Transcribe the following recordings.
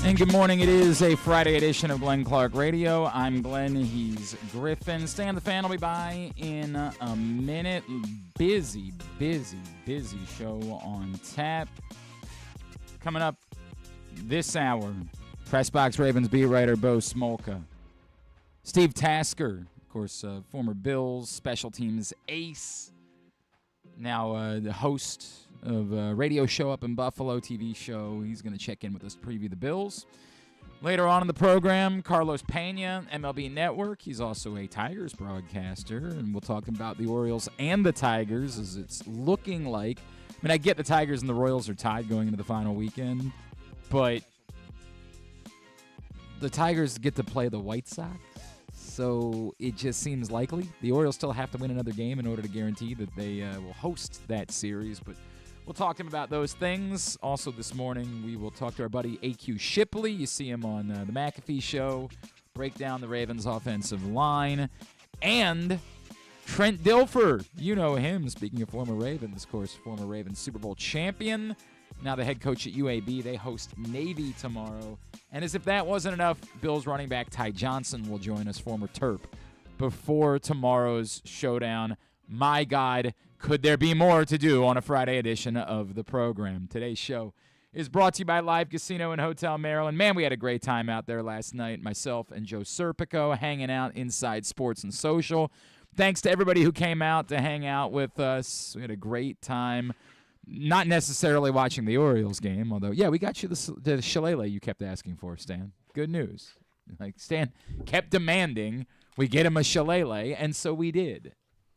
And good morning. It is a Friday edition of Glenn Clark Radio. I'm Glenn. He's Griffin. Stan the Fan will be by in a minute. Busy show on tap. Coming up this hour, Press Box Ravens beat writer Bo Smolka. Steve Tasker, of course, former Bills special teams ace. Now the host of a radio show up in Buffalo, TV show. He's going to check in with us to preview the Bills. Later on in the program, Carlos Peña, MLB Network. He's also a Tigers broadcaster, and we'll talk about the Orioles and the Tigers as it's looking like. I mean, I get the Tigers and the Royals are tied going into the final weekend, but the Tigers get to play the White Sox, so it just seems likely. The Orioles still have to win another game in order to guarantee that they will host that series, but we'll talk to him about those things. Also this morning, we will talk to our buddy AQ Shipley. You see him on the McAfee show, break down the Ravens' offensive line. And Trent Dilfer, you know him, speaking of former Ravens, of course, former Ravens Super Bowl champion. Now the head coach at UAB. They host Navy tomorrow. And as if that wasn't enough, Bills running back Ty Johnson will join us, former Terp, before tomorrow's showdown. My God, could there be more to do on a Friday edition of the program? Today's show is brought to you by Live Casino and Hotel Maryland. Man, we had a great time out there last night. Myself and Joe Serpico hanging out inside Sports and Social. Thanks to everybody who came out to hang out with us. We had a great time. Not necessarily watching the Orioles game, although, yeah, we got you the shillelagh you kept asking for, Stan. Good news. Like, Stan kept demanding we get him a shillelagh, and so we did.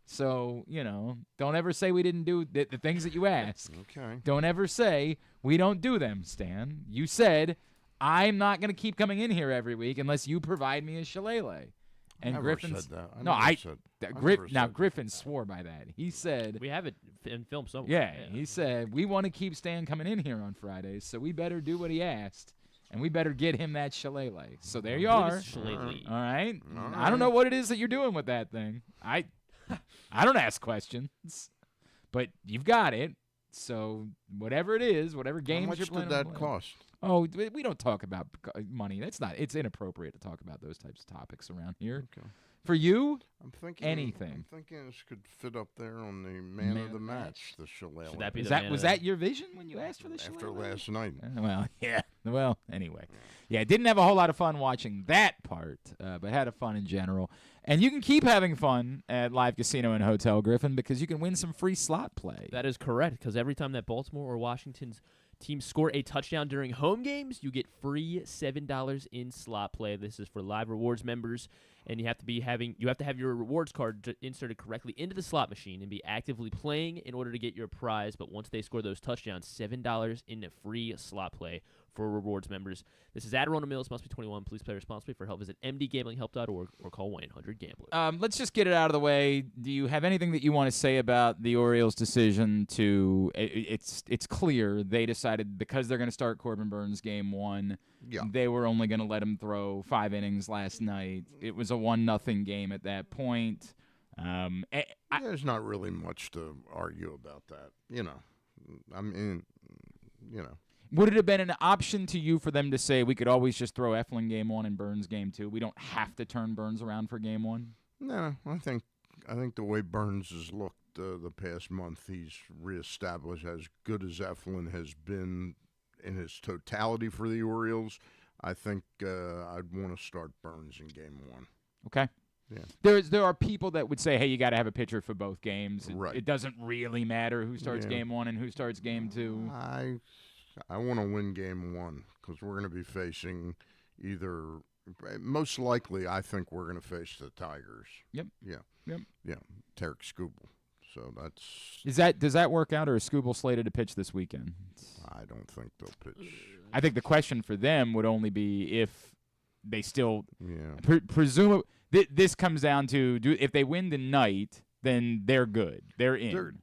So, you know, don't ever say we didn't do the things that you asked. Okay. Don't ever say we don't do them, Stan. You said, I'm not going to keep coming in here every week unless you provide me a shillelagh. And Griffin said that. Griffin swore by that. He said, we have it in film somewhere. Yeah, he said, we want to keep Stan coming in here on Fridays, so we better do what he asked. And we better get him that shillelagh. So there you are. All right. I don't know what it is that you're doing with that thing. I don't ask questions, but you've got it. So whatever it is, whatever games you're playing. How much did that cost? Oh, we don't talk about money. It's inappropriate to talk about those types of topics around here. Okay. For you, I'm thinking anything. I'm thinking this could fit up there on the man of the match, the shillelagh. Should that be was that your vision when you asked for the shillelagh? After last night. Well, yeah. Well, anyway. Yeah, didn't have a whole lot of fun watching that part, but had a fun in general. And you can keep having fun at Live Casino and Hotel Griffin because you can win some free slot play. That is correct, because every time that Baltimore or Washington's teams score a touchdown during home games, you get free $7 in slot play. This is for Live Rewards members, and you have to have your rewards card inserted correctly into the slot machine and be actively playing in order to get your prize. But once they score those touchdowns, $7 in free slot play for rewards members. This is at Arona Mills. Must be 21. Please play responsibly. For help, visit mdgamblinghelp.org or call 1-800-GAMBLER. Let's just get it out of the way. Do you have anything that you want to say about the Orioles' decision to? It's clear they decided because they're going to start Corbin Burns game one. Yeah. They were only going to let him throw 5 innings last night. It was a 1-0 game at that point. There's not really much to argue about that. You know, I mean, you know. Would it have been an option to you for them to say we could always just throw Eflin game one and Burns game two? We don't have to turn Burns around for game one? No, I think the way Burns has looked the past month, he's reestablished as good as Eflin has been in his totality for the Orioles. I think I'd want to start Burns in game one. Okay. Yeah. There are people that would say, hey, you got to have a pitcher for both games. Right. It doesn't really matter who starts game one and who starts game two. I want to win game one because we're going to be facing most likely, I think we're going to face the Tigers. Yep. Yeah. Terp Skubal. So does that work out, or is Skubal slated to pitch this weekend? I don't think they'll pitch. I think the question for them would only be if they still presume this comes down to if they win tonight, then they're good. They're in.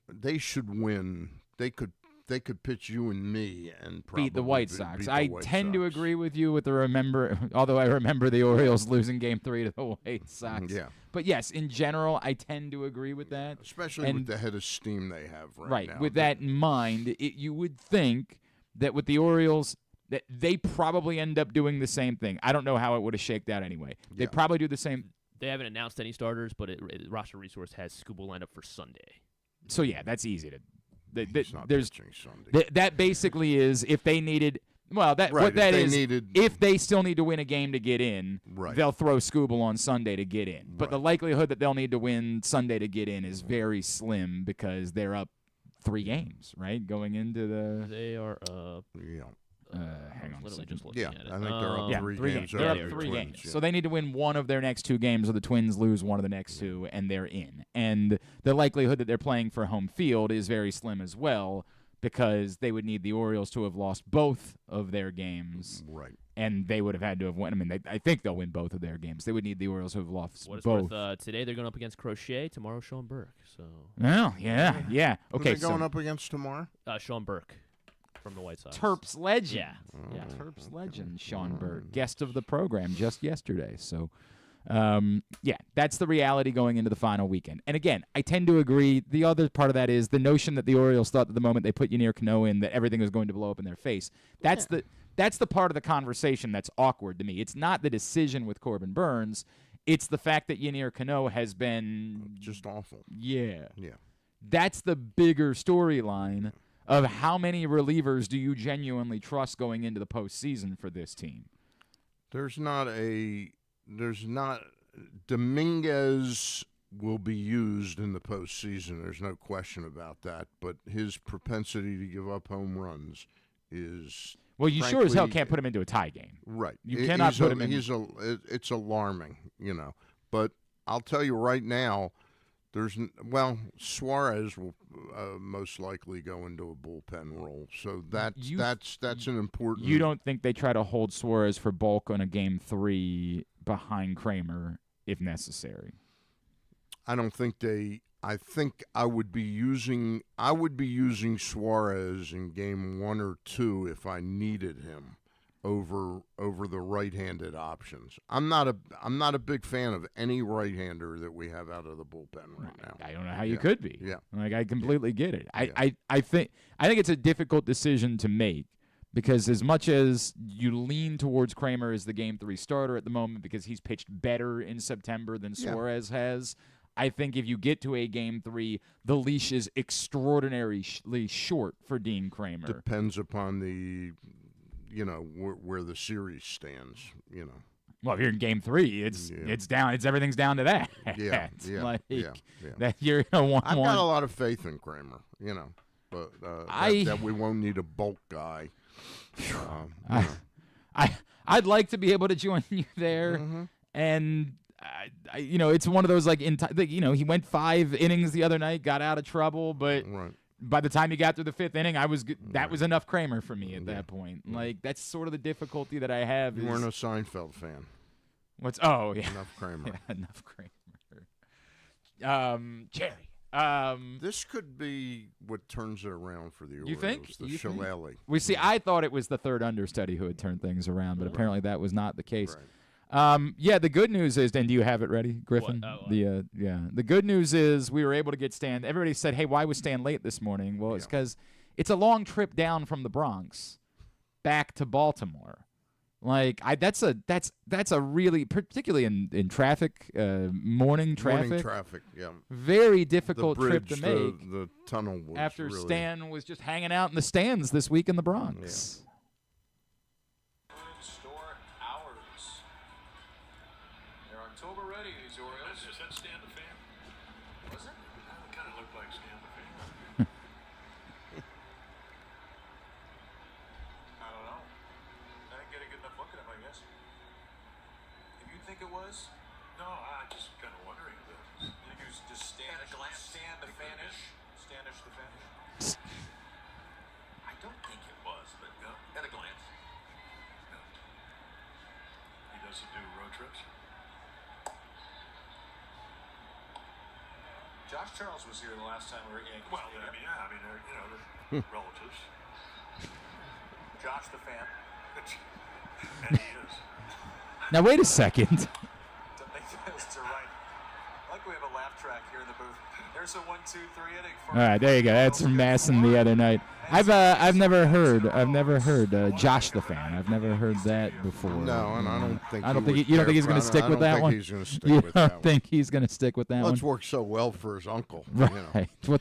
They should win. They could pitch you and me and probably beat the White Sox. I tend to Sox. agree with you although I remember the Orioles losing game 3 to the White Sox. Yeah. But yes, in general, I tend to agree with that. Especially with the head of steam they have right now. With that in mind, you would think that with the Orioles that they probably end up doing the same thing. I don't know how it would have shaked out anyway. They probably do the same. They haven't announced any starters, but roster resource has Scooble lined up for Sunday. So yeah, that's easy to. He's not pitching Sunday. That basically is if they needed. Well, that right, what that is. Needed, if they still need to win a game to get in, right. they'll throw Scooble on Sunday to get in. But the likelihood that they'll need to win Sunday to get in is very slim because they're up 3 games, right? Going into the. They are up. Yeah. Hang on. Literally just looking at it. I think they're up 3 games. They're up 3 games. So they need to win one of their next 2 games, or the Twins lose one of the next 2, and they're in. And the likelihood that they're playing for home field is very slim as well, because they would need the Orioles to have lost both of their games. Right. And they would have had to have won. I mean, I think they'll win both of their games. They would need the Orioles to have lost both. Today they're going up against Crochet. Tomorrow, Sean Burke. So. Well, yeah. Okay. Who are they going up against tomorrow? Sean Burke from the White Sox. Terp's legend. Yeah. Terp's legend, Sean Burke, guest of the program just yesterday. So, that's the reality going into the final weekend. And again, I tend to agree. The other part of that is the notion that the Orioles thought that the moment they put Ynier Cano in that everything was going to blow up in their face. That's the part of the conversation that's awkward to me. It's not the decision with Corbin Burns. It's the fact that Ynier Cano has been just awful. Yeah. Yeah. That's the bigger storyline of how many relievers do you genuinely trust going into the postseason for this team? Dominguez will be used in the postseason. There's no question about that. But his propensity to give up home runs is you frankly, sure as hell can't put him into a tie game. Right. You cannot put him in. It's alarming, But I'll tell you right now, Suarez will most likely go into a bullpen role. So that's an important. You don't think they try to hold Suarez for bulk on a Game 3 behind Kramer if necessary? I don't think they. I think I would be using Suarez in Game 1 or 2 if I needed him over the right-handed options. I'm not a big fan of any right-hander that we have out of the bullpen right now. I don't know how you could be. Yeah. Like, I completely get it. I think it's a difficult decision to make because as much as you lean towards Kramer as the Game 3 starter at the moment because he's pitched better in September than Suarez has, I think if you get to a Game 3, the leash is extraordinarily short for Dean Kramer. Depends upon the where the series stands, Well, if you're in Game 3, it's down. Everything's down to that. Yeah, That you're in a 1-1. I've got a lot of faith in Kramer, but that we won't need a bulk guy. I'd like to be able to join you there, and it's one of those he went 5 innings the other night, got out of trouble, but. Right. By the time you got through the 5th inning, that was enough Kramer for me at that point. Like, that's sort of the difficulty that I have. You weren't a Seinfeld fan. Enough Kramer. Yeah, enough Kramer. Jerry. This could be what turns it around for the Orioles. You think? The shillelagh. We see. I thought it was the third understudy who had turned things around, but apparently that was not the case. Right. The good news is, and do you have it ready, Griffin? The good news is we were able to get Stan. Everybody said, "Hey, why was Stan late this morning?" Well, it's because it's a long trip down from the Bronx back to Baltimore. Like that's a really, particularly in traffic, morning traffic. Morning traffic, yeah. Very difficult the bridge, trip to make. The tunnel was after really... Stan was just hanging out in the stands this week in the Bronx. Yeah. Josh Charles was here the last time we were at Yankees. Well, they're relatives. Josh the fan. And he is. Now, wait a second. To make this to right. Like we have a laugh track here in the booth. There's a 1-2-3 inning. All right, there you go. That's from Masson the other night. I've never heard Josh the Fan. I've never heard that before. No, and I don't think you don't think he's going to stick with that one. He's going to stick with that one. You don't think he's going to stick with that one? It's worked so well for his uncle. Right. You know. Well,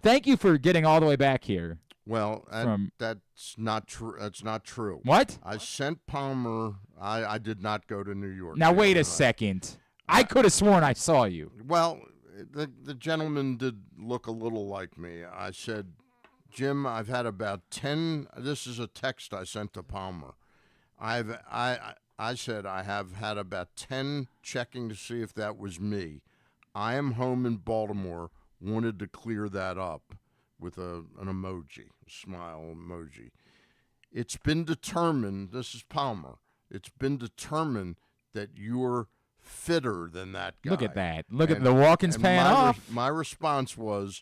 thank you for getting all the way back here. Well, that's not true. That's not true. What? I sent Palmer. I did not go to New York. Now wait a second. I could have sworn I saw you. Well, the gentleman did look a little like me. I said, Jim, I've had about 10. This is a text I sent to Palmer. I said I have had about 10 checking to see if that was me. I am home in Baltimore. Wanted to clear that up with an emoji, a smile emoji. It's been determined. This is Palmer. It's been determined that you're fitter than that guy. Look at that. Look at the walk-ins paying off. My response was,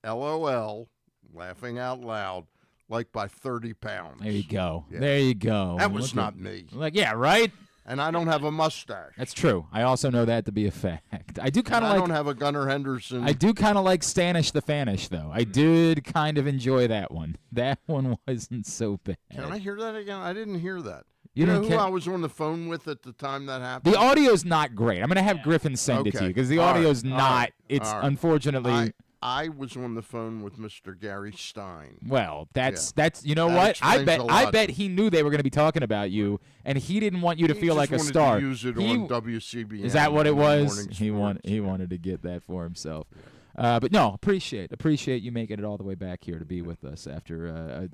LOL, laughing out loud, like by 30 pounds. There you go. Yeah. There you go. That was not me. Like, yeah, right? And I don't have a mustache. That's true. I also know that to be a fact. I do kind of like. I don't have a Gunnar Henderson. I do kind of like Stanish the Fanish, though. I did kind of enjoy that one. That one wasn't so bad. Can I hear that again? I didn't hear that. You know who I was on the phone with at the time that happened? The audio's not great. I'm going to have Griffin send it to you because the audio's not. It's unfortunately. I was on the phone with Mr. Gary Stein. Well, that's you know what? I bet he knew they were going to be talking about you, and he didn't want you to feel like a star. He just wanted to use it on WCBN. Is that what it was? He wanted to get that for himself. But no, appreciate you making it all the way back here to be with us after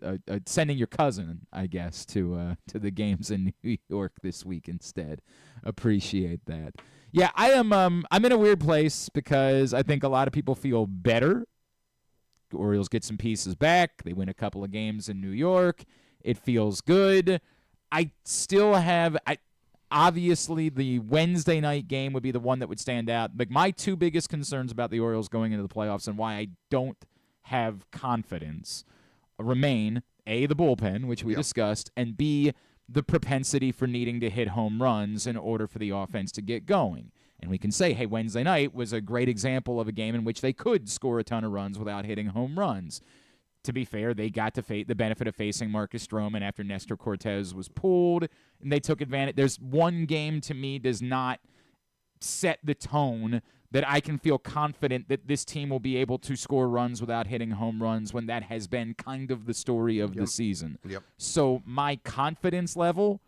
sending your cousin, I guess, to the games in New York this week instead. Appreciate that. Yeah, I'm in a weird place because I think a lot of people feel better. The Orioles get some pieces back. They win a couple of games in New York. It feels good. I still have obviously the Wednesday night game would be the one that would stand out. Like my two biggest concerns about the Orioles going into the playoffs and why I don't have confidence remain A, the bullpen, which we discussed, and B, the propensity for needing to hit home runs in order for the offense to get going. And we can say, hey, Wednesday night was a great example of a game in which they could score a ton of runs without hitting home runs. To be fair, they got to the benefit of facing Marcus Stroman after Nestor Cortez was pulled, and they took advantage. There's one game to me does not set the tone that I can feel confident that this team will be able to score runs without hitting home runs when that has been kind of the story of the season. So my confidence level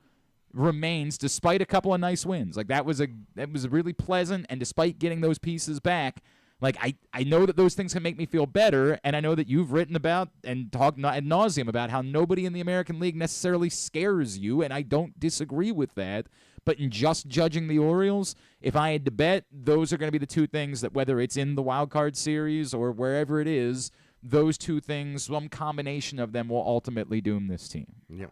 remains despite a couple of nice wins. Like that was really pleasant, and despite getting those pieces back, like I know that those things can make me feel better, and I know that you've written about and talked ad nauseum about how nobody in the American League necessarily scares you, and I don't disagree with that. But in just judging the Orioles, if I had to bet, those are going to be the two things that whether it's in the wild card series or wherever it is, those two things, some combination of them will ultimately doom this team. Yeah.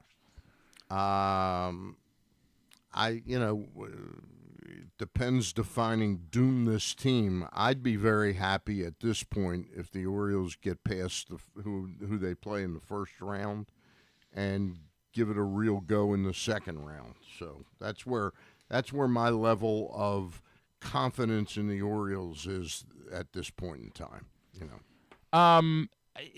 It depends defining doom this team. I'd be very happy at this point if the Orioles get past who they play in the first round and give it a real go in the second round. So that's where my level of confidence in the Orioles is at this point in time. You know.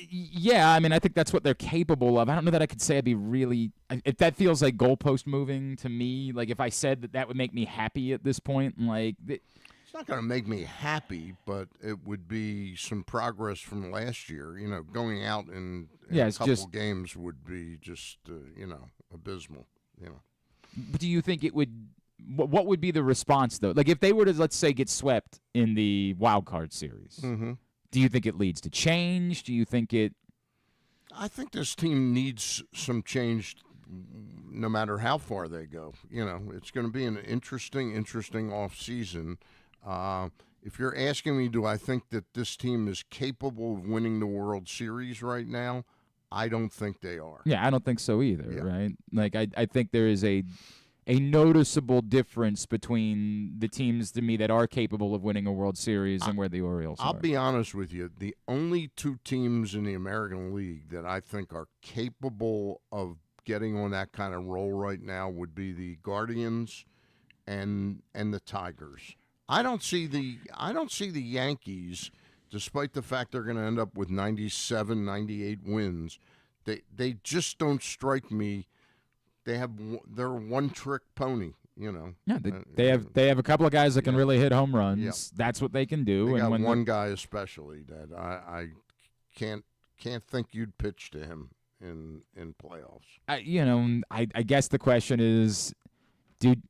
Yeah, I mean, I think that's what they're capable of. I don't know that I could say I'd be really – if that feels like goalpost moving to me, like if I said that would make me happy at this point, like – it's not going to make me happy, but it would be some progress from last year. You know, going out in a couple games would be just, abysmal, you know. But do you think it would – what would be the response, though? Like if they were to, let's say, get swept in the wild card series do you think it leads to change? Do you think it – I think this team needs some change no matter how far they go. You know, it's going to be an interesting offseason. If you're asking me, do I think that this team is capable of winning the World Series right now, I don't think they are. Yeah, I don't think so either, right? Like I think there is a noticeable difference between the teams to me that are capable of winning a World Series and where the Orioles are. I'll be honest with you. The only two teams in the American League that I think are capable of getting on that kind of roll right now would be the Guardians and the Tigers. I don't see the Yankees, despite the fact they're going to end up with 97, 98 wins. They just don't strike me. They're a one-trick pony. Yeah, they have a couple of guys that can really hit home runs. Yeah. That's what they can do. They got when one guy especially that I can't think you'd pitch to him in playoffs. I guess the question is, dude.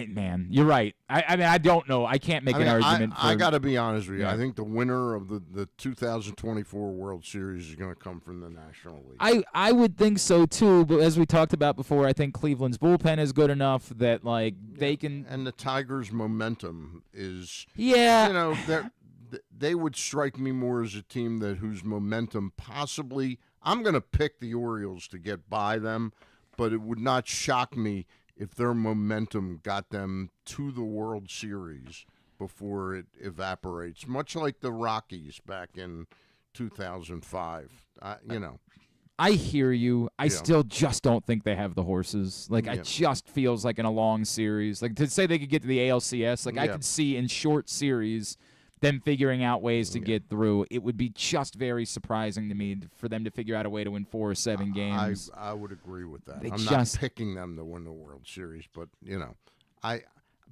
Man, you're right. I mean, I don't know. I can't make an argument. I got to be honest with you. Yeah. I think the winner of the 2024 World Series is going to come from the National League. I would think so too. But as we talked about before, I think Cleveland's bullpen is good enough that they can. And the Tigers' momentum is. Yeah. They would strike me more as a team whose momentum possibly. I'm going to pick the Orioles to get by them, but it would not shock me if their momentum got them to the World Series before it evaporates, much like the Rockies back in 2005. I hear you. I still just don't think they have the horses. It just feels like in a long series. To say they could get to the ALCS, I could see in short series them figuring out ways to get through. It would be just very surprising to me for them to figure out a way to win 4 or 7 games. I would agree with that. I'm not picking them to win the World Series, but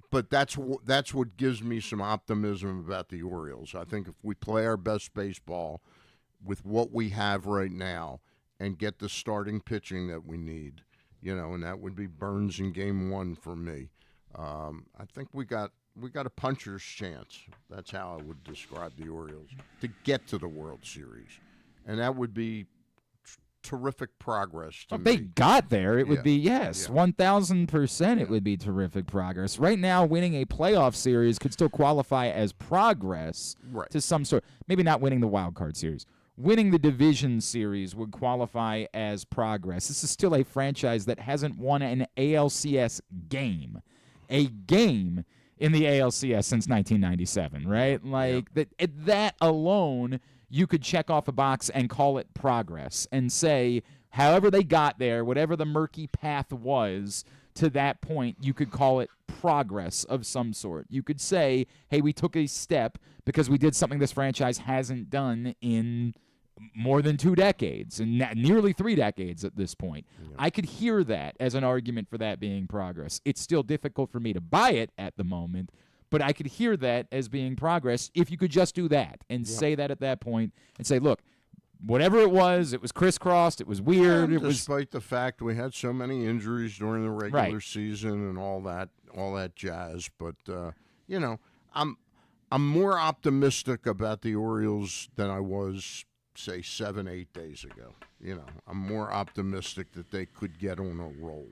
but that's what gives me some optimism about the Orioles. I think if we play our best baseball with what we have right now and get the starting pitching that we need, and that would be Burns in Game 1 for me. I think we got a puncher's chance. That's how I would describe the Orioles to get to the World Series, and that would be terrific progress to me. They got there. It would be 1,000%. It would be terrific progress. Right now, winning a playoff series could still qualify as progress to some sort. Maybe not winning the wild card series. Winning the division series would qualify as progress. This is still a franchise that hasn't won an ALCS game. A game in the ALCS since 1997, right? That alone, you could check off a box and call it progress and say, however they got there, whatever the murky path was to that point, you could call it progress of some sort. You could say, hey, we took a step because we did something this franchise hasn't done in more than 2 decades and nearly 3 decades at this point. Yeah. I could hear that as an argument for that being progress. It's still difficult for me to buy it at the moment, but I could hear that as being progress if you could just do that and say that at that point and say, look, whatever it was crisscrossed, it was weird. Despite the fact we had so many injuries during the regular season and all that jazz, but I'm more optimistic about the Orioles than I was, say, 7-8 days ago. I'm more optimistic that they could get on a roll.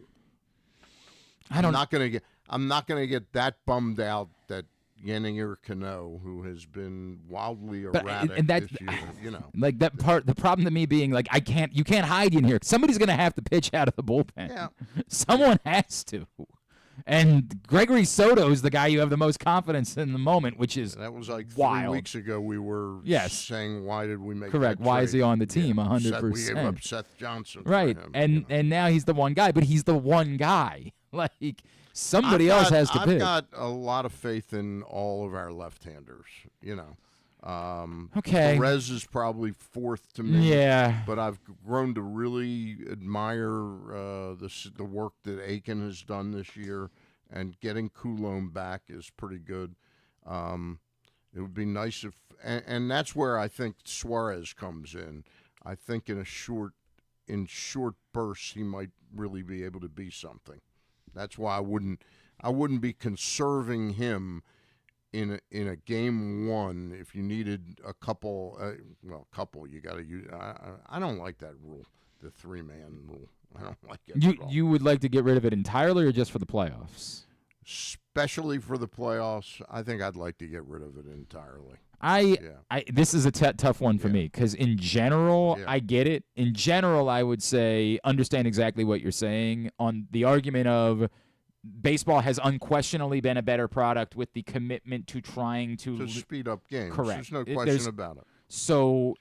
I'm not going to get that bummed out that Yennier Cano, who has been wildly erratic this year, that part. The problem to me being you can't hide in here. Somebody's going to have to pitch out of the bullpen. Yeah. Someone has to. And Gregory Soto is the guy you have the most confidence in the moment, which is that was like wild. 3 weeks ago. We were saying, why did we make correct? That why trade? is he on the team? 100%. We gave up Seth Johnson, right? For him, and now he's the one guy, but he's the one guy. Somebody else has to pitch. I've got a lot of faith in all of our left-handers. Okay. Perez is probably 4th to me. Yeah. But I've grown to really admire the work that Aiken has done this year, and getting Coulomb back is pretty good. It would be nice if, and that's where I think Suarez comes in. I think in short bursts he might really be able to be something. That's why I wouldn't be conserving him in a game 1 if you needed a couple. You got to use. I don't like that rule, the 3-man rule. I don't like it. You would like to get rid of it entirely, or just for the playoffs? Especially for the playoffs, I think I'd like to get rid of it entirely. This is a tough one for me because in general, I get it. In general, I would say understand exactly what you're saying on the argument of baseball has unquestionably been a better product with the commitment to trying to speed up games. Correct. There's no question about it. So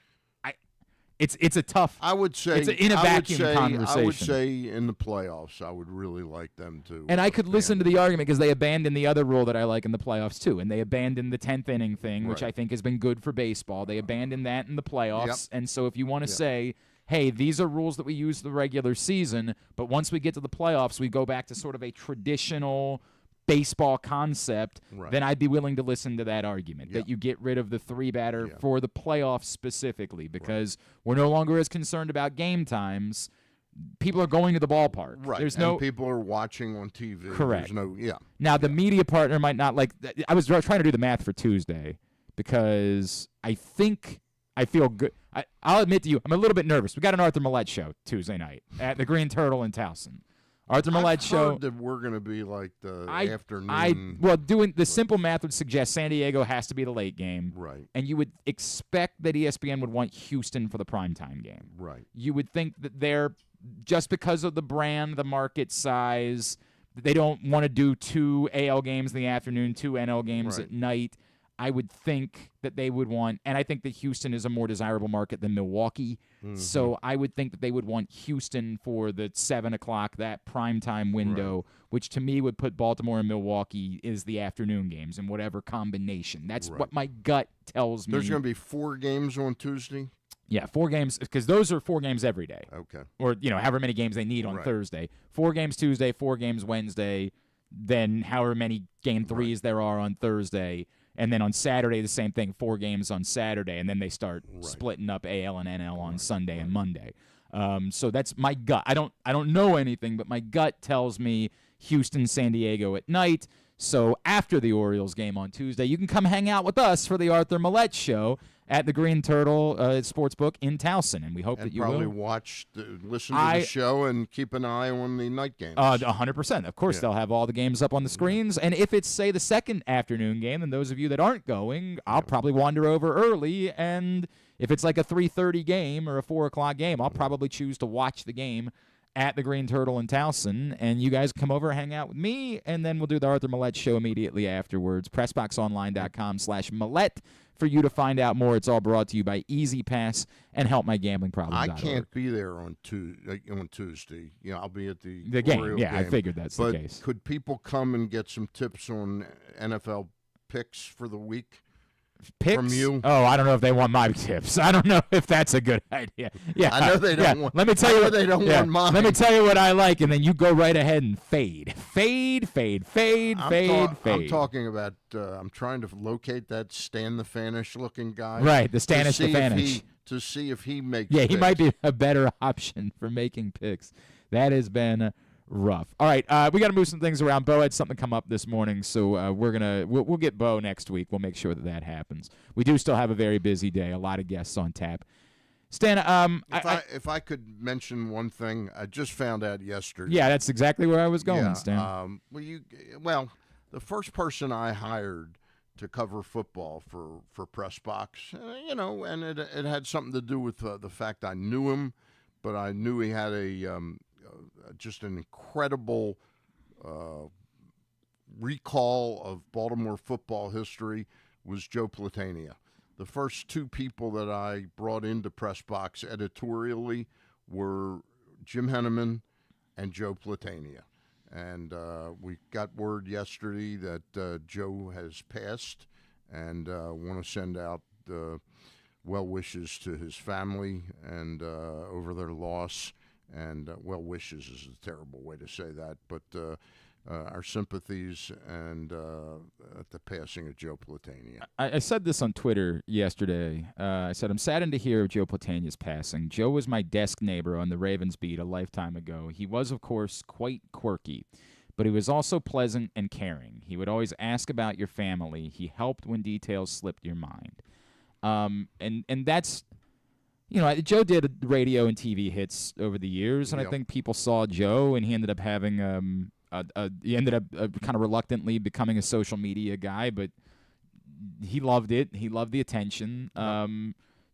It's a tough. I would say it's in a vacuum conversation. I would say in the playoffs, I would really like them to. And I could listen to the argument because they abandoned the other rule that I like in the playoffs too, and they abandoned the 10th inning thing, which I think has been good for baseball. They abandoned that in the playoffs, and so if you want to say, hey, these are rules that we use the regular season, but once we get to the playoffs, we go back to sort of a traditional baseball concept, then I'd be willing to listen to that argument, that you get rid of the 3-batter for the playoffs specifically, because we're no longer as concerned about game times. People are going to the ballpark. Right. There's and people are watching on TV. Correct. There's Now, the media partner might not like – I was trying to do the math for Tuesday because I think I feel good. I'll admit to you, I'm a little bit nervous. We got an Arthur Millette show Tuesday night at the Green Turtle in Towson. Arthur Millette show. That we're going to be like the afternoon. Doing the simple math would suggest San Diego has to be the late game. Right. And you would expect that ESPN would want Houston for the primetime game. Right. You would think that they're, just because of the brand, the market size, they don't want to do 2 AL games in the afternoon, 2 NL games at night. I would think that they would want, and I think that Houston is a more desirable market than Milwaukee, so I would think that they would want Houston for the 7 o'clock, that primetime window, which to me would put Baltimore and Milwaukee is the afternoon games in whatever combination. That's what my gut tells me. There's going to be 4 games on Tuesday? Yeah, 4 games, because those are 4 games every day. Okay. Or, however many games they need on Thursday. 4 games Tuesday, 4 games Wednesday, then however many game 3s there are on Thursday. And then on Saturday, the same thing, 4 games on Saturday, and then they start splitting up AL and NL on Sunday and Monday. So that's my gut. I don't know anything, but my gut tells me Houston, San Diego at night. So after the Orioles game on Tuesday, you can come hang out with us for the Arthur Millette show at the Green Turtle Sportsbook in Towson, and we hope that you probably will. Listen to the show and keep an eye on the night games. 100%. Of course, they'll have all the games up on the screens, and if it's, say, the second afternoon game, then those of you that aren't going, I'll probably wander over early, and if it's like a 3:30 game or a 4 o'clock game, I'll probably choose to watch the game at the Green Turtle in Towson, and you guys come over, hang out with me, and then we'll do the Arthur Millette show immediately afterwards. PressBoxOnline.com/Millette for you to find out more. It's all brought to you by Easy Pass and HelpMyGamblingProblems.org. I can't be there on Tuesday. I'll be at the game. Oriole Yeah, game. I figured that's the case. But could people come and get some tips on NFL picks for the week? Picks? From you? Oh, I don't know if they want my tips. I don't know if that's a good idea. Yeah, I know they don't want. Let me tell you what they don't want mine. Let me tell you what I like, and then you go right ahead and fade. Fade. I'm talking about. I'm trying to locate that Stan the Fanish looking guy. Right, the Stanish the Fanish. To see if he makes. Yeah, picks. he might be a better option for making picks. That has been rough. All right, we got to move some things around. Bo had something come up this morning, so we'll get Bo next week. We'll make sure that happens. We do still have a very busy day. A lot of guests on tap. Stan, if I could mention one thing, I just found out yesterday. Yeah, that's exactly where I was going, Stan. The first person I hired to cover football for Press Box, and it had something to do with the fact I knew him, but I knew he had just an incredible recall of Baltimore football history, was Joe Platania. The first 2 people that I brought into Press Box editorially were Jim Henneman and Joe Platania. And we got word yesterday that Joe has passed, and want to send out well wishes to his family and over their loss. And well wishes is a terrible way to say that, but our sympathies and at the passing of Joe Platania. I said this on Twitter yesterday. I said, I'm saddened to hear of Joe Platania's passing. Joe was my desk neighbor on the Ravens beat a lifetime ago. He was, of course, quite quirky, but he was also pleasant and caring. He would always ask about your family. He helped when details slipped your mind. And that's... Joe did radio and TV hits over the years, and I think people saw Joe, and he ended up having kind of reluctantly becoming a social media guy, but he loved it. He loved the attention.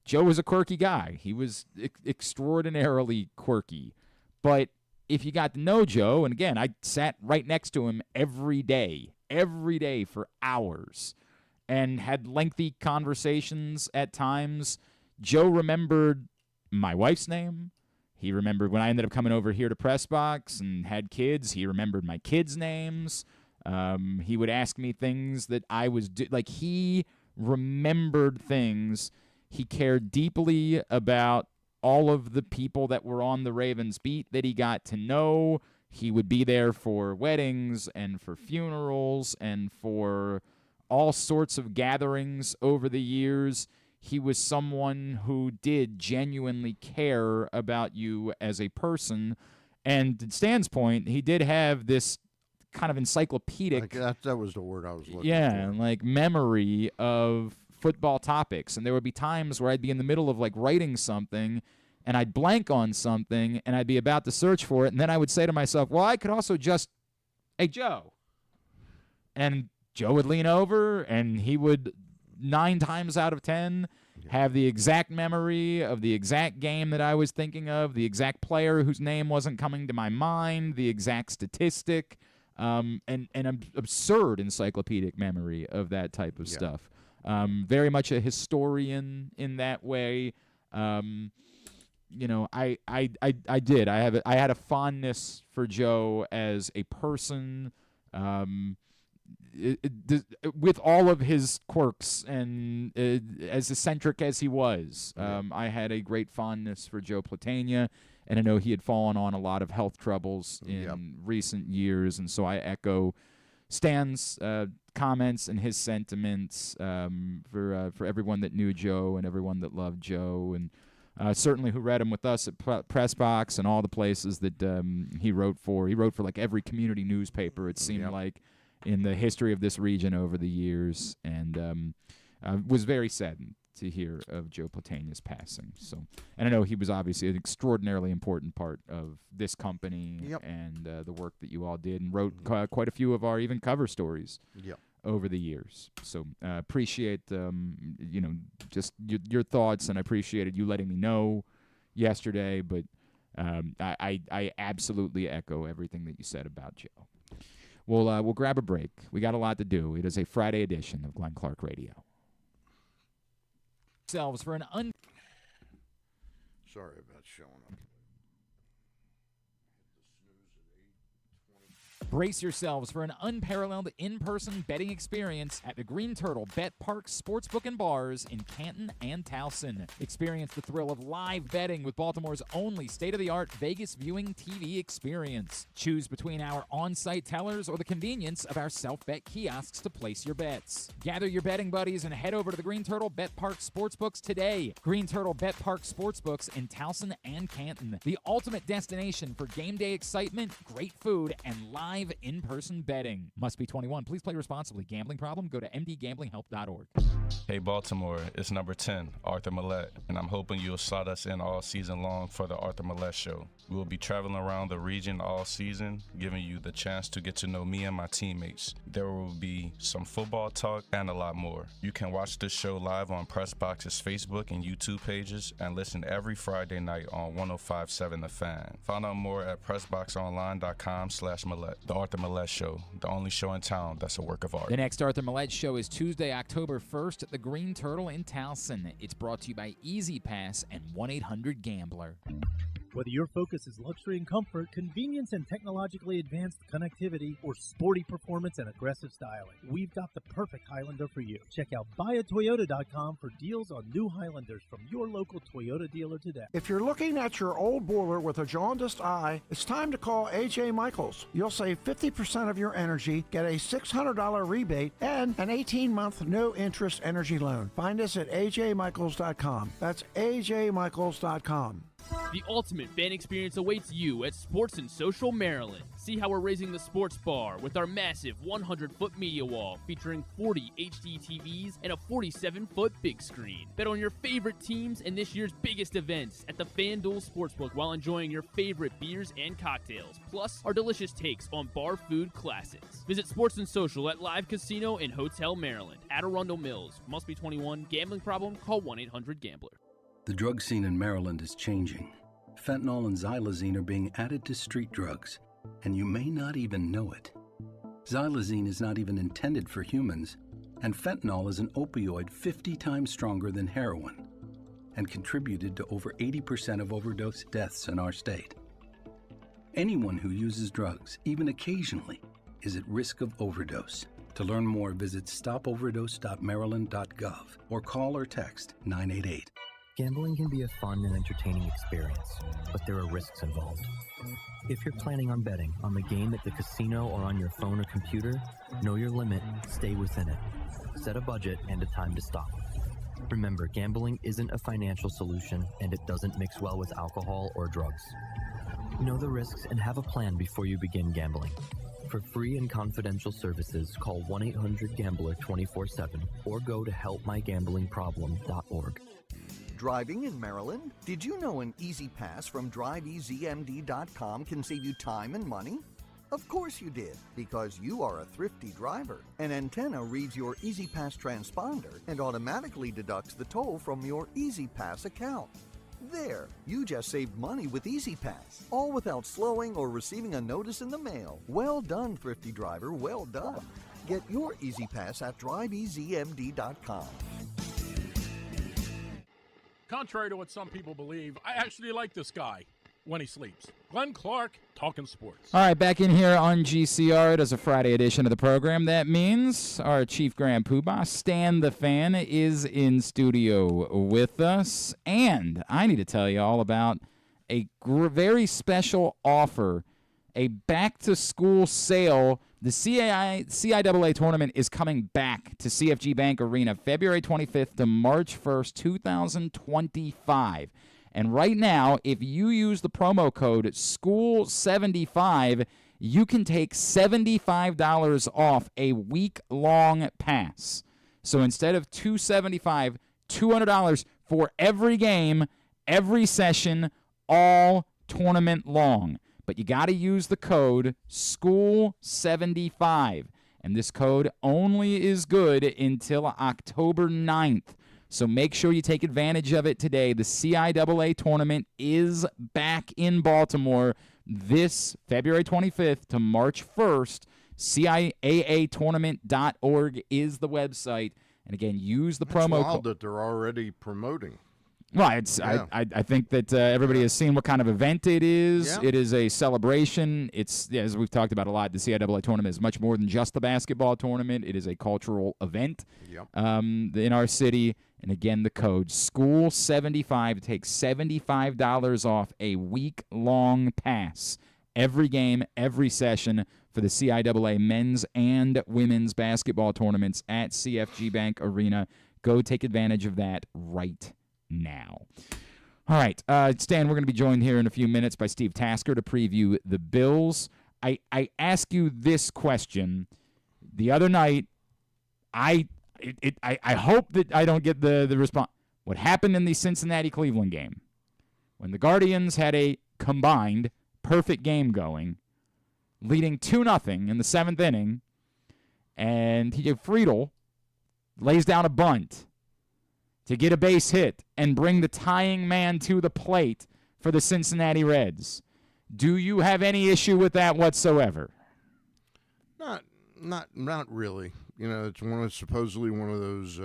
Joe was a quirky guy. He was extraordinarily quirky. But if you got to know Joe, and again, I sat right next to him every day for hours, and had lengthy conversations at times. Joe remembered my wife's name. He remembered when I ended up coming over here to Press Box and had kids. He remembered my kids' names. He would ask me things that I was like. He remembered things. He cared deeply about all of the people that were on the Ravens beat that he got to know. He would be there for weddings and for funerals and for all sorts of gatherings over the years. He was someone who did genuinely care about you as a person. And to Stan's point, he did have this kind of encyclopedic... That was the word I was looking for. Yeah, like memory of football topics. And there would be times where I'd be in the middle of like writing something and I'd blank on something and I'd be about to search for it. And then I would say to myself, well, I could also just, hey, Joe. And Joe would lean over and he would 9 times out of 10 have the exact memory of the exact game that I was thinking of, the exact player whose name wasn't coming to my mind, the exact statistic, and an absurd encyclopedic memory of that type of stuff. Very much a historian in that way. You know, I did. I had a fondness for Joe as a person. With all of his quirks and as eccentric as he was, I had a great fondness for Joe Peña, and I know he had fallen on a lot of health troubles in recent years, and so I echo Stan's comments and his sentiments for everyone that knew Joe and everyone that loved Joe, and certainly who read him with us at Press Box and all the places that he wrote for. He wrote for like every community newspaper, it seemed like, in the history of this region over the years, and was very saddened to hear of Joe Peña's passing. So, and I know he was obviously an extraordinarily important part of this company and the work that you all did, and wrote quite a few of our even cover stories over the years. So appreciate just your thoughts, and I appreciated you letting me know yesterday. But I absolutely echo everything that you said about Joe. We'll grab a break. We got a lot to do. It is a Friday edition of Glenn Clark Radio. Selves for an Sorry about showing up. Brace yourselves for an unparalleled in-person betting experience at the Green Turtle Bet Park Sportsbook and Bars in Canton and Towson. Experience the thrill of live betting with Baltimore's only state-of-the-art Vegas viewing TV experience. Choose between our on-site tellers or the convenience of our self-bet kiosks to place your bets. Gather your betting buddies and head over to the Green Turtle Bet Park Sportsbooks today. Green Turtle Bet Park Sportsbooks in Towson and Canton. The ultimate destination for game day excitement, great food, and live in-person betting. Must be 21. Please play responsibly. Gambling problem? Go to mdgamblinghelp.org. Hey Baltimore, it's number 10, Arthur Millette, and I'm hoping you'll slot us in all season long for the Arthur Millette Show. We will be traveling around the region all season, giving you the chance to get to know me and my teammates. There will be some football talk and a lot more. You can watch this show live on Pressbox's Facebook and YouTube pages and listen every Friday night on 105.7 The Fan. Find out more at PressBoxOnline.com/Millette. The Arthur Millette Show, the only show in town that's a work of art. The next Arthur Millette Show is Tuesday, October 1st at the Green Turtle in Towson. It's brought to you by Easy Pass and 1-800-GAMBLER. Whether your focus is luxury and comfort, convenience and technologically advanced connectivity, or sporty performance and aggressive styling, we've got the perfect Highlander for you. Check out buyatoyota.com for deals on new Highlanders from your local Toyota dealer today. If you're looking at your old boiler with a jaundiced eye, it's time to call A.J. Michaels. You'll save 50% of your energy, get a $600 rebate, and an 18-month no-interest energy loan. Find us at ajmichaels.com. That's ajmichaels.com. The ultimate fan experience awaits you at Sports and Social Maryland. See how we're raising the sports bar with our massive 100-foot media wall featuring 40 HD TVs and a 47-foot big screen. Bet on your favorite teams and this year's biggest events at the FanDuel Sportsbook while enjoying your favorite beers and cocktails, plus our delicious takes on bar food classics. Visit Sports and Social at Live Casino and Hotel Maryland at Arundel Mills. Must be 21. Gambling problem? Call 1-800-GAMBLER. The drug scene in Maryland is changing. Fentanyl and xylazine are being added to street drugs, and you may not even know it. Xylazine is not even intended for humans, and fentanyl is an opioid 50 times stronger than heroin. and contributed to over 80% of overdose deaths in our state. Anyone who uses drugs, even occasionally, is at risk of overdose. To learn more, visit stopoverdose.maryland.gov or call or text 988. Gambling can be a fun and entertaining experience, but there are risks involved. If you're planning on betting on the game at the casino or on your phone or computer, know your limit, stay within it. Set a budget and a time to stop. Remember, gambling isn't a financial solution, and it doesn't mix well with alcohol or drugs. Know the risks and have a plan before you begin gambling. For free and confidential services, call 1-800-GAMBLER 24/7 or go to helpmygamblingproblem.org. Driving in Maryland? Did you know an Easy Pass from DriveEasyMD.com can save you time and money? Of course you did, because you are a thrifty driver. An antenna reads your Easy Pass transponder and automatically deducts the toll from your Easy Pass account. There, you just saved money with Easy Pass, all without slowing or receiving a notice in the mail. Well done, thrifty driver, well done. Get your Easy Pass at DriveEasyMD.com. Contrary to what some people believe, I actually like this guy when he sleeps. Glenn Clark, talking sports. All right, back in here on GCR. It is a Friday edition of the program. That means our Chief Grand Poobah, Stan the Fan, is in studio with us. And I need to tell you all about a very special offer, a back-to-school sale. The CIAA tournament is coming back to CFG Bank Arena February 25th to March 1st, 2025. And right now, if you use the promo code SCHOOL75, you can take $75 off a week-long pass. So instead of $275, $200 for every game, every session, all tournament long. But you got to use the code SCHOOL75. And this code only is good until October 9th. So make sure you take advantage of it today. The CIAA tournament is back in Baltimore this February 25th to March 1st. CIAAtournament.org is the website. And again, use the promo code. That they're already promoting. Well, I think that everybody has seen what kind of event it is. Yeah. It is a celebration. It's, as we've talked about a lot, the CIAA tournament is much more than just a basketball tournament. It is a cultural event in our city. And again, the code SCHOOL75 takes $75 off a week-long pass. Every game, every session for the CIAA men's and women's basketball tournaments at CFG Bank Arena. Go take advantage of that right now. All right, Stan, we're going to be joined here in a few minutes by Steve Tasker to preview the Bills. I ask you this question. The other night, I hope that I don't get the response. What happened in the Cincinnati-Cleveland game when the Guardians had a combined perfect game going, leading 2-0 in the 7th inning, and TJ Friedel lays down a bunt to get a base hit and bring the tying man to the plate for the Cincinnati Reds. Do you have any issue with that whatsoever? Not really. You know, it's supposedly one of those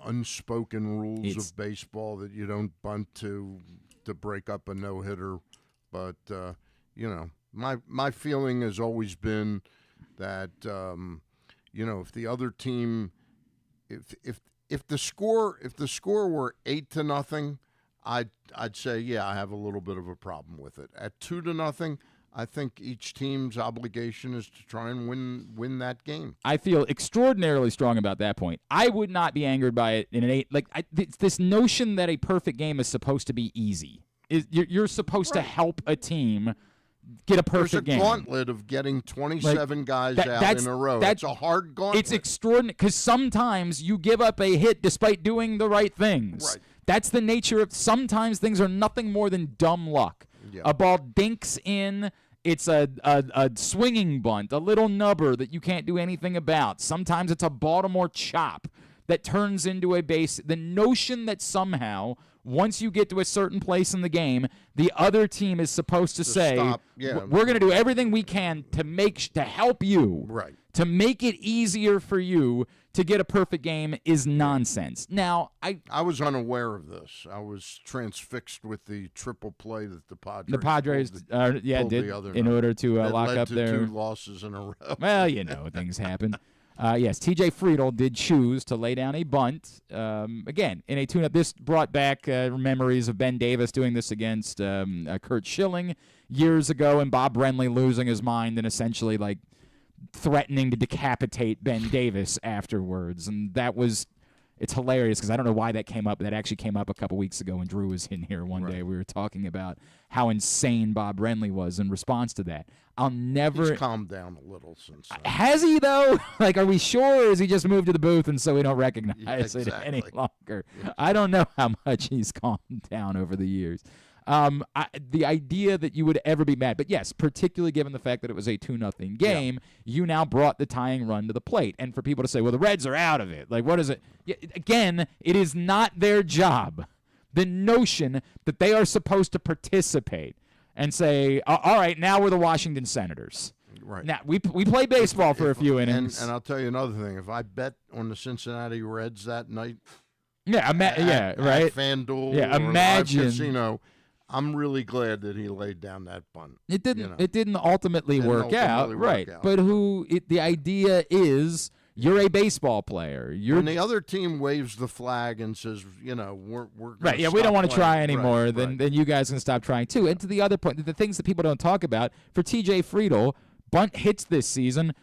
unspoken rules of baseball that you don't bunt to break up a no-hitter. But you know, my feeling has always been that you know, if the other team, if the score were 8-0, I'd say, yeah, I have a little bit of a problem with it. At 2-0, I think each team's obligation is to try and win that game. I feel extraordinarily strong about that point. I would not be angered by it in an 8. Like this notion that a perfect game is supposed to be easy. You're supposed to help a team get a perfect game. There's a gauntlet of getting 27 guys out in a row. That's a hard gauntlet. It's extraordinary because sometimes you give up a hit despite doing the right things. Right. That's the nature of sometimes things are nothing more than dumb luck. Yeah. A ball dinks in. It's a swinging bunt, a little nubber that you can't do anything about. Sometimes it's a Baltimore chop that turns into a base. The notion that somehow, once you get to a certain place in the game, the other team is supposed to say, stop. Yeah. we're going to do everything we can to help you. Right. to make it easier for you to get a perfect game is nonsense. Now, I was unaware of this. I was transfixed with the triple play that the Padres did in order to lock up their 2 losses in a row. Well, things happen. Yes, T.J. Friedel did choose to lay down a bunt. Again, in a tune-up. This brought back memories of Ben Davis doing this against Curt Schilling years ago, and Bob Brenly losing his mind and essentially threatening to decapitate Ben Davis afterwards. And it's hilarious because I don't know why that came up. That actually came up a couple weeks ago when Drew was in here one day. We were talking about how insane Bob Brenly was in response to that. He's calmed down a little since then. Has he, though? Are we sure? Or has he just moved to the booth and so we don't recognize it any longer? Yeah. I don't know how much he's calmed down over the years. The idea that you would ever be mad, but yes, particularly given the fact that it was a 2-0 game, you now brought the tying run to the plate. And for people to say, well, the Reds are out of it. What is it? Again, it is not their job. The notion that they are supposed to participate and say, all right, now we're the Washington Senators. Right. Now, we play baseball for a few innings. And I'll tell you another thing. If I bet on the Cincinnati Reds that night, right? At FanDuel or imagine. Live Casino, I'm really glad that he laid down that bunt. It didn't. It didn't ultimately work out, right? But the idea is you're a baseball player. When the other team waves the flag and says, we're right. Yeah, we don't want to try anymore. Then you guys can stop trying too. And to the other point, the things that people don't talk about for T.J. Friedel, bunt hits this season.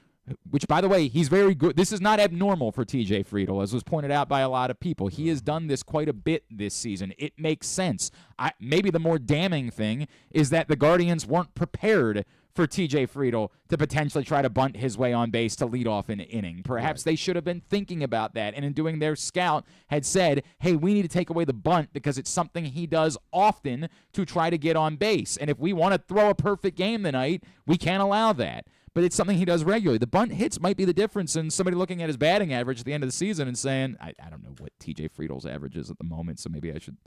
Which, by the way, he's very good. This is not abnormal for T.J. Friedel, as was pointed out by a lot of people. He has done this quite a bit this season. It makes sense. Maybe the more damning thing is that the Guardians weren't prepared for T.J. Friedel to potentially try to bunt his way on base to lead off an inning. Perhaps they should have been thinking about that, and in doing their scout had said, hey, we need to take away the bunt because it's something he does often to try to get on base. And if we want to throw a perfect game tonight, we can't allow that. But it's something he does regularly. The bunt hits might be the difference in somebody looking at his batting average at the end of the season and saying, I don't know what T.J. Friedel's average is at the moment, so maybe I should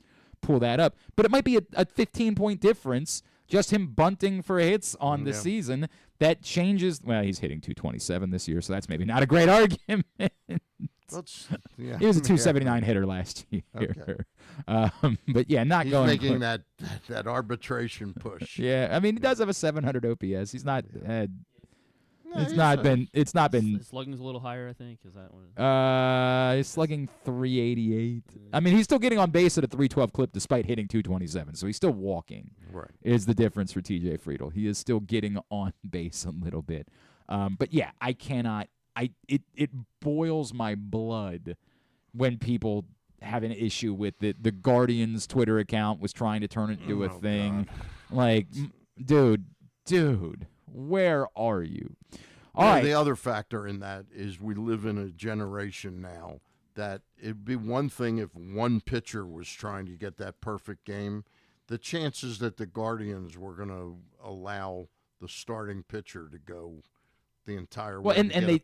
pull that up. But it might be a 15-point difference, just him bunting for hits on the season, that changes. Well, he's hitting 227 this year, so that's maybe not a great argument. He was a 279 hitter last year. Okay. But, not he's going. He's making that arbitration push. Yeah, I mean, he does have a 700 OPS. He's not It's not been. His slugging's a little higher, I think. Is that one? He's slugging 388. I mean, he's still getting on base at a 312 clip despite hitting 227. So he's still walking. Right. Is the difference for T.J. Friedel? He is still getting on base a little bit. But yeah, I cannot. It boils my blood when people have an issue with it. The Guardians Twitter account was trying to turn it into a thing. God. Like, dude, where are you? All right. The other factor in that is we live in a generation now that it'd be one thing if one pitcher was trying to get that perfect game. The chances that the Guardians were going to allow the starting pitcher to go the entire way. Well, and they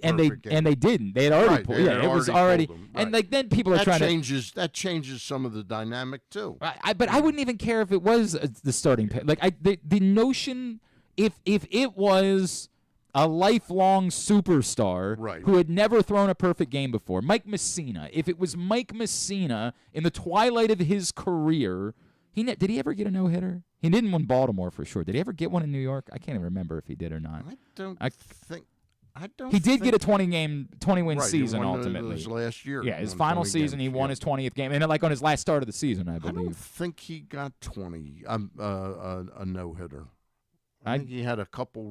didn't. They had already pulled. Yeah, it was already. And like then people are trying to. That changes some of the dynamic too. But I wouldn't even care if it was the starting pitcher. Like the notion. If it was a lifelong superstar who had never thrown a perfect game before, Mike Messina, if it was Mike Messina in the twilight of his career, did he ever get a no-hitter? He didn't win Baltimore for sure. Did he ever get one in New York? I can't even remember if he did or not. He did get a 20-win season ultimately. His last year. Yeah, his final season, he won his 20th game, and like on his last start of the season, I believe. I don't think he got 20. A no-hitter. I think he had a couple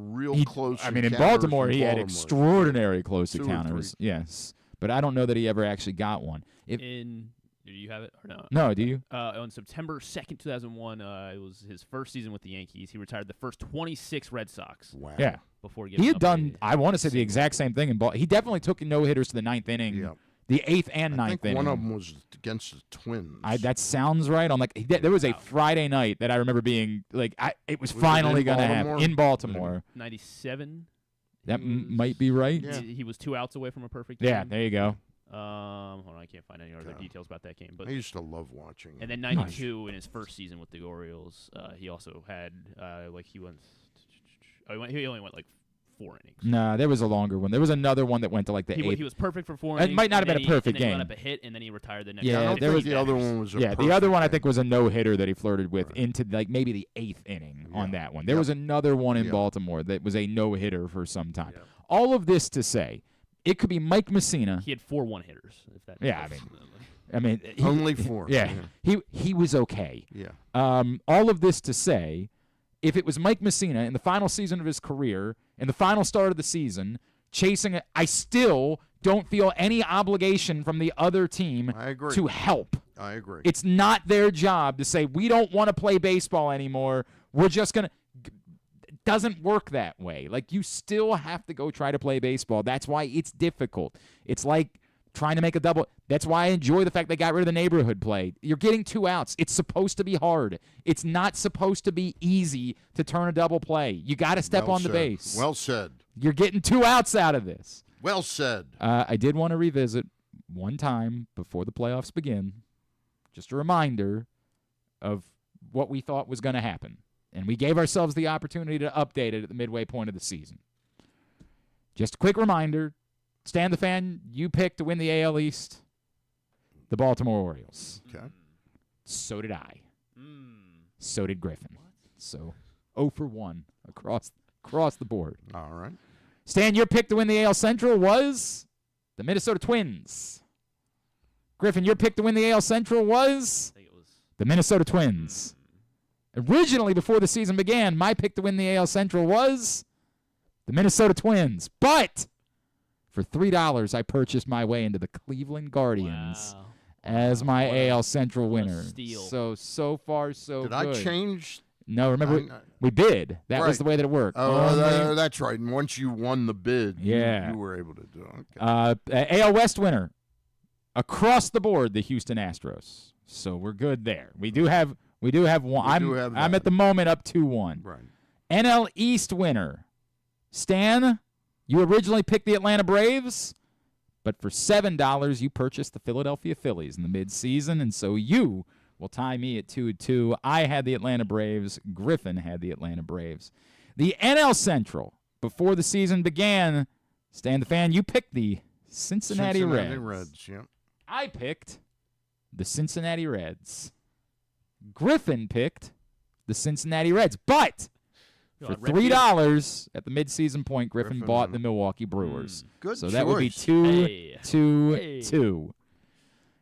close. I mean, in Baltimore, he had extraordinary close encounters. Yes, but I don't know that he ever actually got one. Do you have it or no? No, do you? On September 2nd, 2001, it was his first season with the Yankees. He retired the first 26 Red Sox. Wow. Yeah. Before he had done, I want to say the exact same thing in Baltimore. He definitely took no-hitters to the ninth inning. Yeah. The 8th and 9th inning. One of them was against the Twins. That sounds right. There was a Friday night that I remember being like, it was finally going to happen in Baltimore. 97. That might be right. Yeah. He was 2 outs away from a perfect game. Yeah, there you go. Hold on, I can't find any other details about that game. But I used to love watching. And then 92 in his first season with the Orioles, he also had he only went like 4 innings. No, there was a longer one. There was another one that went to like the 8th. He was perfect for 4 It innings. might not have been a perfect and then game. He let up a hit, and then he retired the next. Yeah, I don't there think was the other one was a the other one I perfect think was a no-hitter that he flirted with into like maybe the 8th inning on that one. There was another one in Baltimore that was a no-hitter for some time. Yep. All of this to say, it could be Mike Messina. He had 4 1-hitters. If that I mean, only 4. Yeah, he was okay. Yeah. All of this to say, if it was Mike Messina in the final season of his career, in the final start of the season, chasing it, I still don't feel any obligation from the other team to help. I agree. It's not their job to say, we don't want to play baseball anymore. We're just going to. It doesn't work that way. Like, you still have to go try to play baseball. That's why it's difficult. It's like trying to make a double. That's why I enjoy the fact they got rid of the neighborhood play. You're getting 2 outs. It's supposed to be hard. It's not supposed to be easy to turn a double play. You got to step on the base. Well said. You're getting 2 outs out of this. Well said. I did want to revisit one time before the playoffs begin, just a reminder of what we thought was going to happen. And we gave ourselves the opportunity to update it at the midway point of the season. Just a quick reminder, Stan the Fan, you picked to win the AL East, the Baltimore Orioles. Okay. So did I. So did Griffin. So 0 for 1 across the board. All right. Stan, your pick to win the AL Central was the Minnesota Twins. Griffin, your pick to win the AL Central was the Minnesota Twins. Originally, before the season began, my pick to win the AL Central was the Minnesota Twins. But for $3, I purchased my way into the Cleveland Guardians as my AL Central winner. So far, so good. Did I change? No, remember, we bid. That was the way that it worked. Oh, that's right. And once you won the bid, you were able to do it. Okay. AL West winner, across the board, the Houston Astros. So we're good there. We do have one. I'm at the moment up 2-1. Right. NL East winner, Stan, you originally picked the Atlanta Braves, but for $7 you purchased the Philadelphia Phillies in the midseason, and so you will tie me at 2-2. I had the Atlanta Braves. Griffin had the Atlanta Braves. The NL Central, before the season began, Stan the Fan, you picked the Cincinnati Reds. Yep. I picked the Cincinnati Reds. Griffin picked the Cincinnati Reds, but for $3 at the midseason point, Griffin bought the Milwaukee Brewers. Good so choice. That would be 2-2.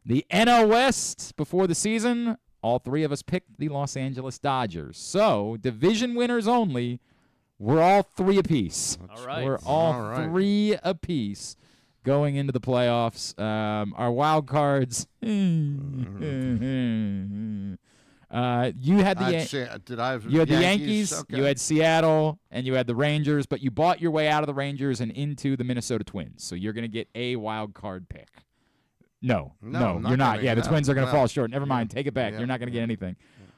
The NL West, before the season, all 3 of us picked the Los Angeles Dodgers. So, division winners only, we're all 3 apiece. All right. We're all 3 apiece going into the playoffs. Our wild cards. You had the Yankees, okay. You had Seattle, and you had the Rangers, but you bought your way out of the Rangers and into the Minnesota Twins. So you're going to get a wild card pick. No, you're not. Yeah, the Twins are going to fall short. Never mind. Take it back. You're not going to get anything.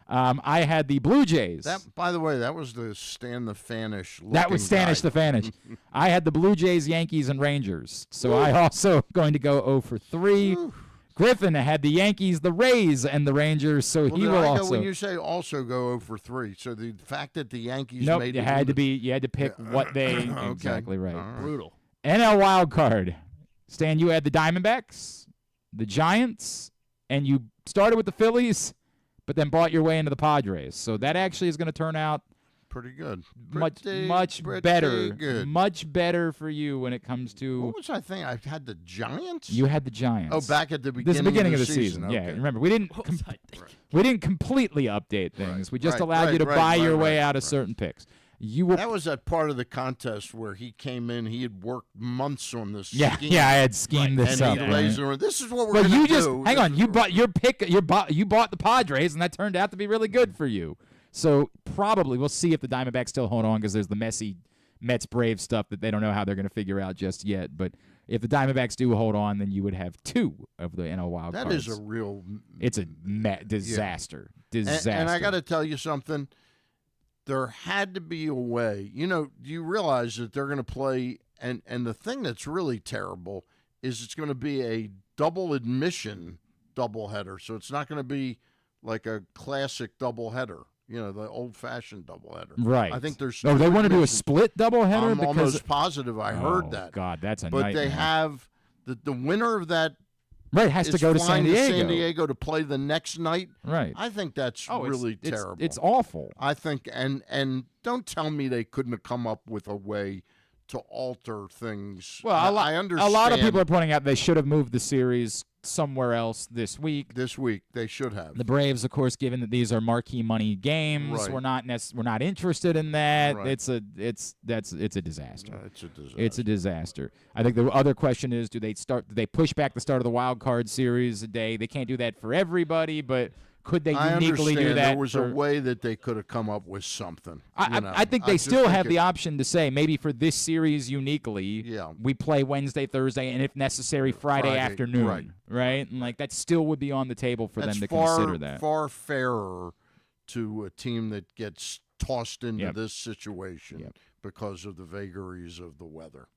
I had the Blue Jays. That, by the way, that was the Stan the Fanish. That was Stanish the Fanish. I had the Blue Jays, Yankees, and Rangers. So I also going to go 0 for 3. Griffin had the Yankees, the Rays, and the Rangers, so he will also. When you say also go 0 for 3, so the fact that the Yankees made you had to pick what they exactly right. Brutal. NL wild card. Stan, you had the Diamondbacks, the Giants, and you started with the Phillies, but then bought your way into the Padres. So that actually is going to turn out pretty good. Much better. Good. Much better for you when it comes to. What was I thinking? I had the Giants. You had the Giants. Oh, back at the beginning of the season. Okay. Yeah, remember we didn't completely update things. Right. We just allowed you to buy your way out of certain picks. That was that part of the contest where he came in. He had worked months on this. Yeah, I had schemed this up. And he lays around. This is what we're going to do. Hang on. You bought your pick. You bought the Padres, and that turned out to be really good for you. So probably we'll see if the Diamondbacks still hold on because there's the messy Mets-Braves stuff that they don't know how they're going to figure out just yet. But if the Diamondbacks do hold on, then you would have 2 of the NL wild cards. That is a real. It's a disaster. Yeah. Disaster. And I got to tell you something. There had to be a way. Do you realize that they're going to play? And the thing that's really terrible is it's going to be a double admission doubleheader. So it's not going to be like a classic doubleheader. the old-fashioned doubleheader. Right. I think there's. Oh, they want to do a split doubleheader? I'm almost positive I heard that. God, that's a But nightmare. they have the winner of that. Right, has to go to San Diego. San Diego to play the next night. Right. I think that's really terrible. It's awful. I think, and don't tell me they couldn't have come up with a way to alter things. Well, I understand. A lot of people are pointing out they should have moved the series somewhere else this week. This week they should have. The Braves, of course, given that these are marquee money games, Right. we're not interested in that. Right. It's a disaster. It's a disaster. It's a disaster. I think the other question is, do they push back the start of the wild card series a day? They can't do that for everybody, but could they uniquely do that? There was a way that they could have come up with something. I think they still have the option to say, maybe for this series uniquely, we play Wednesday, Thursday, and if necessary, Friday afternoon. Right? And that still would be on the table for them to consider that. Far fairer to a team that gets tossed into this situation because of the vagaries of the weather.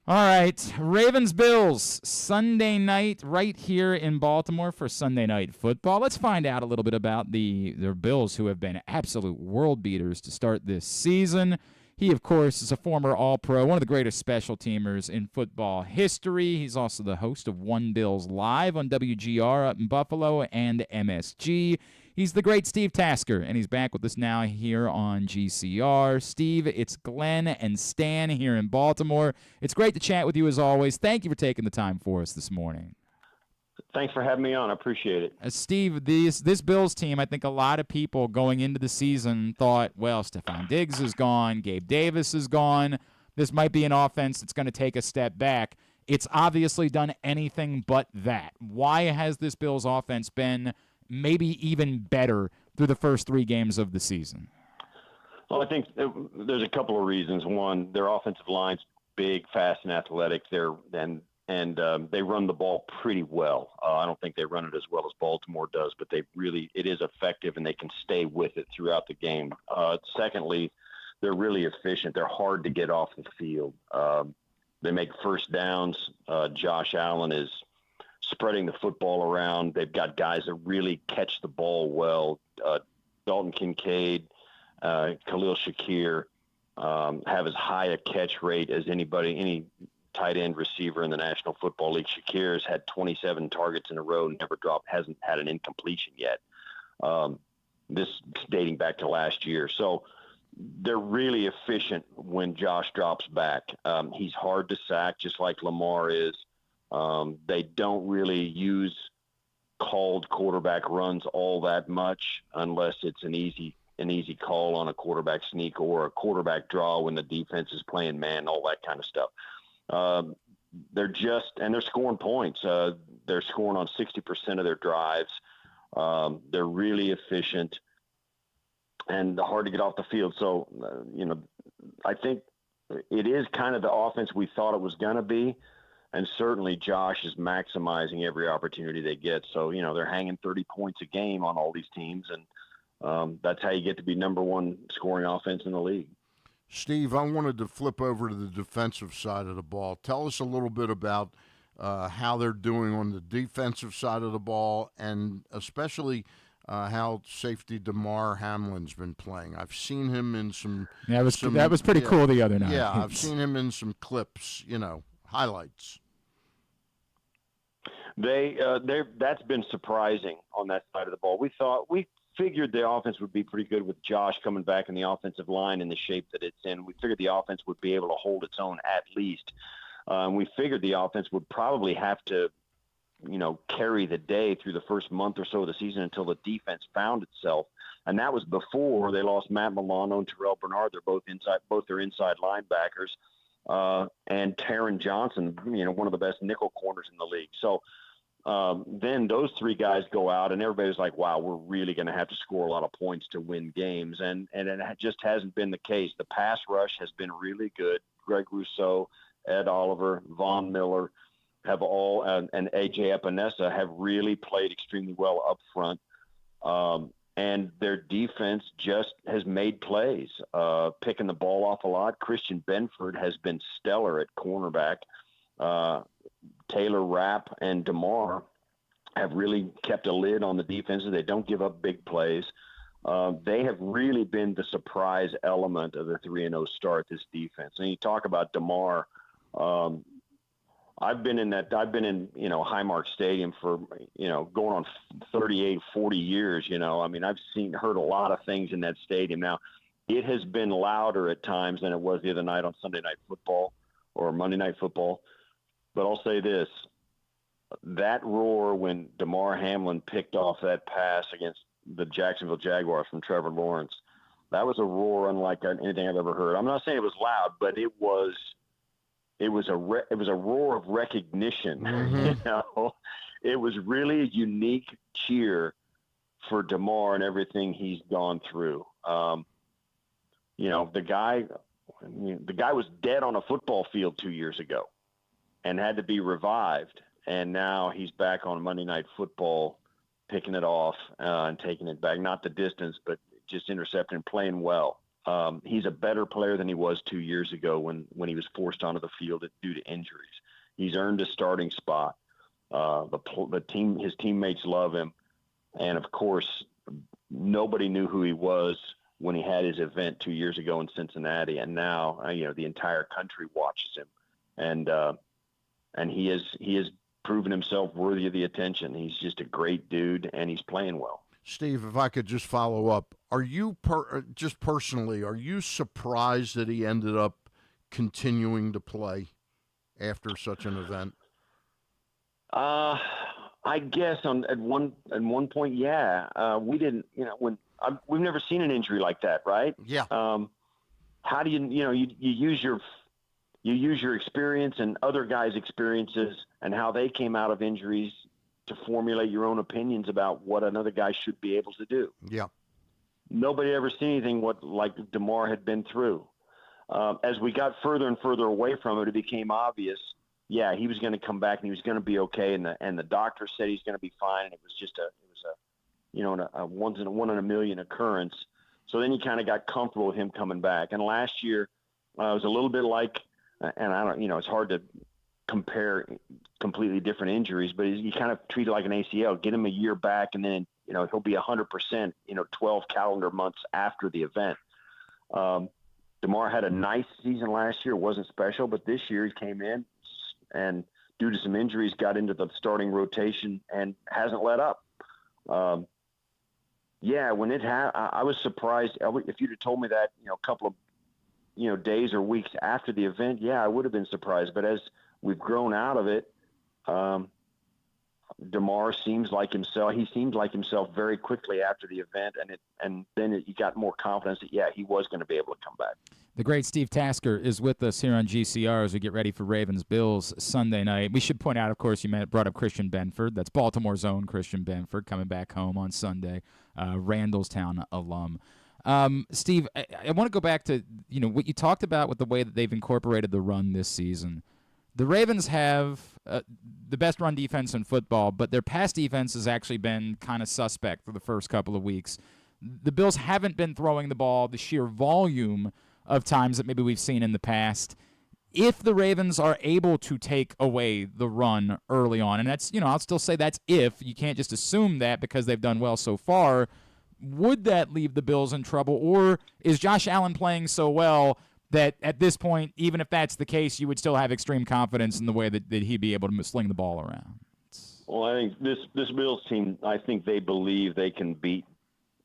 All right, Ravens-Bills, Sunday night right here in Baltimore for Sunday Night Football. Let's find out a little bit about their Bills, who have been absolute world beaters to start this season. He, of course, is a former All-Pro, one of the greatest special teamers in football history. He's also the host of One Bills Live on WGR up in Buffalo and MSG. He's the great Steve Tasker, and he's back with us now here on GCR. Steve, it's Glenn and Stan here in Baltimore. It's great to chat with you as always. Thank you for taking the time for us this morning. Thanks for having me on. I appreciate it. Steve, this Bills team, I think a lot of people going into the season thought, well, Stephon Diggs is gone, Gabe Davis is gone. This might be an offense that's going to take a step back. It's obviously done anything but that. Why has this Bills offense been maybe even better through the first 3 games of the season? Well, I think there's a couple of reasons. One, their offensive line's big, fast, and athletic. They run the ball pretty well. I don't think they run it as well as Baltimore does, but it is effective, and they can stay with it throughout the game. Secondly, they're really efficient. They're hard to get off the field. They make first downs. Josh Allen is spreading the football around. They've got guys that really catch the ball well. Dalton Kincaid, Khalil Shakir have as high a catch rate as any tight end receiver in the National Football League. Shakir's had 27 targets in a row, hasn't had an incompletion yet. This dating back to last year. So they're really efficient when Josh drops back. He's hard to sack, just like Lamar is. They don't really use called quarterback runs all that much unless it's an easy call on a quarterback sneak or a quarterback draw when the defense is playing man, all that kind of stuff. They're scoring points. They're scoring on 60% of their drives. They're really efficient and hard to get off the field. So, I think it is kind of the offense we thought it was going to be. And certainly Josh is maximizing every opportunity they get. So, they're hanging 30 points a game on all these teams. And that's how you get to be number one scoring offense in the league. Steve, I wanted to flip over to the defensive side of the ball. Tell us a little bit about how they're doing on the defensive side of the ball, and especially how safety DeMar Hamlin's been playing. I've seen him in some. Yeah, that was pretty cool the other night. Yeah, I've seen him in some clips. Highlights. That's been surprising on that side of the ball. We figured the offense would be pretty good with Josh coming back in the offensive line in the shape that it's in. We figured the offense would be able to hold its own at least. We figured the offense would probably have to, carry the day through the first month or so of the season until the defense found itself. And that was before they lost Matt Milano and Terrell Bernard. They're both their inside linebackers. And Taron Johnson, one of the best nickel corners in the league. So then those 3 guys go out, and everybody's like, wow, we're really going to have to score a lot of points to win games. And it just hasn't been the case. The pass rush has been really good. Greg Rousseau, Ed Oliver, Von Miller have all, and A.J. Epinesa have really played extremely well up front. And their defense just has made plays, picking the ball off a lot. Christian Benford has been stellar at cornerback. Taylor Rapp and DeMar have really kept a lid on the defenses. They don't give up big plays. They have really been the surprise element of the 3-0 start, this defense. And you talk about DeMar. I've been in Highmark Stadium for, going on 38, 40 years, I mean, I've heard a lot of things in that stadium. Now, it has been louder at times than it was the other night on Sunday Night Football or Monday Night Football. But I'll say this, that roar when DeMar Hamlin picked off that pass against the Jacksonville Jaguars from Trevor Lawrence, that was a roar unlike anything I've ever heard. I'm not saying it was loud, but it was a roar of recognition. Mm-hmm. It was really a unique cheer for DeMar and everything he's gone through. The guy was dead on a football field 2 years ago and had to be revived. And now he's back on Monday Night Football, picking it off and taking it back. Not the distance, but just intercepting and playing well. He's a better player than he was 2 years ago when he was forced onto the field due to injuries. He's earned a starting spot. His teammates love him. And of course, nobody knew who he was when he had his event 2 years ago in Cincinnati. And now, the entire country watches him. And he has proven himself worthy of the attention. He's just a great dude, and he's playing well. Steve, if I could just follow up, are you just personally, are you surprised that he ended up continuing to play after such an event? I guess at one point, yeah. We didn't, we've never seen an injury like that, right? Yeah. How do you use your experience and other guys' experiences and how they came out of injuries to formulate your own opinions about what another guy should be able to do. Yeah. Nobody ever seen anything like DeMar had been through. As we got further and further away from it, it became obvious. Yeah, he was going to come back and he was going to be okay, and the doctor said he's going to be fine. And it was just a one in a million occurrence. So then you kind of got comfortable with him coming back. And last year it was a little bit like, and I don't, it's hard to compare completely different injuries, but you kind of treat it like an ACL. Get him a year back, and then he'll be 100%. 12 calendar months after the event. DeMar had a nice season last year. It wasn't special, but this year he came in and due to some injuries got into the starting rotation and hasn't let up. Yeah, when I was surprised. If you'd have told me that a couple of days or weeks after the event, yeah, I would have been surprised. But as we've grown out of it, DeMar seems like himself. He seemed like himself very quickly after the event, and then you got more confidence that he was going to be able to come back. The great Steve Tasker is with us here on GCR as we get ready for Ravens-Bills Sunday night. We should point out, of course, you brought up Christian Benford. That's Baltimore's own Christian Benford coming back home on Sunday, Randallstown alum. Steve, I want to go back to what you talked about with the way that they've incorporated the run this season. The Ravens have the best run defense in football, but their pass defense has actually been kind of suspect for the first couple of weeks. The Bills haven't been throwing the ball the sheer volume of times that maybe we've seen in the past. If the Ravens are able to take away the run early on, and that's, I'll still say that's if. You can't just assume that because they've done well so far. Would that leave the Bills in trouble, or is Josh Allen playing so well that at this point, even if that's the case, you would still have extreme confidence in the way that he'd be able to sling the ball around? Well, I think this Bills team, I think they believe they can beat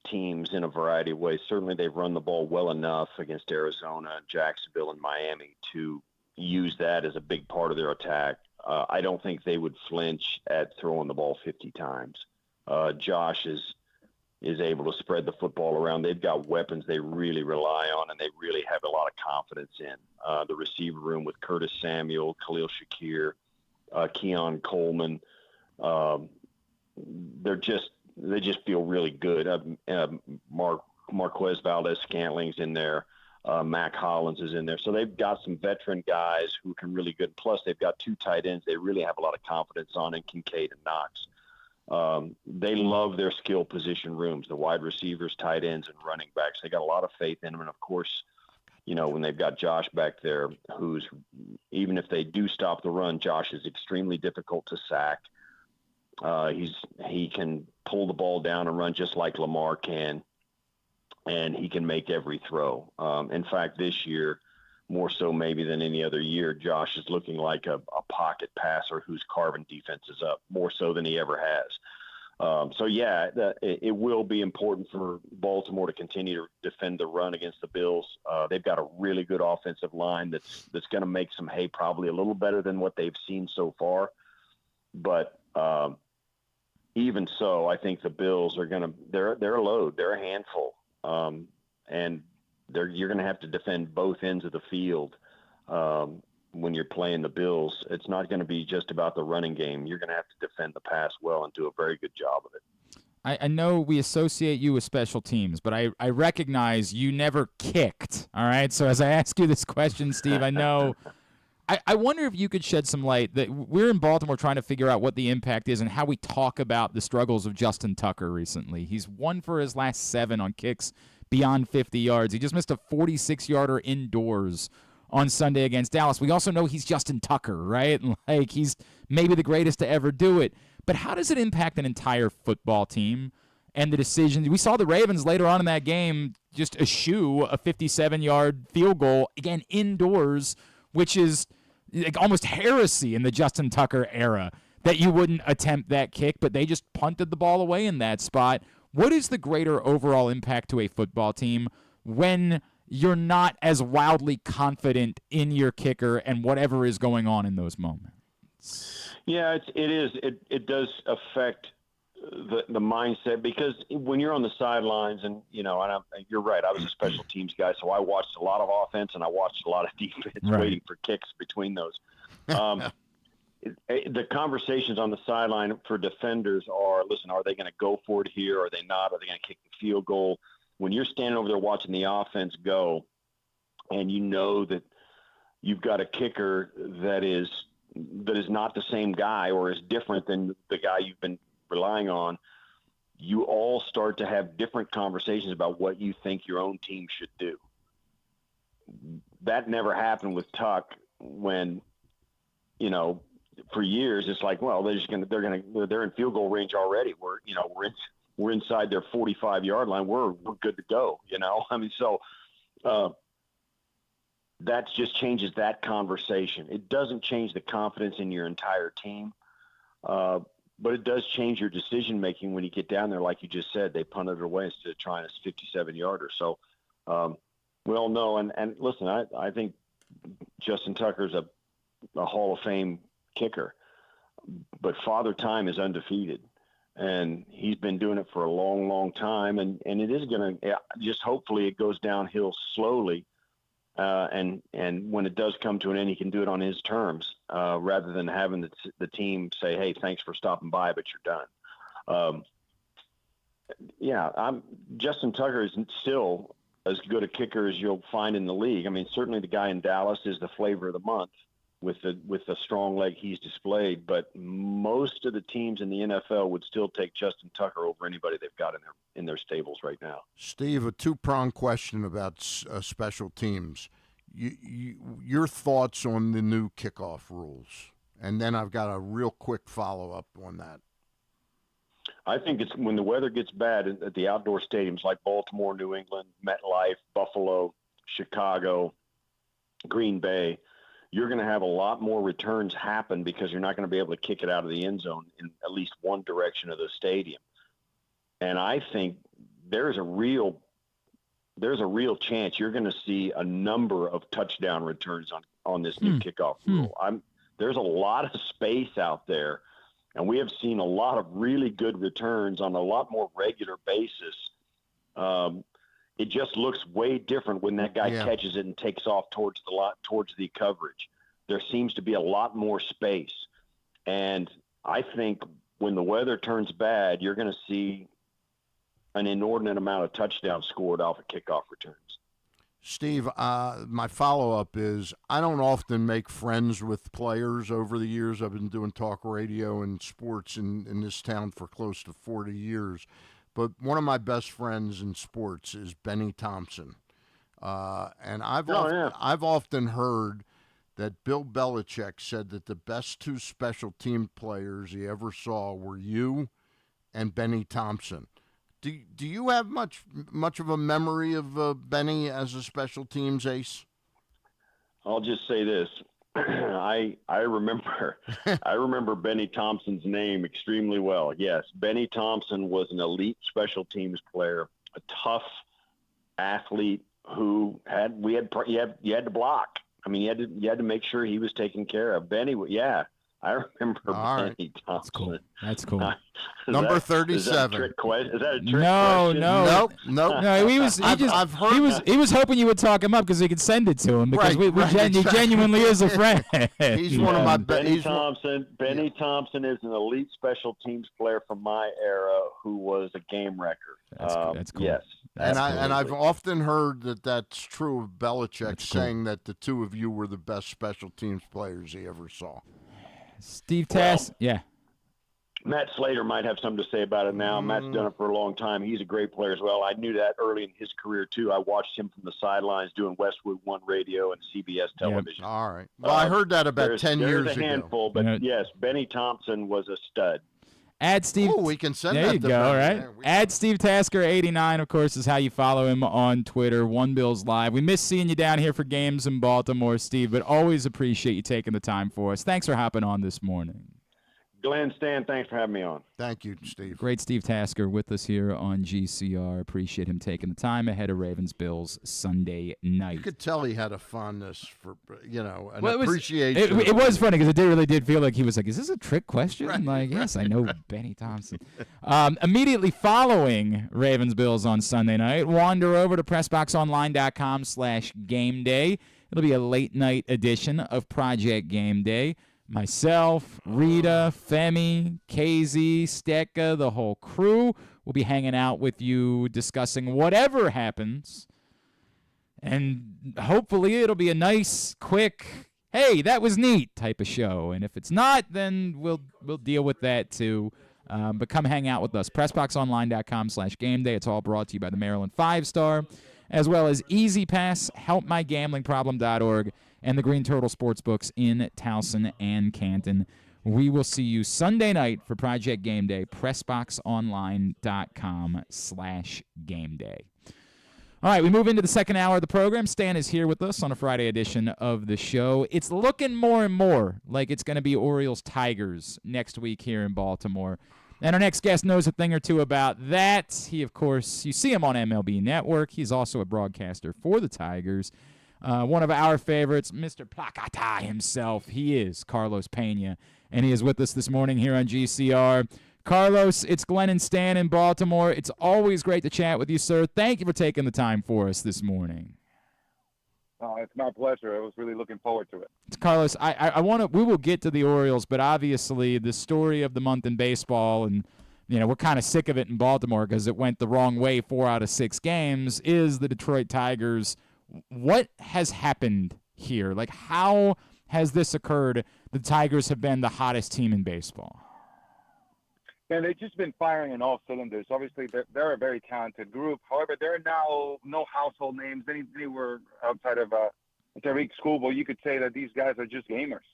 teams in a variety of ways. Certainly they've run the ball well enough against Arizona, Jacksonville, and Miami to use that as a big part of their attack. I don't think they would flinch at throwing the ball 50 times. Josh is able to spread the football around. They've got weapons they really rely on, and they really have a lot of confidence in. The receiver room with Curtis Samuel, Khalil Shakir, Keon Coleman, they just feel really good. Marquez Valdez-Scantling's in there. Mac Hollins is in there. So they've got some veteran guys who can really good. Plus, they've got two tight ends they really have a lot of confidence on in Kincaid and Knox. They love their skill position rooms, the wide receivers, tight ends, and running backs. They got a lot of faith in them. And, of course, when they've got Josh back there, who's even if they do stop the run, Josh is extremely difficult to sack. He can pull the ball down and run just like Lamar can. and he can make every throw. In fact, this year, more so maybe than any other year, Josh is looking like a pocket passer who's carving defenses up more so than he ever has. It will be important for Baltimore to continue to defend the run against the Bills. They've got a really good offensive line that's going to make some hay, probably a little better than what they've seen so far. But even so, I think the Bills are they're a load. They're a handful. And you're going to have to defend both ends of the field when you're playing the Bills. It's not going to be just about the running game. You're going to have to defend the pass well and do a very good job of it. I know we associate you with special teams, but I recognize you never kicked, all right? So as I ask you this question, Steve, I know I wonder if you could shed some light. That we're in Baltimore trying to figure out what the impact is and how we talk about the struggles of Justin Tucker recently. He's 1 for his last 7 on kicks beyond 50 yards. He just missed a 46-yarder indoors on Sunday against Dallas. We also know he's Justin Tucker, right? Like, he's maybe the greatest to ever do it. But how does it impact an entire football team and the decisions? We saw the Ravens later on in that game just eschew a 57-yard field goal, again, indoors, which is like almost heresy in the Justin Tucker era, that you wouldn't attempt that kick, but they just punted the ball away in that spot. What is the greater overall impact to a football team when you're not as wildly confident in your kicker and whatever is going on in those moments? Yeah, it does affect the mindset, because when you're on the sidelines, and you're right, I was a special teams guy, so I watched a lot of offense and I watched a lot of defense, right, waiting for kicks between those. The conversations on the sideline for defenders are, listen, are they going to go for it here? Are they not? Are they going to kick the field goal? When you're standing over there watching the offense go, and you know that you've got a kicker that is not the same guy or is different than the guy you've been relying on, you all start to have different conversations about what you think your own team should do. That never happened with Tuck when, for years it's like, well, they're in field goal range already. We're inside their 45-yard line. We're good to go. That just changes that conversation. It doesn't change the confidence in your entire team. But it does change your decision-making when you get down there. Like you just said, they punted it away instead of trying a 57-yarder. So we all know. And listen, I think Justin Tucker's a Hall of Fame kicker. But Father Time is undefeated. And he's been doing it for a long, long time. And it is going to just hopefully it goes downhill slowly. And when it does come to an end, he can do it on his terms, rather than having the team say, hey, thanks for stopping by, but you're done. Justin Tucker is still as good a kicker as you'll find in the league. I mean, certainly the guy in Dallas is the flavor of the month with the strong leg he's displayed, but most of the teams in the NFL would still take Justin Tucker over anybody they've got in their stables right now. Steve, a two-pronged question about special teams. Your thoughts on the new kickoff rules, and then I've got a real quick follow-up on that. I think it's when the weather gets bad at the outdoor stadiums like Baltimore, New England, MetLife, Buffalo, Chicago, Green Bay, you're going to have a lot more returns happen because you're not going to be able to kick it out of the end zone in at least one direction of the stadium. And I think there's a real chance you're going to see a number of touchdown returns on this new kickoff rule. There's a lot of space out there, and we have seen a lot of really good returns on a lot more regular basis. It just looks way different when that guy catches it and takes off towards the coverage. There seems to be a lot more space. And I think when the weather turns bad, you're going to see an inordinate amount of touchdowns scored off of kickoff returns. Steve, my follow-up is I don't often make friends with players over the years. I've been doing talk radio and sports in this town for close to 40 years. But one of my best friends in sports is Benny Thompson. And I've often heard that Bill Belichick said that the best two special team players he ever saw were you and Benny Thompson. Do you have much of a memory of Benny as a special teams ace? I'll just say this. I remember Benny Thompson's name extremely well. Yes, Benny Thompson was an elite special teams player, a tough athlete who you had to block. I mean, you had to make sure he was taken care of. Benny, yeah. I remember Benny Thompson. That's cool. Number 37. Is that a trick question? No. No, he was hoping you would talk him up because we could send it to him because he genuinely is a friend. He's one of my Benny Thompson. Benny Thompson is an elite special teams player from my era who was a game wrecker. That's cool. Yes. I've often heard that's true of Belichick, saying that the two of you were the best special teams players he ever saw. Steve Tass, yeah. Matt Slater might have something to say about it now. Matt's done it for a long time. He's a great player as well. I knew that early in his career, too. I watched him from the sidelines doing Westwood One radio and CBS television. Yep. All right. Well, I heard that about 10 years ago. There's a handful, but yes, Benny Thompson was a stud. Add Steve. Oh, we can send there that you to go, Benny. right? Add Steve Tasker 89, of course, is how you follow him on Twitter. One Bills Live. We miss seeing you down here for games in Baltimore, Steve, but always appreciate you taking the time for us. Thanks for hopping on this morning. Glenn, Stan, thanks for having me on. Thank you, Steve. Great Steve Tasker with us here on GCR. Appreciate him taking the time ahead of Ravens-Bills Sunday night. You could tell he had a fondness for, an appreciation. It was funny because it really did feel like he was like, is this a trick question? Right, yes, I know Benny Thompson. Immediately following Ravens-Bills on Sunday night, wander over to PressBoxOnline.com/GameDay. It'll be a late-night edition of Project Game Day. Myself, Rita, Femi, KZ, Stecca, the whole crew will be hanging out with you discussing whatever happens. And hopefully it'll be a nice, quick, hey, that was neat type of show. And if it's not, then we'll deal with that too. But come hang out with us. PressBoxOnline.com/GameDay. It's all brought to you by the Maryland 5-Star, as well as Easy Pass, HelpMyGamblingProblem.org, and the Green Turtle Sportsbooks in Towson and Canton. We will see you Sunday night for Project Game Day, PressBoxOnline.com/GameDay. All right, we move into the second hour of the program. Stan is here with us on a Friday edition of the show. It's looking more and more like it's going to be Orioles-Tigers next week here in Baltimore. And our next guest knows a thing or two about that. He, of course, you see him on MLB Network. He's also a broadcaster for the Tigers. One of our favorites, Mr. Placata himself. He is Carlos Peña, and he is with us this morning here on GCR. Carlos, it's Glenn and Stan in Baltimore. It's always great to chat with you, sir. Thank you for taking the time for us this morning. It's my pleasure. I was really looking forward to it. Carlos, we will get to the Orioles, but obviously the story of the month in baseball, and we're kind of sick of it in Baltimore because it went the wrong way 4 out of 6 games, is the Detroit Tigers. What has happened here? Like, how has this occurred? The Tigers have been the hottest team in baseball. And they've just been firing on all cylinders. Obviously, they're a very talented group. However, there are now no household names anywhere outside of Tariq Skubal. You could say that these guys are just gamers,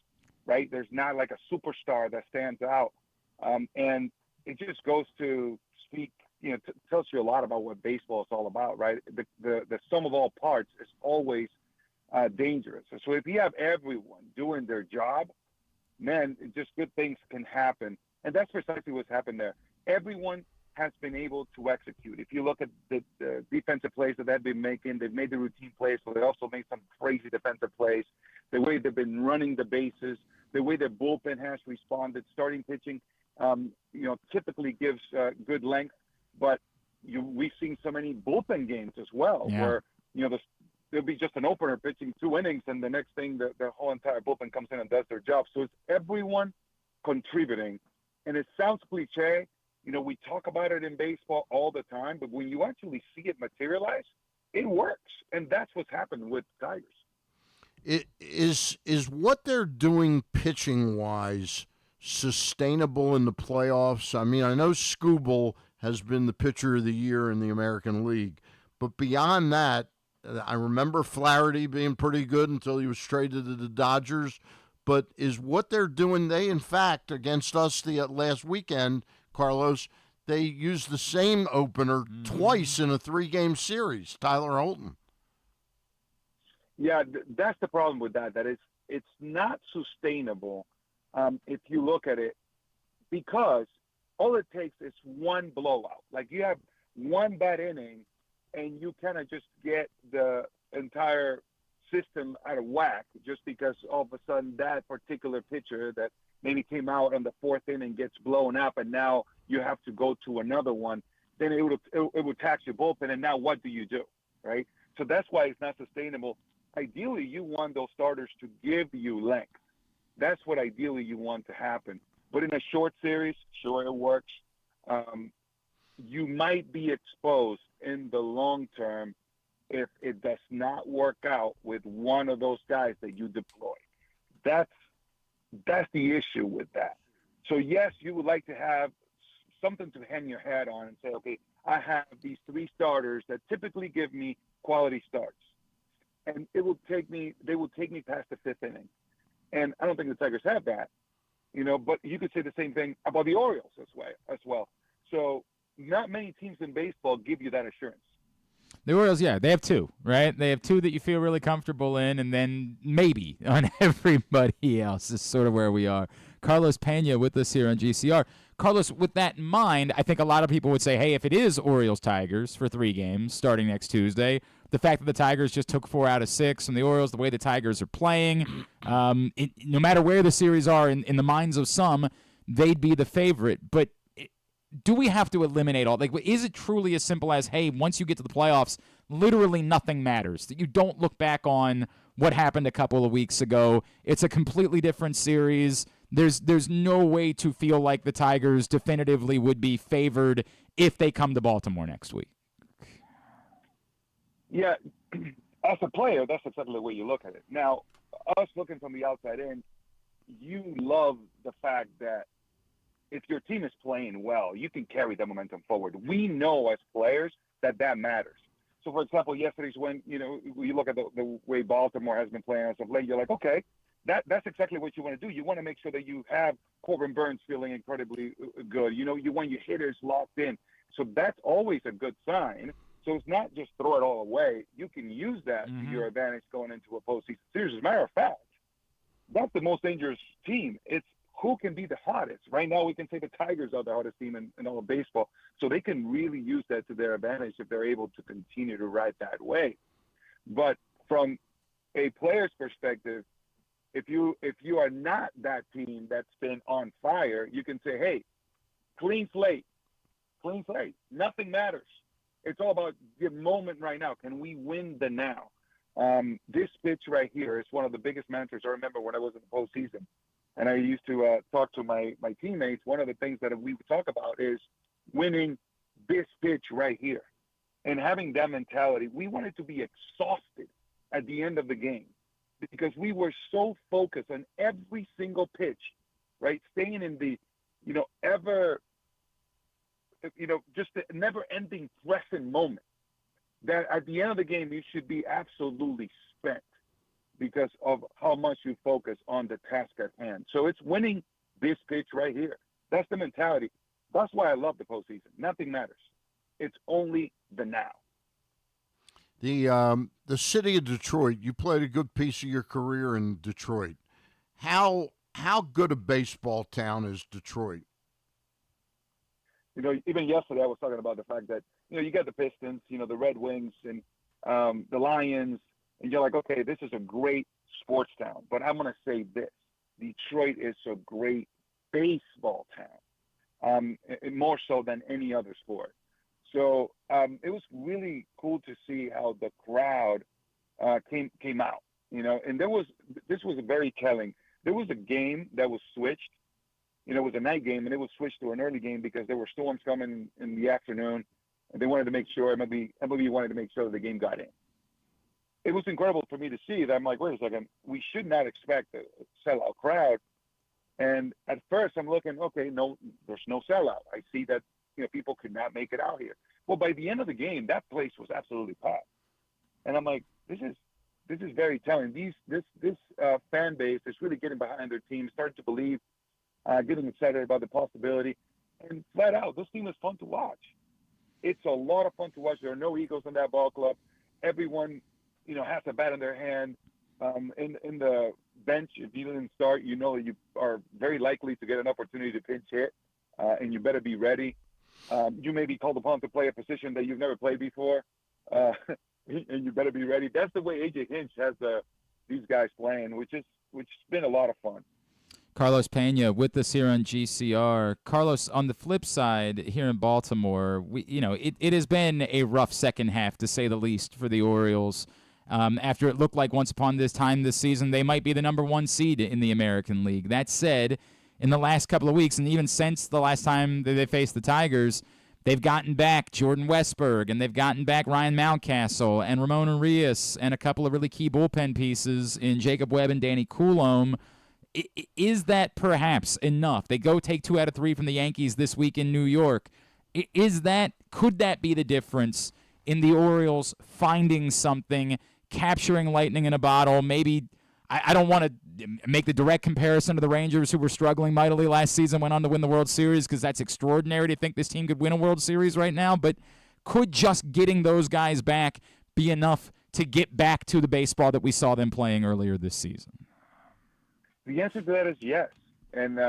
right? There's not like a superstar that stands out. And it just goes to speak, tells you a lot about what baseball is all about, right? The sum of all parts is always dangerous. So if you have everyone doing their job, man, just good things can happen. And that's precisely what's happened there. Everyone has been able to execute. If you look at the defensive plays that they've been making, they've made the routine plays, but they also made some crazy defensive plays. The way they've been running the bases, the way the bullpen has responded, starting pitching, typically gives good length. But we've seen so many bullpen games as well, where there'll be just an opener pitching 2 innings, and the next thing the whole entire bullpen comes in and does their job. So it's everyone contributing. And it sounds cliche, we talk about it in baseball all the time, but when you actually see it materialize, it works. And that's what's happened with Tigers. It is what they're doing pitching-wise sustainable in the playoffs? I mean, I know Skubal has been the pitcher of the year in the American League, but beyond that, I remember Flaherty being pretty good until he was traded to the Dodgers. But is what they're doing, they, in fact, against us the last weekend, Carlos, they used the same opener twice in a 3-game series, Tyler Holton. Yeah, that's the problem with that. That it's not sustainable if you look at it, because all it takes is one blowout. Like, you have one bad inning, and you kind of just get the entire system out of whack just because all of a sudden that particular pitcher that maybe came out on the 4th inning gets blown up, and now you have to go to another one. Then it would tax your bullpen, and now what do you do, right? So that's why it's not sustainable. Ideally, you want those starters to give you length. That's what ideally you want to happen. But in a short series, sure, it works. You might be exposed in the long term if it does not work out with one of those guys that you deploy. That's the issue with that. So, yes, you would like to have something to hang your hat on and say, okay, I have these 3 starters that typically give me quality starts. And they will take me past the 5th inning. And I don't think the Tigers have that, but you could say the same thing about the Orioles as well. So not many teams in baseball give you that assurance. The Orioles, yeah, they have 2, right? They have 2 that you feel really comfortable in, and then maybe on everybody else is sort of where we are. Carlos Peña with us here on GCR. Carlos, with that in mind, I think a lot of people would say, hey, if it is Orioles-Tigers for 3 games starting next Tuesday, the fact that the Tigers just took 4 out of 6 from the Orioles, the way the Tigers are playing, no matter where the series are in the minds of some, they'd be the favorite. But do we have to eliminate all? Like, is it truly as simple as, hey, once you get to the playoffs, literally nothing matters, that you don't look back on what happened a couple of weeks ago? It's a completely different series. There's no way to feel like the Tigers definitively would be favored if they come to Baltimore next week. Yeah, as a player, that's exactly the way you look at it. Now, us looking from the outside in, you love the fact that if your team is playing well, you can carry the momentum forward. We know as players that matters. So, for example, yesterday's when, you look at the way Baltimore has been playing as of late, you're like, okay, that's exactly what you want to do. You want to make sure that you have Corbin Burns feeling incredibly good. You want your hitters locked in. So that's always a good sign. So it's not just throw it all away. You can use that to your advantage going into a postseason series. As a matter of fact, that's the most dangerous team. It's who can be the hottest. Right now, we can say the Tigers are the hottest team in all of baseball. So they can really use that to their advantage if they're able to continue to ride that way. But from a player's perspective, if you are not that team that's been on fire, you can say, hey, clean slate. Nothing matters. It's all about the moment right now. Can we win the now? This pitch right here is one of the biggest mantras I remember when I was in the postseason. And I used to talk to my teammates. One of the things that we would talk about is winning this pitch right here. And having that mentality, we wanted to be exhausted at the end of the game because we were so focused on every single pitch, right? Staying in the, just the never-ending present moment, that at the end of the game, you should be absolutely spent because of how much you focus on the task at hand. So it's winning this pitch right here. That's the mentality. That's why I love the postseason. Nothing matters. It's only the now. The city of Detroit, you played a good piece of your career in Detroit. How good a baseball town is Detroit? Even yesterday I was talking about the fact that, you got the Pistons, the Red Wings and the Lions, and you're like, okay, this is a great sports town. But I'm going to say this. Detroit is a great baseball town, more so than any other sport. So it was really cool to see how the crowd came out, and this was very telling. There was a game that was switched. It was a night game, and it was switched to an early game because there were storms coming in the afternoon, and they wanted to make sure, MLB wanted to make sure that the game got in. It was incredible for me to see that. I'm like, wait a second, we should not expect a sellout crowd. And at first I'm looking, okay, no, there's no sellout. I see that, people could not make it out here. Well, by the end of the game, that place was absolutely packed. And I'm like, this is very telling. This fan base is really getting behind their team, starting to believe, getting excited about the possibility. And flat out, this team is fun to watch. It's a lot of fun to watch. There are no egos in that ball club. Everyone, has a bat in their hand. In the bench, if you didn't start, you are very likely to get an opportunity to pinch hit, and you better be ready. You may be called upon to play a position that you've never played before, and you better be ready. That's the way A.J. Hinch has these guys playing, which has been a lot of fun. Carlos Peña with us here on GCR. Carlos, on the flip side, here in Baltimore, it has been a rough second half, to say the least, for the Orioles. After it looked like once upon this time this season, they might be the number 1 seed in the American League. That said, in the last couple of weeks, and even since the last time that they faced the Tigers, they've gotten back Jordan Westberg, and they've gotten back Ryan Mountcastle, and Ramon Urias, and a couple of really key bullpen pieces in Jacob Webb and Danny Coulombe. Is that perhaps enough? They go take 2 out of 3 from the Yankees this week in New York. Could that be the difference in the Orioles finding something, capturing lightning in a bottle? Maybe, I don't want to make the direct comparison to the Rangers, who were struggling mightily last season, went on to win the World Series, because that's extraordinary to think this team could win a World Series right now. But could just getting those guys back be enough to get back to the baseball that we saw them playing earlier this season? The answer to that is yes. And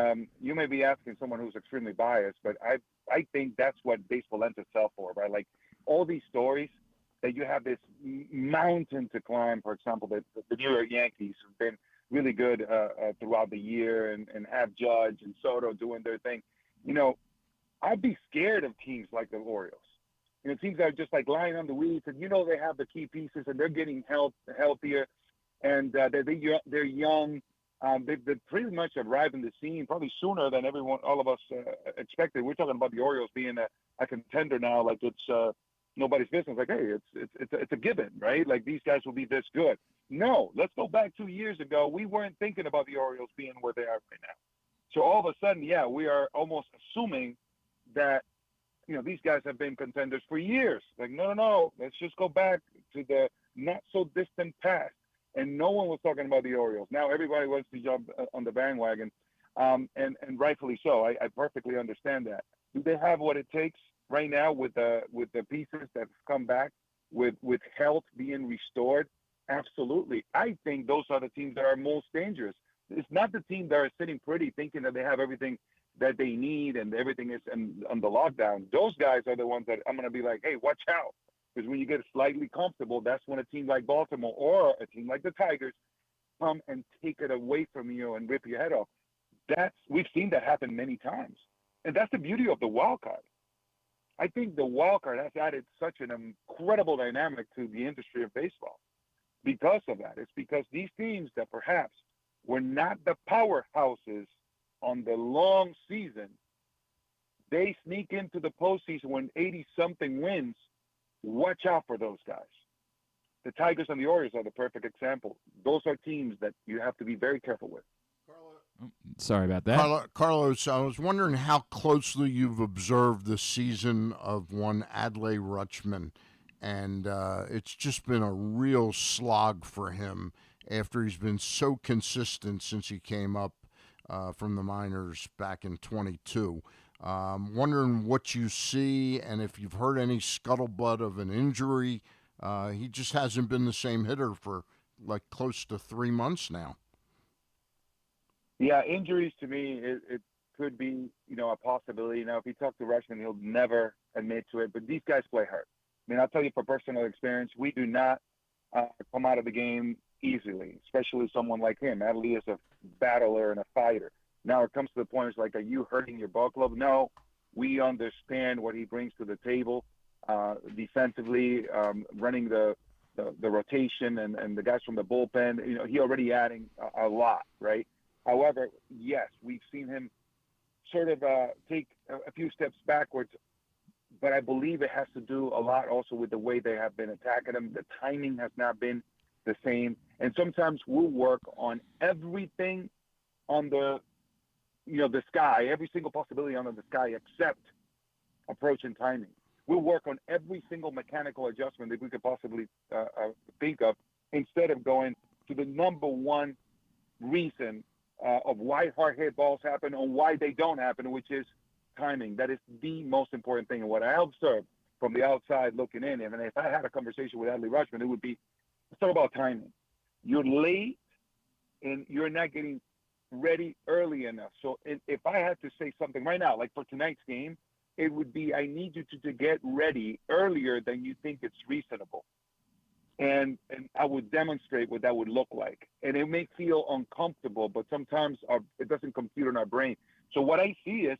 you may be asking someone who's extremely biased, but I think that's what baseball lends itself for, right? Like all these stories that you have this mountain to climb. For example, the New York Yankees have been really good throughout the year and have Judge and Soto doing their thing. I'd be scared of teams like the Orioles. Teams that are just like lying on the weeds, and they have the key pieces, and they're getting healthier, and they're young. They've pretty much arrived in the scene probably sooner than all of us expected. We're talking about the Orioles being a contender now, like it's nobody's business. Like, hey, it's a given, right? Like these guys will be this good. No, let's go back 2 years ago. We weren't thinking about the Orioles being where they are right now. So all of a sudden, we are almost assuming that these guys have been contenders for years. Like, no, let's just go back to the not so distant past. And no one was talking about the Orioles. Now everybody wants to jump on the bandwagon, and rightfully so. I perfectly understand that. Do they have what it takes right now with the pieces that have come back, with health being restored? Absolutely. I think those are the teams that are most dangerous. It's not the team that are sitting pretty thinking that they have everything that they need and everything is on the lockdown. Those guys are the ones that I'm going to be like, hey, watch out. Because when you get slightly comfortable, that's when a team like Baltimore or a team like the Tigers come and take it away from you and rip your head off. We've seen that happen many times. And that's the beauty of the wild card. I think the wild card has added such an incredible dynamic to the industry of baseball because of that. It's because these teams that perhaps were not the powerhouses on the long season, they sneak into the postseason when 80-something wins. Watch out for those guys. The Tigers and the Orioles are the perfect example. Those are teams that you have to be very careful with. Sorry about that. Carlos, I was wondering how closely you've observed the season of one Adley Rutschman, and it's just been a real slog for him after he's been so consistent since he came up from the minors back in 22. Wondering what you see and if you've heard any scuttlebutt of an injury. He just hasn't been the same hitter for like close to 3 months now. Yeah, injuries to me, it could be, a possibility. Now, if you talk to Rutschman, he'll never admit to it, but these guys play hurt. I mean, I'll tell you from personal experience, we do not come out of the game easily, especially someone like him. Adley is a battler and a fighter. Now it comes to the point, it's like, are you hurting your ball club? No, we understand what he brings to the table defensively, running the rotation and the guys from the bullpen. He already adding a lot, right? However, yes, we've seen him sort of take a few steps backwards, but I believe it has to do a lot also with the way they have been attacking him. The timing has not been the same. And sometimes we'll work on everything on the sky, every single possibility under the sky except approach and timing. We'll work on every single mechanical adjustment that we could possibly think of instead of going to the number one reason of why hard hit balls happen and why they don't happen, which is timing. That is the most important thing. And what I observed from the outside looking in, and if I had a conversation with Adley Rutschman, it would be, let's talk about timing. You're late and you're not getting ready early enough. So if I had to say something right now, like for tonight's game, it would be, I need you to get ready earlier than you think it's reasonable. And I would demonstrate what that would look like. And it may feel uncomfortable, but sometimes it doesn't compute in our brain. So what I see is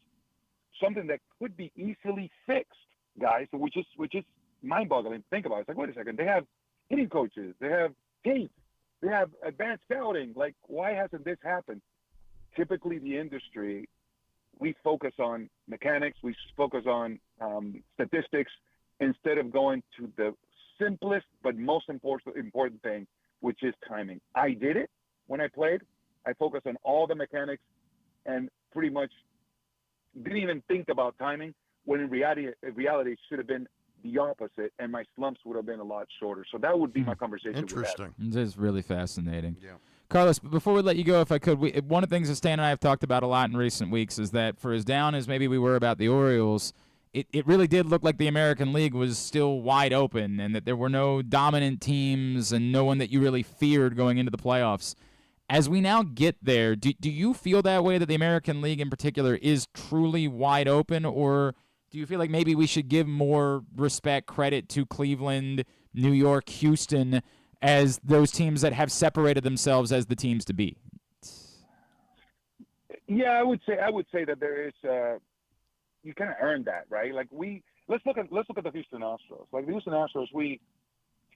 something that could be easily fixed, guys, which is mind-boggling. Think about it. It's like, wait a second. They have hitting coaches. They have tape. They have advanced scouting. Like, why hasn't this happened? Typically, the industry, we focus on mechanics. We focus on statistics instead of going to the simplest but most important thing, which is timing. I did it when I played. I focused on all the mechanics and pretty much didn't even think about timing, when in reality it should have been the opposite, and my slumps would have been a lot shorter. So that would be my conversation. Interesting. With that. It is really fascinating. Yeah. Carlos, before we let you go, if I could, one of the things that Stan and I have talked about a lot in recent weeks is that for as down as maybe we were about the Orioles, it really did look like the American League was still wide open and that there were no dominant teams and no one that you really feared going into the playoffs. As we now get there, do you feel that way, that the American League in particular is truly wide open, or do you feel like maybe we should give more respect, credit to Cleveland, New York, Houston as those teams that have separated themselves as the teams to beat? Yeah, I would say that there is you kind of earned that, right? Like let's look at the Houston Astros. Like the Houston Astros, we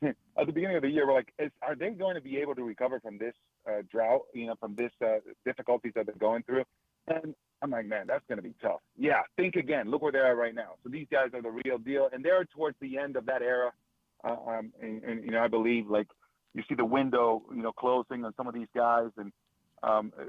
at the beginning of the year we're like, are they going to be able to recover from this drought? From this difficulties that they're going through? And I'm like, man, that's going to be tough. Yeah, think again. Look where they are right now. So these guys are the real deal, and they're towards the end of that era. And I believe, like, you see the window, closing on some of these guys and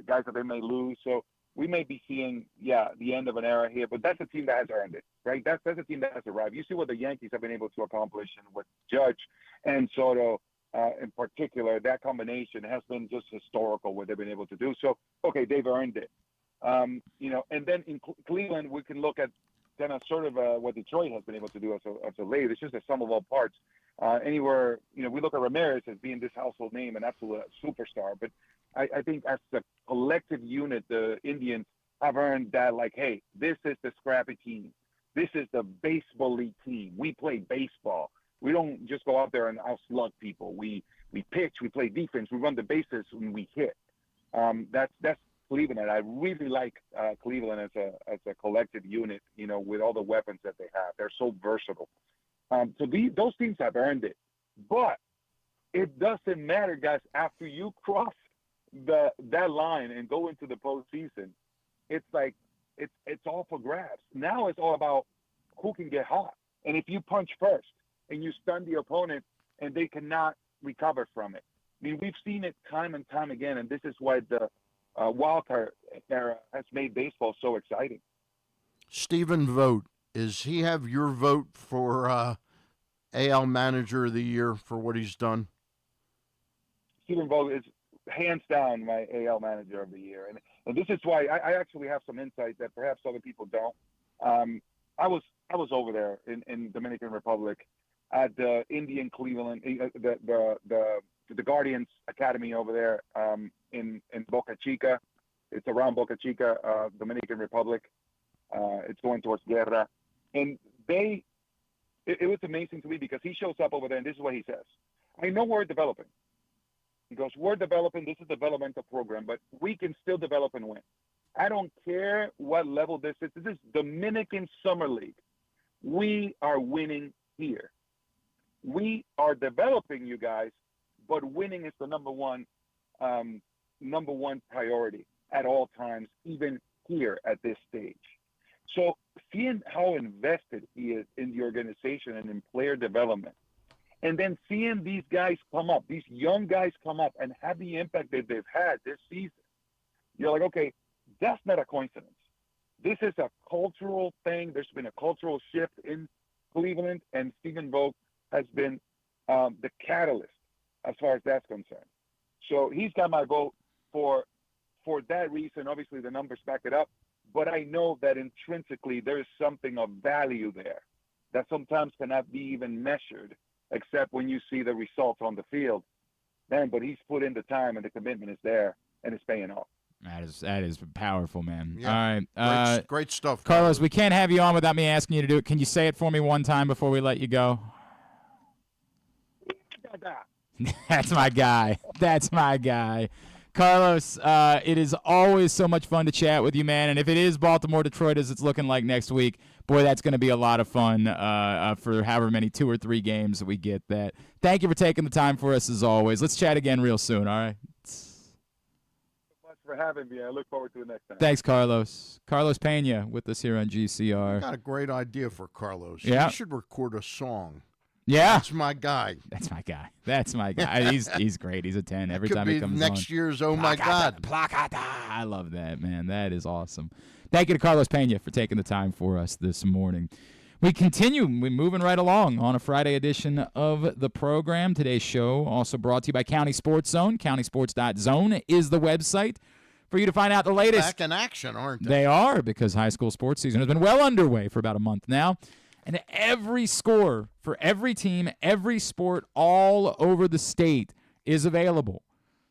guys that they may lose. So we may be seeing, the end of an era here, but that's a team that has earned it, right? That's a team that has arrived. You see what the Yankees have been able to accomplish, and with Judge and Soto in particular, that combination has been just historical, what they've been able to do. So, okay, they've earned it. And then in Cleveland, we can look at kind of sort of what Detroit has been able to do as of late. It's just a sum of all parts. Anywhere, we look at Ramirez as being this household name, an absolute superstar. But I think as a collective unit, the Indians have earned that, like, hey, this is the scrappy team. This is the baseball league team. We play baseball. We don't just go out there and outslug people. We pitch, we play defense, we run the bases, and we hit. That's Cleveland. I really like Cleveland as a collective unit, with all the weapons that they have. They're so versatile. So those teams have earned it. But it doesn't matter, guys. After you cross that line and go into the postseason, it's like it's all for grabs. Now it's all about who can get hot. And if you punch first and you stun the opponent and they cannot recover from it. I mean, we've seen it time and time again, and this is why the wild card era has made baseball so exciting. Stephen Vogt, does he have your vote for AL Manager of the Year for what he's done? Stephen Vogt is hands down my AL Manager of the Year, and this is why I actually have some insight that perhaps other people don't. I was over there in Dominican Republic at the Indian Cleveland, the Guardians Academy over there in Boca Chica. It's around Boca Chica, Dominican Republic. It's going towards Guerra. And it was amazing to me because he shows up over there, and this is what he says. I know we're developing. He goes, we're developing. This is a developmental program, but we can still develop and win. I don't care what level this is. This is Dominican Summer League. We are winning here. We are developing, you guys, but winning is the number one priority at all times, even here at this stage. So seeing how invested he is in the organization and in player development, and then seeing these guys come up, these young guys come up and have the impact that they've had this season, you're like, okay, that's not a coincidence. This is a cultural thing. There's been a cultural shift in Cleveland, and Stephen Vogt has been the catalyst as far as that's concerned. So he's got my vote for that reason. Obviously, the numbers back it up. but I know that intrinsically there's something of value there that sometimes cannot be even measured except when you see the results on the field. Man, but he's put in the time and the commitment is there and it's paying off. That is powerful, man. Yeah. All right. Great stuff. Carlos, we can't have you on without me asking you to do it. Can you say it for me one time before we let you go? That's my guy. That's my guy. Carlos, it is always so much fun to chat with you, man. And if it is Baltimore-Detroit as it's looking like next week, boy, that's going to be a lot of fun for however many 2 or 3 games that we get that. Thank you for taking the time for us as always. Let's chat again real soon, all right? Thanks for having me. I look forward to it next time. Thanks, Carlos. Carlos Peña with us here on GCR. I got a great idea for Carlos. Yeah. He should record a song. Yeah. That's my guy. That's my guy. That's my guy. He's great. He's a 10 every time he comes on. Next year's Oh My God. Placata. I love that, man. That is awesome. Thank you to Carlos Peña for taking the time for us this morning. We continue. We're moving right along on a Friday edition of the program. Today's show also brought to you by County Sports Zone. CountySports.zone is the website for you to find out the latest. Back in action, aren't they? They are, because high school sports season has been well underway for about a month now. And every score for every team, every sport all over the state is available.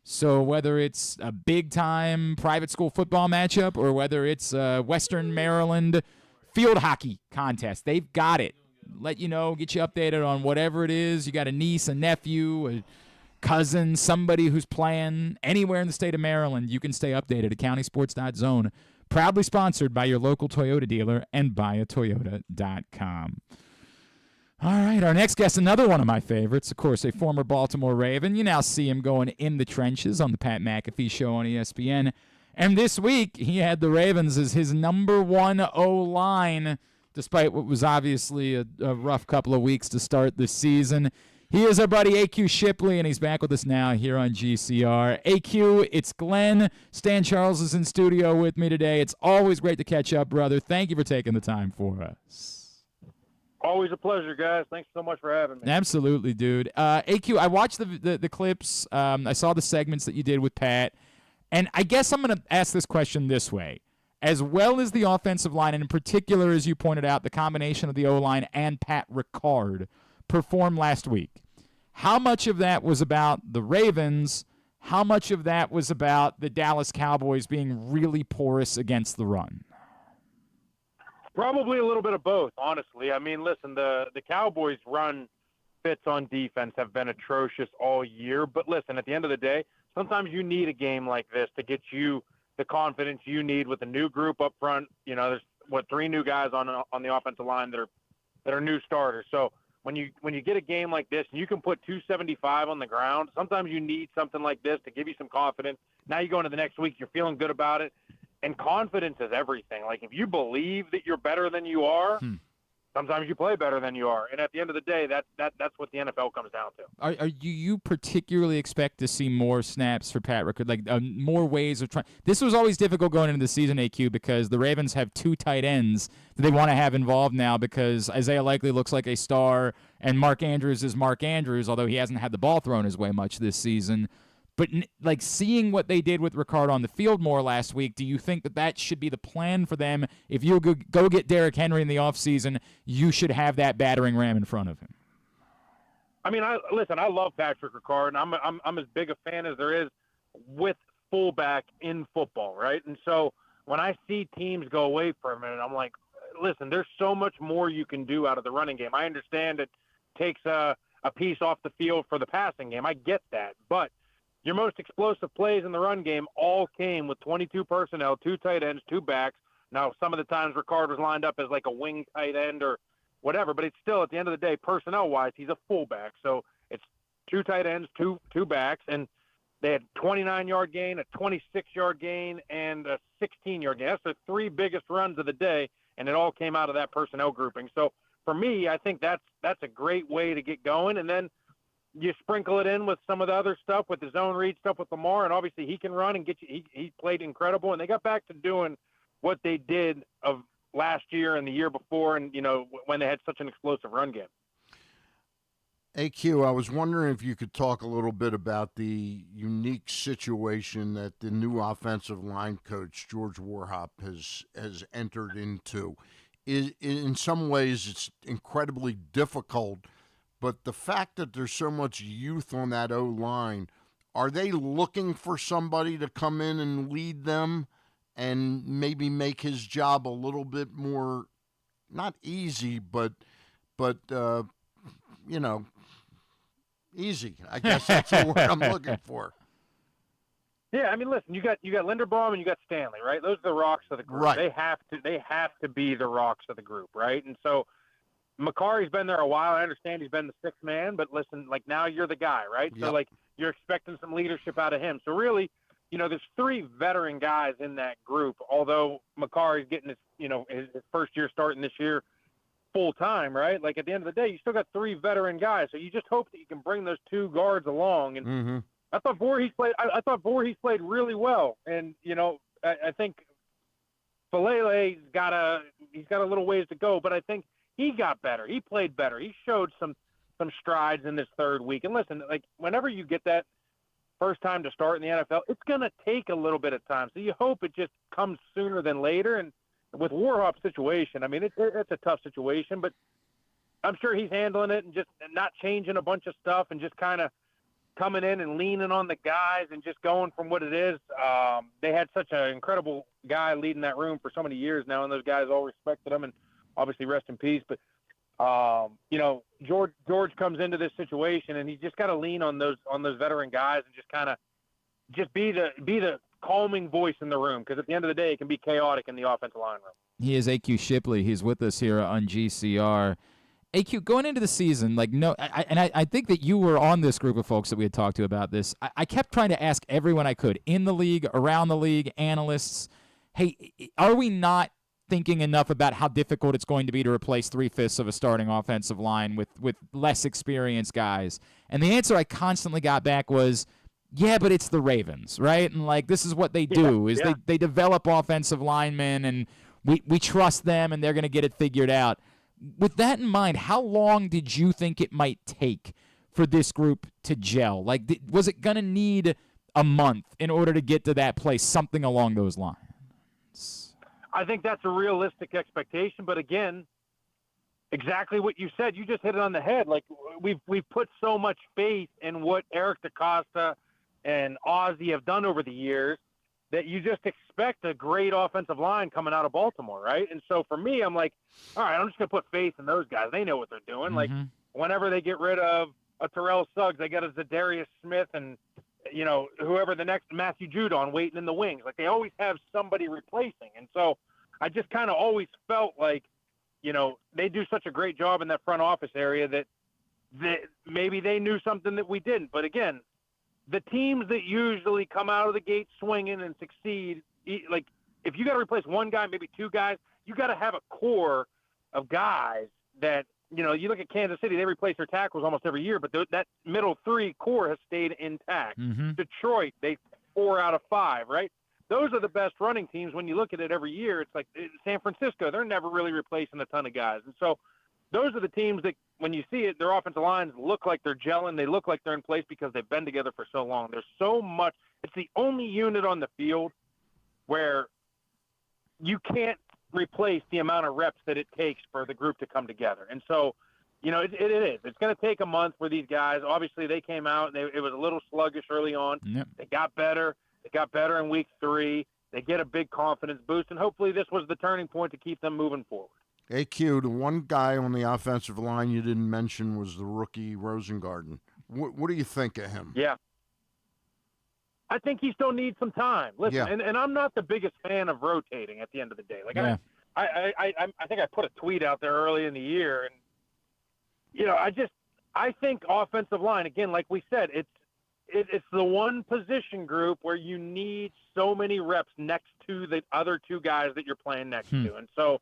So whether it's a big-time private school football matchup or whether it's a Western Maryland field hockey contest, they've got it. Let you know, get you updated on whatever it is. You got a niece, a nephew, a cousin, somebody who's playing anywhere in the state of Maryland, you can stay updated at countysports.zone. Proudly sponsored by your local Toyota dealer and buyatoyota.com. All right, our next guest, another one of my favorites, of course, a former Baltimore Raven. You now see him going in the trenches on the Pat McAfee show on ESPN. And this week, he had the Ravens as his number 1 O-line, despite what was obviously a rough couple of weeks to start the season. He is our buddy AQ Shipley, and he's back with us now here on GCR. AQ, it's Glenn. Stan Charles is in studio with me today. It's always great to catch up, brother. Thank you for taking the time for us. Always a pleasure, guys. Thanks so much for having me. Absolutely, dude. AQ, I watched the clips. I saw the segments that you did with Pat, and I guess I'm going to ask this question this way. As well as the offensive line, and in particular, as you pointed out, the combination of the O-line and Pat Ricard performed last week. How much of that was about the Ravens? How much of that was about the Dallas Cowboys being really porous against the run? Probably a little bit of both, honestly. I mean, listen, the Cowboys' run fits on defense have been atrocious all year. But listen, at the end of the day, sometimes you need a game like this to get you the confidence you need with a new group up front. You know, there's 3 new guys on the offensive line that are new starters. So when you get a game like this and you can put 275 on the ground, sometimes you need something like this to give you some confidence. Now you go into the next week, you're feeling good about it, and confidence is everything. Like, if you believe that you're better than you are, sometimes you play better than you are. And at the end of the day, that's what the NFL comes down to. Are you particularly expect to see more snaps for Pat Ricard, like more ways of trying? This was always difficult going into the season, AQ, because the Ravens have 2 tight ends that they want to have involved now because Isaiah Likely looks like a star and Mark Andrews is Mark Andrews, although he hasn't had the ball thrown his way much this season. But like seeing what they did with Ricard on the field more last week, do you think that should be the plan for them? If you go get Derrick Henry in the offseason, you should have that battering ram in front of him. I mean, I love Patrick Ricard, and I'm as big a fan as there is with fullback in football, right? And so when I see teams go away from it, I'm like, listen, there's so much more you can do out of the running game. I understand it takes a piece off the field for the passing game. I get that, but your most explosive plays in the run game all came with 22 personnel, 2 tight ends, 2 backs. Now, some of the times Ricard was lined up as like a wing tight end or whatever, but it's still, at the end of the day, personnel-wise, he's a fullback. So it's 2 tight ends, two backs, and they had 29-yard gain, a 26-yard gain, and a 16-yard gain. That's the 3 biggest runs of the day, and it all came out of that personnel grouping. So for me, I think that's a great way to get going. And then you sprinkle it in with some of the other stuff, with the zone read stuff with Lamar, and obviously he can run and get you. He played incredible, and they got back to doing what they did of last year and the year before, and when they had such an explosive run game. AQ, I was wondering if you could talk a little bit about the unique situation that the new offensive line coach, George Warhop, has entered into. In some ways, it's incredibly difficult, but the fact that there's so much youth on that O-line, are they looking for somebody to come in and lead them and maybe make his job a little bit more, not easy, but easy? I guess that's the word I'm looking for. Yeah, I mean, listen, you got Linderbaum and you got Stanley, right? Those are the rocks of the group. Right. They have to be the rocks of the group, right? And so McCarry's been there a while. I understand he's been the sixth man, but listen, like, now you're the guy, right? Yep. So, like, you're expecting some leadership out of him. So really, there's three veteran guys in that group, although McCarry's getting his first year starting this year full time, right? Like, at the end of the day, you still got three veteran guys. So you just hope that you can bring those two guards along. And I thought Voorhees played really well. And, I think Falele's got a little ways to go, but I think he got better. He played better. He showed some strides in this third week. And listen, like, whenever you get that first time to start in the NFL, it's going to take a little bit of time. So you hope it just comes sooner than later. And with Warhop's situation, I mean, it's a tough situation, but I'm sure he's handling it and just not changing a bunch of stuff and just kind of coming in and leaning on the guys and just going from what it is. They had such an incredible guy leading that room for so many years now, and those guys all respected him, and obviously rest in peace. But, George comes into this situation, and he's just got to lean on those veteran guys and just kind of be the calming voice in the room, because at the end of the day, it can be chaotic in the offensive line room. He is AQ Shipley. He's with us here on GCR. AQ, going into the season, I think that you were on this group of folks that we had talked to about this. I kept trying to ask everyone I could in the league, around the league, analysts, hey, are we not thinking enough about how difficult it's going to be to replace 3/5 of a starting offensive line with less experienced guys? And the answer I constantly got back was, yeah, but it's the Ravens, right? And, like, this is what they do, they develop offensive linemen, and we trust them, and they're going to get it figured out. With that in mind, how long did you think it might take for this group to gel? Like, was it going to need a month in order to get to that place, something along those lines? I think that's a realistic expectation, but again, exactly what you said. You just hit it on the head. Like, we've put so much faith in what Eric DaCosta and Ozzie have done over the years that you just expect a great offensive line coming out of Baltimore, right? And so for me, I'm like, all right, I'm just going to put faith in those guys. They know what they're doing. Like, whenever they get rid of a Terrell Suggs, they got a Zadarius Smith and, whoever the next Matthew Judon waiting in the wings. Like, they always have somebody replacing. And so I just kind of always felt like, they do such a great job in that front office area that maybe they knew something that we didn't. But again, the teams that usually come out of the gate swinging and succeed, like, if you got to replace one guy, maybe two guys, you got to have a core of guys that, you look at Kansas City, they replace their tackles almost every year, but that middle three core has stayed intact. Detroit, 4 out of 5, right? Those are the best running teams when you look at it every year. It's like San Francisco, they're never really replacing a ton of guys. And so those are the teams that, when you see it, their offensive lines look like they're gelling. They look like they're in place because they've been together for so long. There's so much. It's the only unit on the field where you can't replace the amount of reps that it takes for the group to come together. And so, it is. It's going to take a month for these guys. Obviously, they came out, and it was a little sluggish early on. Yep. They got better. They got better in week 3. They get a big confidence boost, and hopefully this was the turning point to keep them moving forward. AQ, the one guy on the offensive line you didn't mention was the rookie Rosengarten. What do you think of him? Yeah. I think he still needs some time. Listen, and I'm not the biggest fan of rotating at the end of the day. Like, I think I put a tweet out there early in the year, and, I think offensive line, again, like we said, it's the one position group where you need so many reps next to the other two guys that you're playing next to. And so,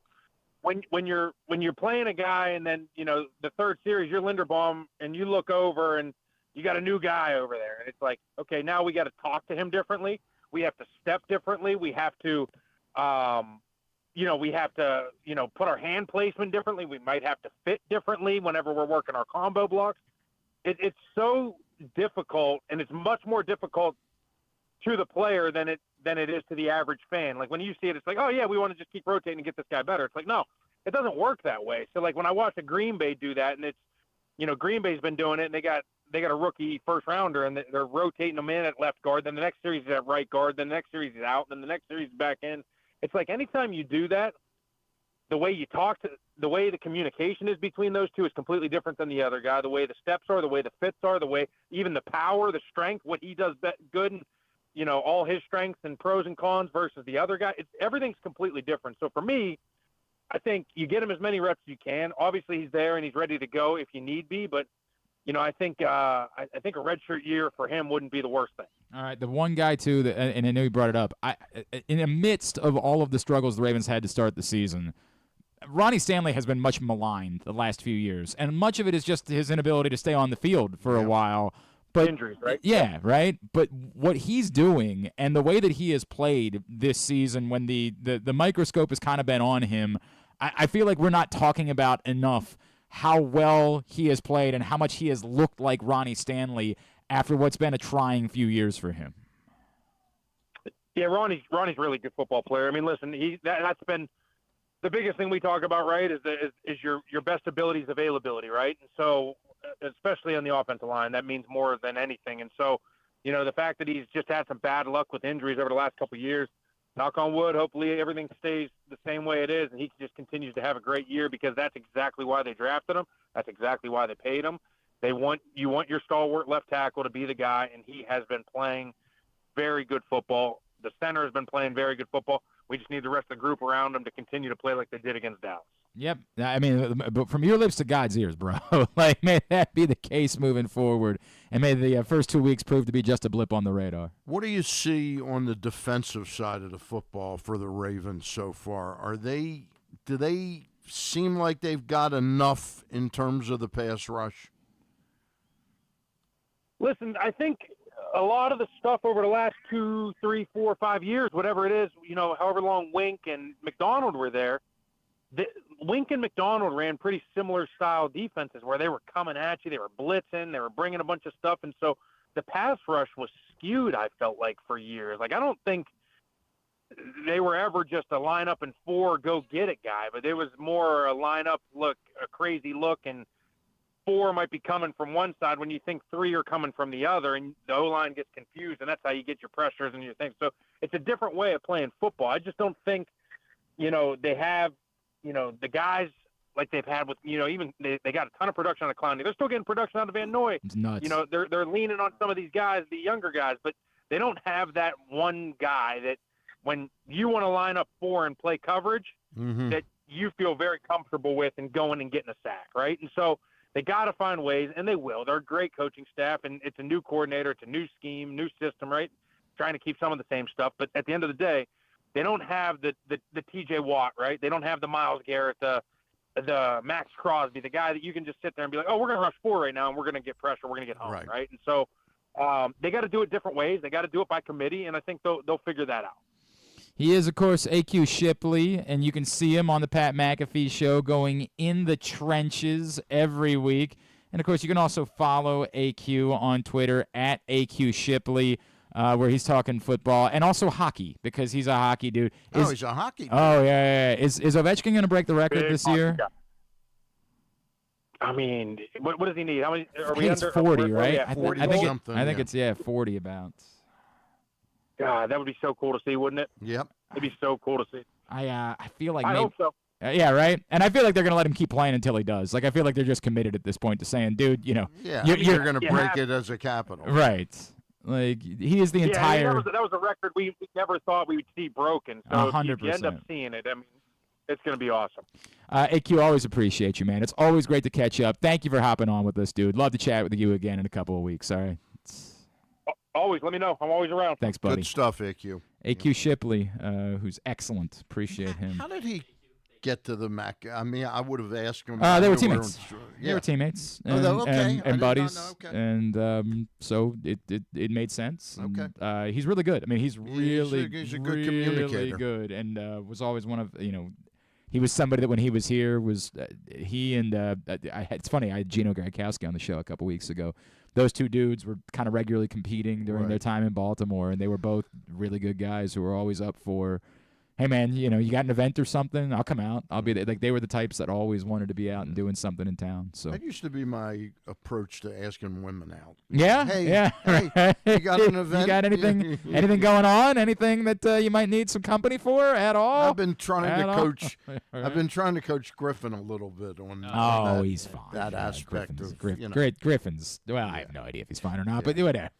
when you're playing a guy and then, the third series, you're Linderbaum and you look over and you got a new guy over there. And it's like, okay, now we got to talk to him differently. We have to step differently. We have to, put our hand placement differently. We might have to fit differently whenever we're working our combo blocks. it's so difficult, and it's much more difficult to the player than it is to the average fan. Like when you see it, it's like, oh yeah, we want to just keep rotating and get this guy better. It's like, no, it doesn't work that way. So like when I watch a Green Bay do that, and it's, Green Bay's been doing it, and they got a rookie first rounder, and they're rotating them in at left guard. Then the next series is at right guard. Then the next series is out. Then the next series is back in. It's like anytime you do that, the way you talk to, the way the communication is between those two is completely different than the other guy. The way the steps are, the way the fits are, the way even the power, the strength, what he does good, and all his strengths and pros and cons versus the other guy. Everything's completely different. So for me, I think you get him as many reps as you can. Obviously, he's there and he's ready to go if you need be. But I think a redshirt year for him wouldn't be the worst thing. All right, the one guy too, and I know you brought it up. In the midst of all of the struggles the Ravens had to start the season, Ronnie Stanley has been much maligned the last few years, and much of it is just his inability to stay on the field for a while. But injuries, right? Yeah, right. But what he's doing and the way that he has played this season, when the microscope has kind of been on him, I feel like we're not talking about enough how well he has played and how much he has looked like Ronnie Stanley after what's been a trying few years for him. Yeah, Ronnie's a really good football player. I mean, listen, that's been the biggest thing we talk about, right? Is your best abilities availability, right? And so, especially on the offensive line, that means more than anything. And so, the fact that he's just had some bad luck with injuries over the last couple of years, knock on wood, hopefully everything stays the same way it is, and he just continues to have a great year, because that's exactly why they drafted him. That's exactly why they paid him. You want your stalwart left tackle to be the guy, and he has been playing very good football. The center has been playing very good football. We just need the rest of the group around him to continue to play like they did against Dallas. Yep. I mean, but from your lips to God's ears, bro. Like, may that be the case moving forward, and may the first 2 weeks prove to be just a blip on the radar. What do you see on the defensive side of the football for the Ravens so far? Do they seem like they've got enough in terms of the pass rush? Listen, I think a lot of the stuff over the last 2, 3, 4, 5 years, whatever it is, however long Wink and McDonald were there, Wink and McDonald ran pretty similar style defenses where they were coming at you, they were blitzing, they were bringing a bunch of stuff, and so the pass rush was skewed, I felt like, for years. Like, I don't think they were ever just a line up and 4 go get it guy, but it was more a line up look, a crazy look, and 4 might be coming from one side when you think 3 are coming from the other, and the O-line gets confused, and that's how you get your pressures and your things. So it's a different way of playing football. I just don't think, they have, the guys like they've had with, even they got a ton of production out of Clowney. They're still getting production out of Van Noy. It's nuts. They're leaning on some of these guys, the younger guys, but they don't have that one guy that when you want to line up 4 and play coverage, that you feel very comfortable with and going and getting a sack, right? And so they got to find ways, and they will. They're a great coaching staff, and it's a new coordinator, it's a new scheme, new system, right? Trying to keep some of the same stuff, but at the end of the day, they don't have the T.J. Watt, right? They don't have the Myles Garrett, the Max Crosby, the guy that you can just sit there and be like, oh, we're going to rush 4 right now, and we're going to get pressure, we're going to get home, right? And so they got to do it different ways. They got to do it by committee, and I think they'll figure that out. He is, of course, AQ Shipley, and you can see him on the Pat McAfee show going in the trenches every week. And, of course, you can also follow AQ on Twitter at AQ Shipley, where he's talking football and also hockey, because he's a hockey dude. He's a hockey dude. Oh, yeah. Is Ovechkin going to break the record this year? I mean, what does he need? How many? Are we it's under 40, right? Yeah, 40 I think it's 40 about. God, that would be so cool to see, wouldn't it? Yep. It'd be so cool to see. I feel like I hope so. Yeah, right? And I feel like they're going to let him keep playing until he does. Like, I feel like they're just committed at this point to saying, dude, you're going to break it as a Capital. Right. Like, he is the entire... that was a record we never thought we would see broken. So 100%. If you end up seeing it, I mean, it's going to be awesome. AQ, always appreciate you, man. It's always great to catch up. Thank you for hopping on with us, dude. Love to chat with you again in a couple of weeks, all right? Always. Let me know. I'm always around. Thanks, buddy. Good stuff, AQ. AQ Shipley, who's excellent. Appreciate him. How did he get to the Mac? I mean, I would have asked him. They were teammates. They were teammates and, and buddies. Okay. And so it made sense. Okay. And, he's really good. I mean, he's a good communicator. Really good, and was always one of, he was somebody that when he was here was he and it's funny. I had Gino Gradkowski on the show a couple weeks ago. Those two dudes were kind of regularly competing during their time in Baltimore, and they were both really good guys who were always up for, hey, man, you got an event or something, I'll come out. I'll be there. Like, they were the types that always wanted to be out and doing something in town. So that used to be my approach to asking women out. Yeah? Hey, you got an event? You got anything going on? Anything that you might need some company for at all? I've been trying to coach Griffin a little bit on that, he's fine. That aspect Griffin's, of Griffin's, well, I have no idea if he's fine or not, but whatever.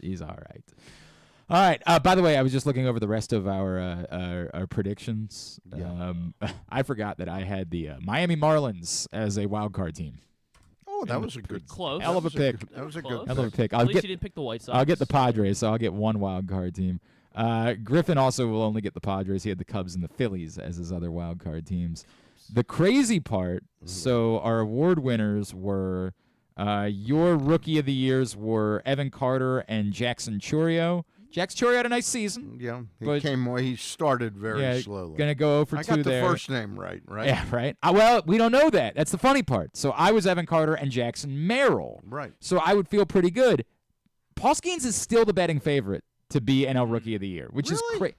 He's all right. All right. By the way, I was just looking over the rest of our predictions. I forgot that I had the Miami Marlins as a wild card team. Oh, that was a good close. Hell of a pick. That was a good hell of a pick. At least you didn't pick the White Sox. I'll get the Padres, so I'll get one wild card team. Griffin also will only get the Padres. He had the Cubs and the Phillies as his other wild card teams. The crazy part, so our award winners were your Rookie of the Years were Evan Carter and Jackson Chourio. Jax Chourio had a nice season. Yeah, he started very slowly. Going to go over 2 there. I got the first name right? Yeah, right. Well, we don't know that. That's the funny part. So I was Evan Carter and Jackson Merrill. Right. So I would feel pretty good. Paul Skeens is still the betting favorite to be NL Rookie of the Year, which is crazy.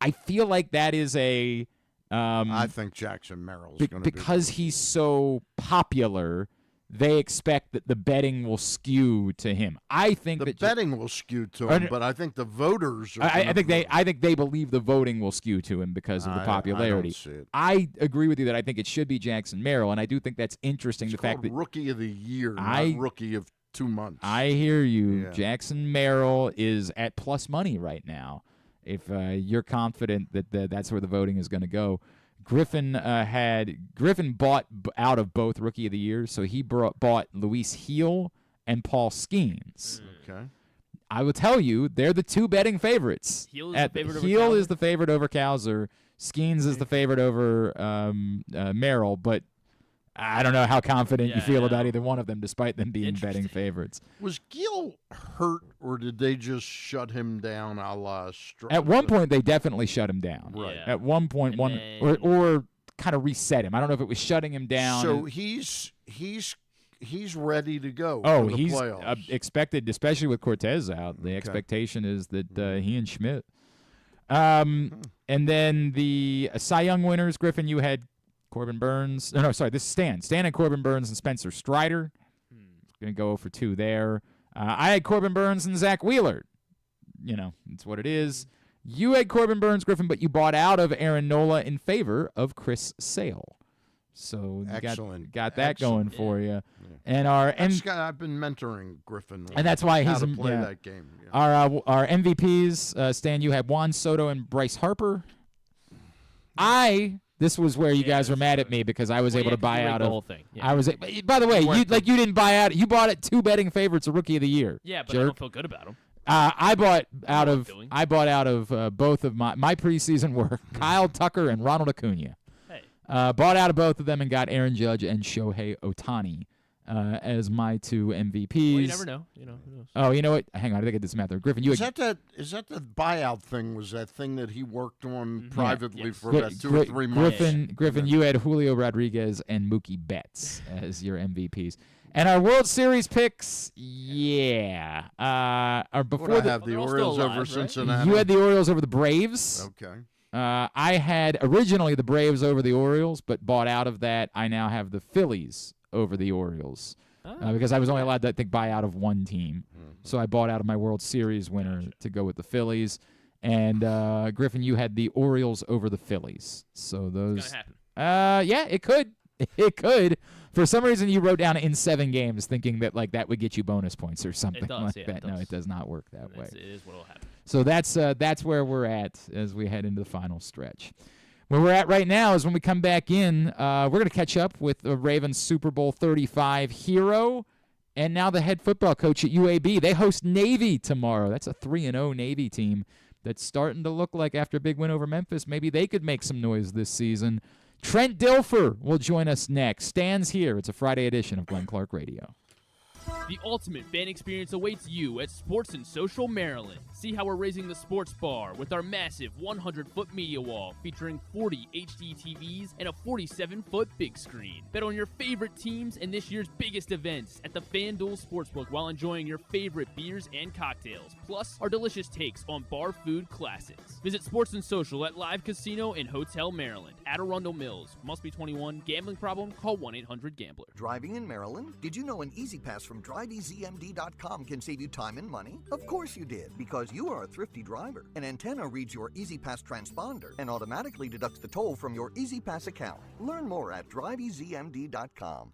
I feel like that is a I think Jackson Merrill's going to be because he's so popular. They expect that the betting will skew to him. I think the betting will skew to him, but I think the voters are I think they believe the voting will skew to him because of the popularity. I don't see it. I agree with you that I think it should be Jackson Merrill, and I do think that's interesting. It's the fact that Rookie of the Year, not Rookie of 2 months. I hear you. Yeah. Jackson Merrill is at plus money right now. If you're confident that that's where the voting is going to go. Griffin bought out of both Rookie of the Year, so he bought Luis Heel and Paul Skeens. Okay. I will tell you, they're the two betting favorites. Heel is the favorite over Heel Cowser. is the favorite over Cowser. Skeens is the favorite over Merrill, but I don't know how confident you feel about either one of them, despite them being betting favorites. Was Gil hurt, or did they just shut him down a la At one point, they definitely shut him down. Right. Yeah. At one point, or kind of reset him. I don't know if it was shutting him down. So he's ready to go. Oh, for the he's playoffs. expected, especially with Cortez out. The expectation is that he and Schmidt. And then the Cy Young winners, Griffin, you had Corbin Burns. No, sorry, this is Stan. Stan and Corbin Burns and Spencer Strider. Going to go for 2 there. I had Corbin Burns and Zach Wheeler. It's what it is. You had Corbin Burns, Griffin, but you bought out of Aaron Nola in favor of Chris Sale. So you got that going for you. Yeah. And I've been mentoring Griffin, and that's why how he's to play that game. Yeah. Our MVPs, Stan, you had Juan Soto and Bryce Harper. This was where you guys were mad at me because I was able to buy out the of whole thing. Yeah. I was. By the way, you didn't buy out. You bought it 2 betting favorites of Rookie of the Year. Yeah, but jerk. I don't feel good about them. I bought out of both of my preseason were Kyle Tucker and Ronald Acuna. Hey. Bought out of both of them and got Aaron Judge and Shohei Ohtani as my 2 MVPs. Well, you never know. Who knows? Oh, you know what? Hang on, I think I did this math there. Griffin, Is that the buyout thing? Was that thing that he worked on privately for about 2 or 3 months? Griffin, you had Julio Rodriguez and Mookie Betts as your MVPs. And our World Series picks, are before have the Orioles over Cincinnati. You had the Orioles over the Braves. Okay. I had originally the Braves over the Orioles, but bought out of that. I now have the Phillies over the Orioles because I was only allowed to buy out of one team. So I bought out of my World Series winner to go with the Phillies. And Griffin, you had the Orioles over the Phillies. So those. It's gonna happen. Yeah, it could. It could. For some reason, you wrote down in 7 games, thinking that that would get you bonus points or something does, like that. No, it does not work that way. It is what will happen. So that's where we're at as we head into the final stretch. Where we're at right now is when we come back in, we're going to catch up with the Ravens Super Bowl 35 hero and now the head football coach at UAB. They host Navy tomorrow. That's a 3-0 Navy team that's starting to look like, after a big win over Memphis, maybe they could make some noise this season. Trent Dilfer will join us next. Stan's here. It's a Friday edition of Glenn Clark Radio. The ultimate fan experience awaits you at Sports and Social Maryland. See how we're raising the sports bar with our massive 100-foot media wall featuring 40 HD TVs and a 47-foot big screen. Bet on your favorite teams and this year's biggest events at the FanDuel Sportsbook while enjoying your favorite beers and cocktails, plus our delicious takes on bar food classics. Visit Sports and Social at Live Casino and Hotel Maryland at Arundel Mills. Must be 21. Gambling problem? Call 1-800-GAMBLER. Driving in Maryland? Did you know an Easy Pass from DriveEasyMD.com can save you time and money? Of course you did, because you are a thrifty driver. An antenna reads your Easy Pass transponder and automatically deducts the toll from your Easy Pass account. Learn more at DriveEasyMD.com.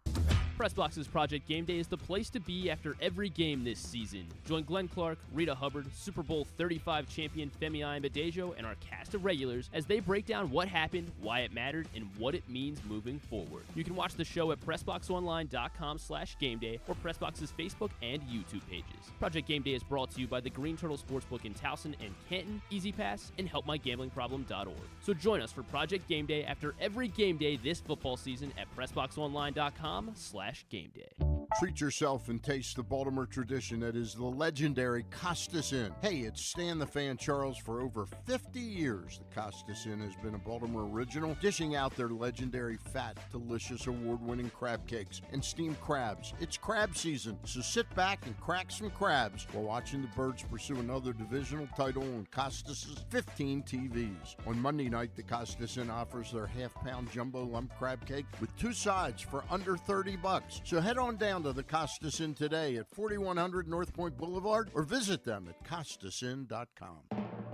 Pressbox's Project Game Day is the place to be after every game this season. Join Glenn Clark, Rita Hubbard, Super Bowl XXXV champion Femi Ayanbadejo, and our cast of regulars as they break down what happened, why it mattered, and what it means moving forward. You can watch the show at PressBoxOnline.com/GameDay or Pressbox's Facebook and YouTube pages. Project Game Day is brought to you by the Green Turtle Sportsbook in Towson and Canton, Easy Pass, and HelpMyGamblingProblem.org. So join us for Project Game Day after every game day this football season at PressBoxOnline.com/GameDay. Treat yourself and taste the Baltimore tradition that is the legendary Costas Inn. Hey, it's Stan the Fan Charles. For over 50 years, the Costas Inn has been a Baltimore original, dishing out their legendary fat, delicious, award-winning crab cakes and steamed crabs. It's crab season, so sit back and crack some crabs while watching the Birds pursue another divisional title on Costas' 15 TVs. On Monday night, the Costas Inn offers their half-pound jumbo lump crab cake with 2 sides for under $30. So head on down to the Costas Inn today at 4100 North Point Boulevard or visit them at CostasInn.com.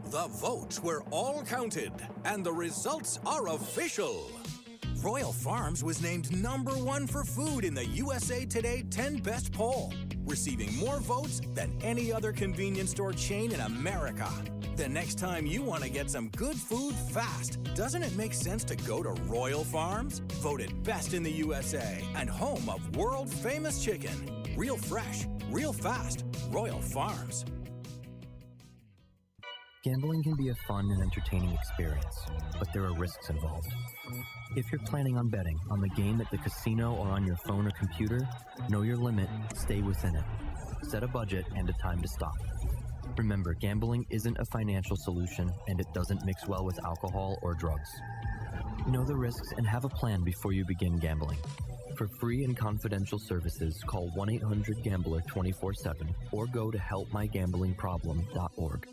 The votes were all counted, and the results are official. Royal Farms was named #1 for food in the USA Today 10 Best poll, receiving more votes than any other convenience store chain in America. The next time you want to get some good food fast, doesn't it make sense to go to Royal Farms? Voted best in the USA and home of world-famous chicken. Real fresh, real fast. Royal Farms. Gambling can be a fun and entertaining experience, but there are risks involved. If you're planning on betting on the game at the casino or on your phone or computer, know your limit, stay within it. Set a budget and a time to stop. Remember, gambling isn't a financial solution, and it doesn't mix well with alcohol or drugs. Know the risks and have a plan before you begin gambling. For free and confidential services, call 1-800-GAMBLER 24/7 or go to helpmygamblingproblem.org.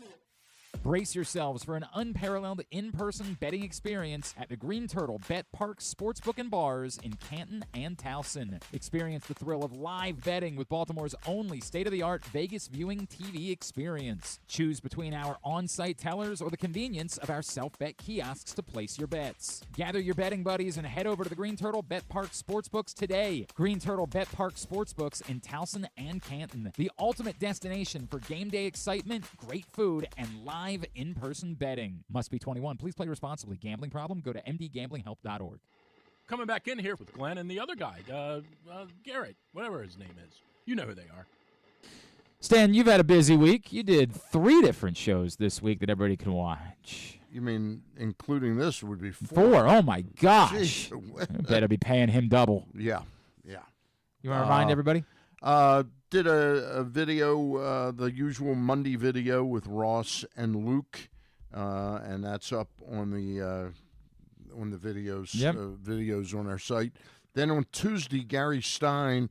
Brace yourselves for an unparalleled in-person betting experience at the Green Turtle Bet Park Sportsbook and Bars in Canton and Towson. Experience the thrill of live betting with Baltimore's only state-of-the-art Vegas viewing TV experience. Choose between our on-site tellers or the convenience of our self-bet kiosks to place your bets. Gather your betting buddies and head over to the Green Turtle Bet Park Sportsbooks today. Green Turtle Bet Park Sportsbooks in Towson and Canton. The ultimate destination for game day excitement, great food, and live in-person betting. Must be 21. Please play responsibly. Gambling problem? Go to mdgamblinghelp.org. Coming back in here with Glenn and the other guy, Garrett, whatever his name is. You know who they are. Stan, you've had a busy week. You did 3 different shows this week that everybody can watch. You mean including this would be 4? 4? Oh, my gosh. Better be paying him double. Yeah. You want to remind everybody? Did a video, the usual Monday video with Ross and Luke, and that's up on the videos, videos on our site. Then on Tuesday, Gary Stein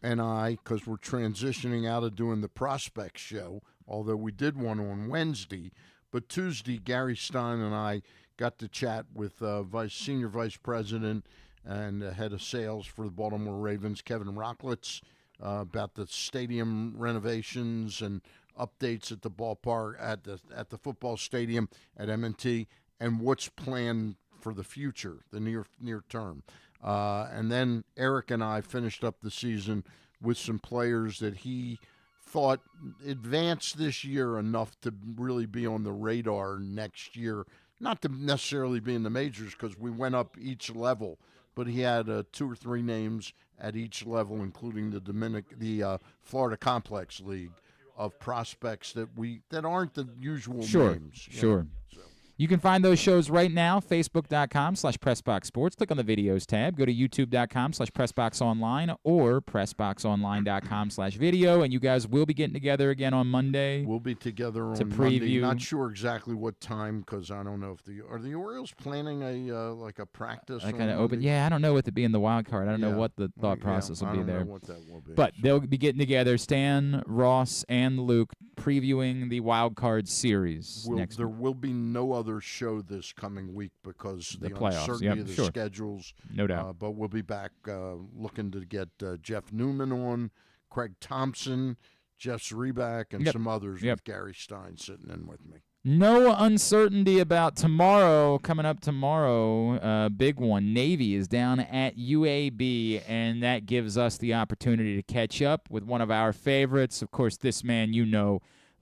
and I, because we're transitioning out of doing the Prospects show, although we did one on Wednesday, but Tuesday, Gary Stein and I got to chat with Senior Vice President and head of sales for the Baltimore Ravens, Kevin Rocklitz, about the stadium renovations and updates at the ballpark, at the football stadium at M&T, and what's planned for the future, the near term. And then Eric and I finished up the season with some players that he thought advanced this year enough to really be on the radar next year. Not to necessarily be in the majors, because we went up each level, but he had 2 or 3 names at each level, including the Florida Complex League of prospects that aren't the usual names. Sure. You can find those shows right now, facebook.com/PressBoxSports. Click on the videos tab. Go to youtube.com/PressBoxOnline or PressBoxOnline.com/video. And you guys will be getting together again on Monday. We'll be together on preview. Monday. Not sure exactly what time because I don't know if are the Orioles planning a practice. Like an open. Yeah, I don't know what to be in the wild card. I don't know what the thought process will be there. I don't know what that will be. But they'll be getting together, Stan, Ross, and Luke, previewing the wild card series next There week. will be no other show this coming week because the playoffs, uncertainty of the schedules. No doubt. But we'll be back looking to get Jeff Newman on, Craig Thompson, Jeff Zreback, and some others with Gary Stein sitting in with me. No uncertainty about tomorrow. Coming up tomorrow, big one. Navy is down at UAB, and that gives us the opportunity to catch up with one of our favorites. Of course, this man,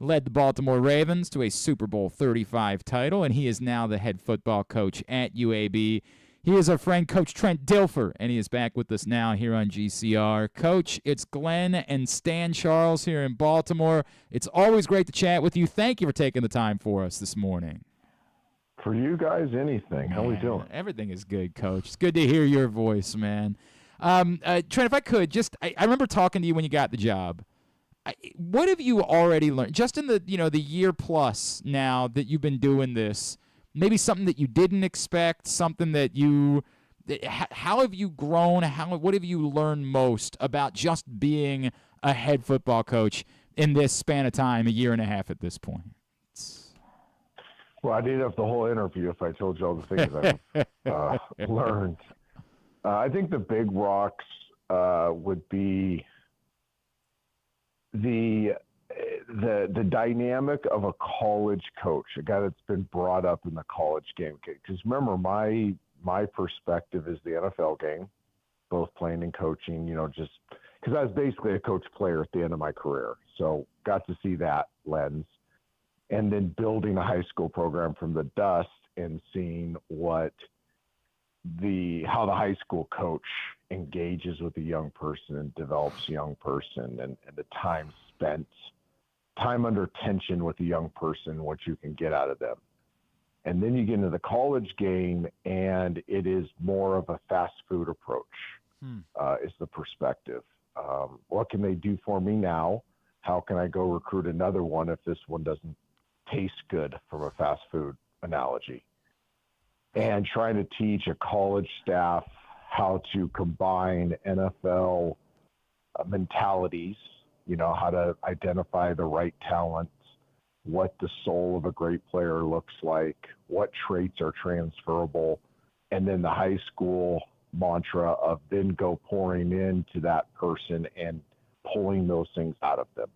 led the Baltimore Ravens to a Super Bowl 35 title, and he is now the head football coach at UAB. He is our friend, Coach Trent Dilfer, and he is back with us now here on GCR. Coach, it's Glenn and Stan Charles here in Baltimore. It's always great to chat with you. Thank you for taking the time for us this morning. For you guys, anything. How we doing? Everything is good, Coach. It's good to hear your voice, man. Trent, if I could, I remember talking to you when you got the job. What have you already learned, just in the year plus now that you've been doing this? Maybe something that you didn't expect, something that how have you grown? What have you learned most about just being a head football coach in this span of time, a year and a half at this point? Well, I did have the whole interview if I told you all the things I've learned. I think the big rocks would be the dynamic of a college coach, a guy that's been brought up in the college game. Because remember, my perspective is the NFL game, both playing and coaching, just because I was basically a coach player at the end of my career. So got to see that lens. And then building a high school program from the dust and seeing how the high school coach engages with a young person and develops a young person and the time spent, time under tension with a young person, what you can get out of them. And then you get into the college game and it is more of a fast food approach, is the perspective. What can they do for me now? How can I go recruit another one if this one doesn't taste good from a fast food analogy? And trying to teach a college staff how to combine NFL mentalities, how to identify the right talent, what the soul of a great player looks like, what traits are transferable, and then the high school mantra of then go pouring into that person and pulling those things out of them.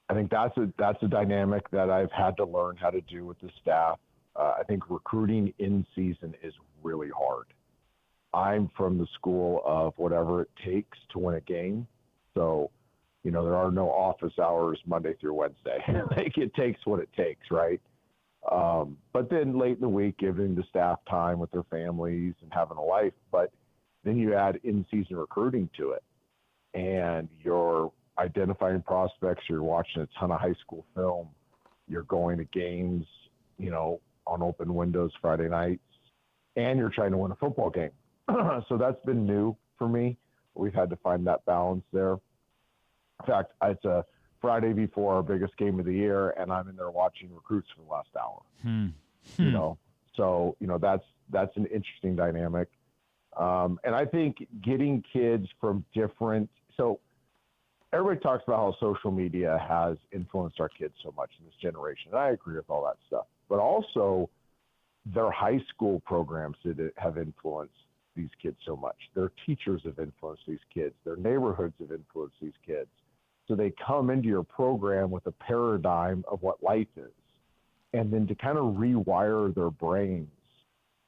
I think that's a dynamic that I've had to learn how to do with the staff. I think recruiting in season is really hard. I'm from the school of whatever it takes to win a game. So, there are no office hours Monday through Wednesday. Like it takes what it takes, right? But then late in the week, giving the staff time with their families and having a life. But then you add in-season recruiting to it, and you're identifying prospects. You're watching a ton of high school film. You're going to games, on open windows Friday nights, and you're trying to win a football game. So that's been new for me. We've had to find that balance there. In fact, it's a Friday before our biggest game of the year, and I'm in there watching recruits for the last hour. So that's an interesting dynamic. And I think getting kids from different. So everybody talks about how social media has influenced our kids so much in this generation, and I agree with all that stuff. But also, their high school programs that have influenced these kids so much. Their teachers have influenced these kids. Their neighborhoods have influenced these kids. So they come into your program with a paradigm of what life is. And then to kind of rewire their brains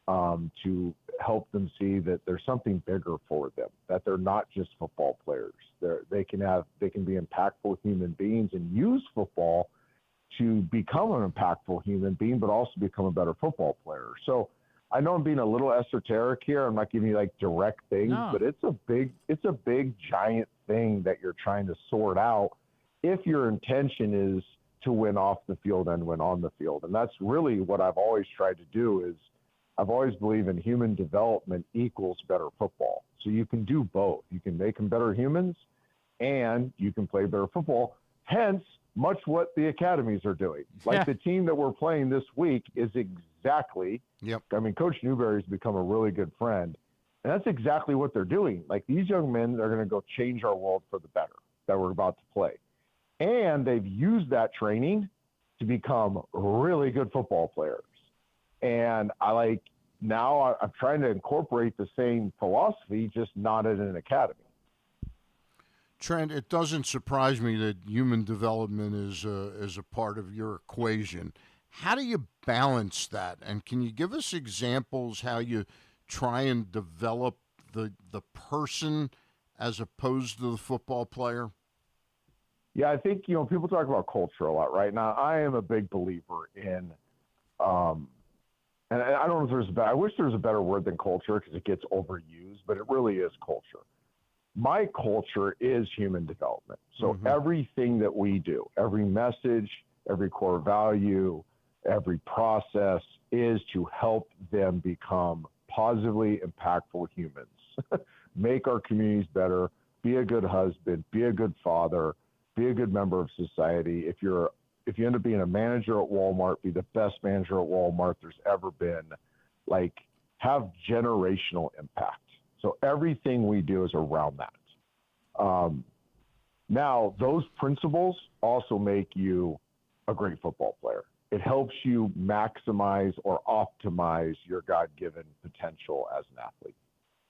to help them see that there's something bigger for them, that they're not just football players. They can be impactful human beings and use football to become an impactful human being, but also become a better football player. So I know I'm being a little esoteric here. I'm not giving you like direct things, but it's a big giant thing that you're trying to sort out if your intention is to win off the field and win on the field. And that's really what I've always tried to do is I've always believed in human development equals better football. So you can do both. You can make them better humans and you can play better football. Hence, much what the academies are doing. Like the team that we're playing this week is exactly, I mean, Coach Newberry's become a really good friend. And that's exactly what they're doing. Like these young men are going to go change our world for the better that we're about to play. And they've used that training to become really good football players. And I'm trying to incorporate the same philosophy, just not at an academy. Trent, it doesn't surprise me that human development is a part of your equation. How do you balance that? And can you give us examples how you try and develop the person as opposed to the football player? Yeah, I think, people talk about culture a lot right now. I am a big believer in, and I don't know if I wish there was a better word than culture because it gets overused, but it really is culture. My culture is human development. So everything that we do, every message, every core value, every process is to help them become positively impactful humans, make our communities better, be a good husband, be a good father, be a good member of society. If you end up being a manager at Walmart, be the best manager at Walmart there's ever been, like have generational impact. So everything we do is around that. Now, those principles also make you a great football player. It helps you maximize or optimize your God-given potential as an athlete.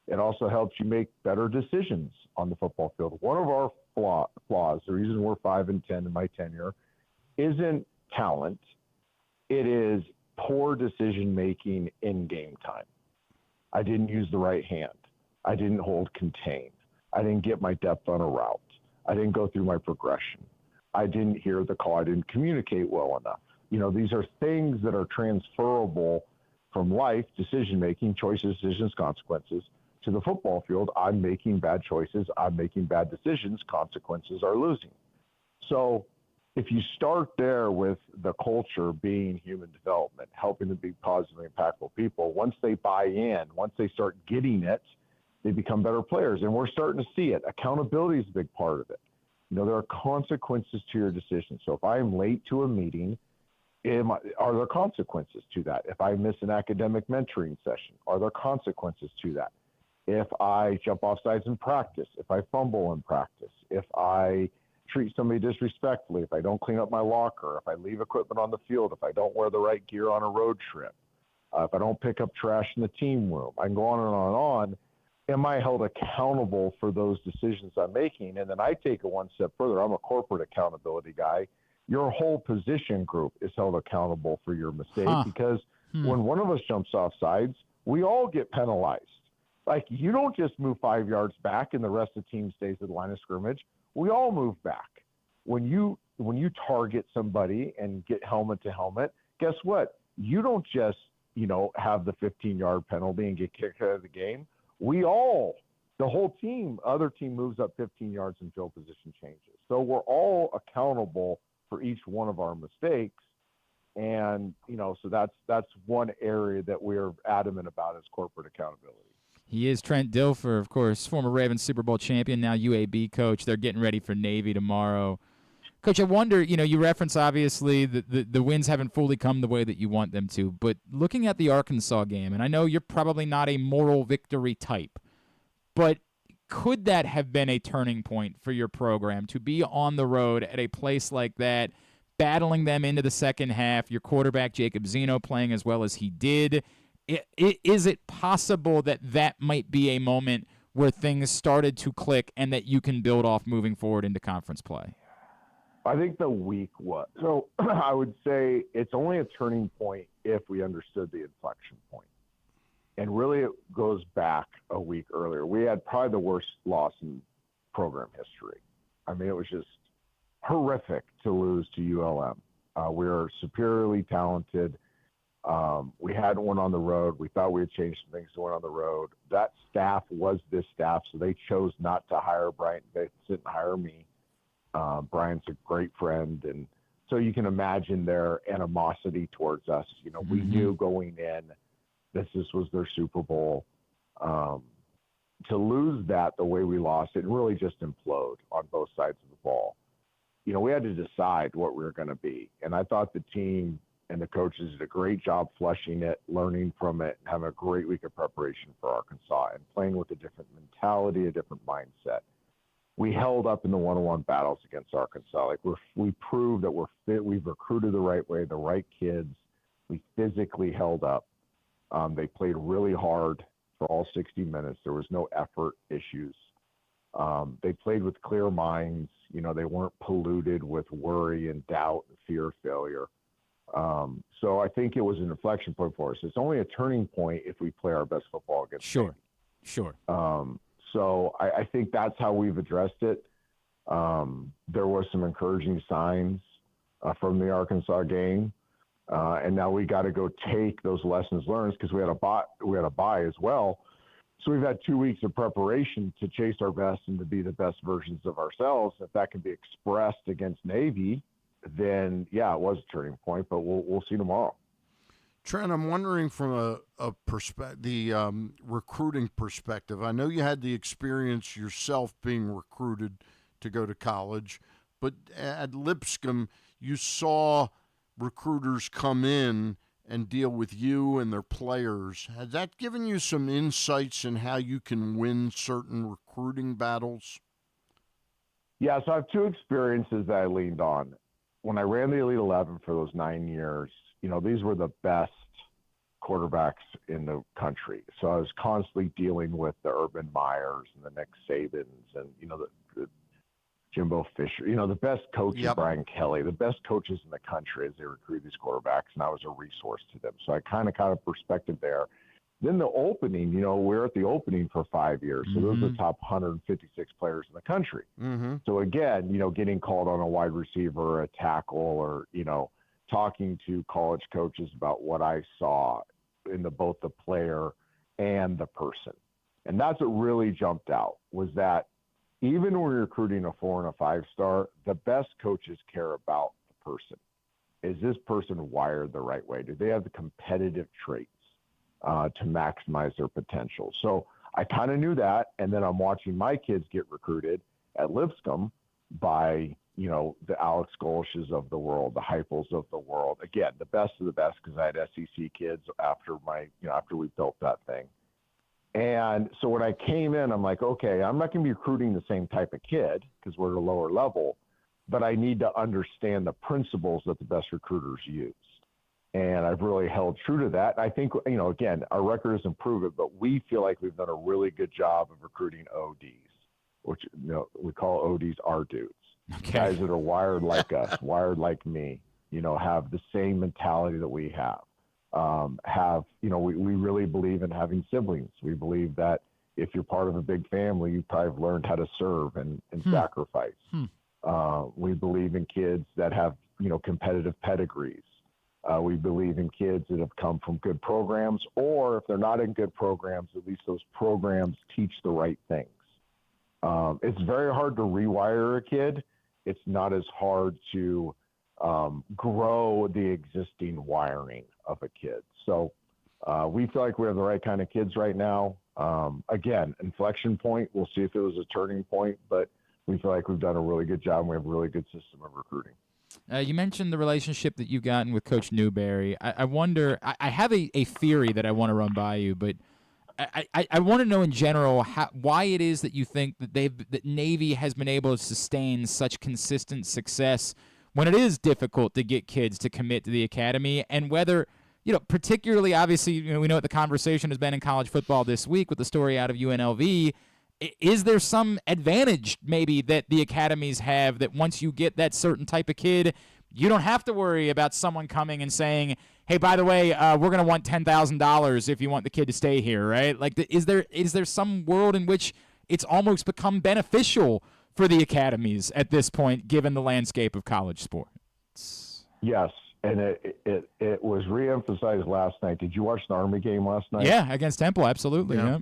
It also helps you make better decisions on the football field. One of our flaws, the reason we're 5-10 in my tenure, isn't talent. It is poor decision-making in game time. I didn't use the right hand. I didn't hold contain. I didn't get my depth on a route. I didn't go through my progression. I didn't hear the call. I didn't communicate well enough. These are things that are transferable from life, decision-making, choices, decisions, consequences, to the football field. I'm making bad choices. I'm making bad decisions. Consequences are losing. So if you start there with the culture being human development, helping them be positively impactful people, once they buy in, once they start getting it, they become better players. And we're starting to see it. Accountability is a big part of it. There are consequences to your decisions. So if I'm late to a meeting, are there consequences to that? If I miss an academic mentoring session, are there consequences to that? If I jump off sides in practice, if I fumble in practice, if I treat somebody disrespectfully, if I don't clean up my locker, if I leave equipment on the field, if I don't wear the right gear on a road trip, if I don't pick up trash in the team room, I can go on and on and on. Am I held accountable for those decisions I'm making? And then I take it one step further. I'm a corporate accountability guy. Your whole position group is held accountable for your mistake because when one of us jumps off sides, we all get penalized. Like you don't just move 5 yards back and the rest of the team stays at the line of scrimmage. We all move back. When you target somebody and get helmet to helmet, guess what? You don't just, have the 15-yard penalty and get kicked out of the game. The whole team, other team moves up 15 yards and field position changes. So we're all accountable for each one of our mistakes. And, so that's one area that we're adamant about is corporate accountability. He is Trent Dilfer, of course, former Ravens Super Bowl champion, now UAB coach. They're getting ready for Navy tomorrow. Coach, I wonder, you reference obviously the wins haven't fully come the way that you want them to, but looking at the Arkansas game, and I know you're probably not a moral victory type, but could that have been a turning point for your program to be on the road at a place like that, battling them into the second half, your quarterback Jacob Zeno playing as well as he did? Is it possible that might be a moment where things started to click and that you can build off moving forward into conference play? I think the week was. So I would say it's only a turning point if we understood the inflection point. And really it goes back a week earlier. We had probably the worst loss in program history. I mean, it was just horrific to lose to ULM. We were superiorly talented. We hadn't won on the road. We thought we had changed some things to win on the road. That staff was this staff, so they chose not to hire Brian. They didn't hire me. Brian's a great friend, and So you can imagine their animosity towards us. You know, we knew going in this was their Super Bowl. To lose that the way we lost it and really just implode on both sides of the ball. You know, we had to decide what we were going to be. And I thought the team and the coaches did a great job flushing it, learning from it, and having a great week of preparation for Arkansas and playing with a different mentality, a different mindset. We held up in the one-on-one battles against Arkansas. Like we proved that we're fit. We've recruited the right way, the right kids. We physically held up. They played really hard for all 60 minutes. There was no effort issues. They played with clear minds. You know, they weren't polluted with worry and doubt and fear of failure. So I think it was an inflection point for us. It's only a turning point if we play our best football against Sure. So I think that's how we've addressed it. There was some encouraging signs from the Arkansas game. And now we got to go take those lessons learned because we had a bye as well. So we've had 2 weeks of preparation to chase our best and to be the best versions of ourselves. If that can be expressed against Navy, then yeah, it was a turning point, but we'll see tomorrow. Trent, I'm wondering from the recruiting perspective. I know you had the experience yourself being recruited to go to college, but at Lipscomb, you saw recruiters come in and deal with you and their players. Has that given you some insights in how you can win certain recruiting battles? Yeah, so I have two experiences that I leaned on. When I ran the Elite 11 for those 9 years, you know, these were the best quarterbacks in the country. So I was constantly dealing with the Urban Meyers and the Nick Sabans and, you know, the Jimbo Fisher, you know, the best coaches, Brian Kelly, the best coaches in the country as they recruit these quarterbacks, and I was a resource to them. So I kind of got a perspective there. Then the opening, you know, we're at the opening for 5 years. So those are the top 156 players in the country. So again, you know, getting called on a wide receiver, a tackle, or, you know, talking to college coaches about what I saw in both the player and the person. And that's what really jumped out, was that even when we're recruiting a 4 and a 5-star, the best coaches care about the person. Is this person wired the right way? Do they have the competitive traits to maximize their potential? So I kind of knew that. And then I'm watching my kids get recruited at Lipscomb by, you know, the Alex Golshes of the world, the Heupels of the world. Again, the best of the best, because I had SEC kids after we built that thing. And so when I came in, I'm like, okay, I'm not going to be recruiting the same type of kid because we're at a lower level, but I need to understand the principles that the best recruiters use. And I've really held true to that. I think, you know, again, our record doesn't prove it, but we feel like we've done a really good job of recruiting ODs, which, you know, we call ODs our dudes. Okay. Guys that are wired like us, wired like me, you know, have the same mentality that we have. You know, we really believe in having siblings. We believe that if you're part of a big family, you probably have learned how to serve and sacrifice. We believe in kids that have, you know, competitive pedigrees. We believe in kids that have come from good programs, or if they're not in good programs, at least those programs teach the right things. It's very hard to rewire a kid. It's not as hard to grow the existing wiring of a kid. So we feel like we have the right kind of kids right now. Again, inflection point, we'll see if it was a turning point, but we feel like we've done a really good job and we have a really good system of recruiting. You mentioned the relationship that you've gotten with Coach Newberry. I wonder, I have a theory that I want to run by you, but I want to know in general why it is that you think that Navy has been able to sustain such consistent success when it is difficult to get kids to commit to the academy, and whether, you know, particularly, obviously, you know, we know what the conversation has been in college football this week with the story out of UNLV. Is there some advantage maybe that the academies have that once you get that certain type of kid, you don't have to worry about someone coming and saying, hey, by the way, we're going to want $10,000 if you want the kid to stay here, right? Like, is there some world in which it's almost become beneficial for the academies at this point, given the landscape of college sports? Yes, and it was reemphasized last night. Did you watch the Army game last night? Yeah, against Temple, absolutely. Yeah.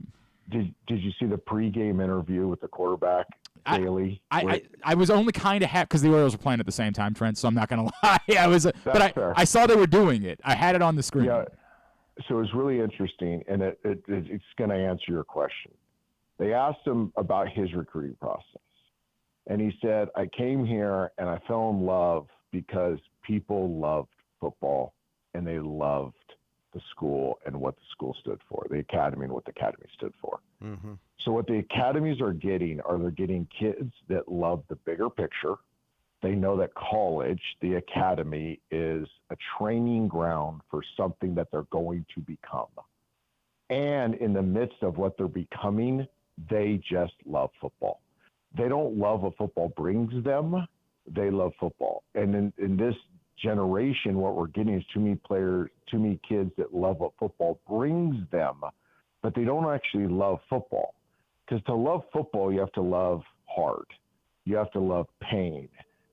Did you see the pregame interview with the quarterback? daily. I was only kind of happy because the Orioles were playing at the same time, Trent. So I'm not gonna lie. Fair. I saw they were doing it. I had it on the screen. Yeah. So it was really interesting, and it's going to answer your question. They asked him about his recruiting process, and he said, "I came here and I fell in love because people loved football and they loved the school and what the school stood for, the academy and what the academy stood for." Mm-hmm. So what the academies are getting they're getting kids that love the bigger picture. They know that college, the academy, is a training ground for something that they're going to become. And in the midst of what they're becoming, they just love football. They don't love what football brings them. They love football. And in this generation, what we're getting is too many kids that love what football brings them, but they don't actually love football. Because to love football, you have to love hard. You have to love pain.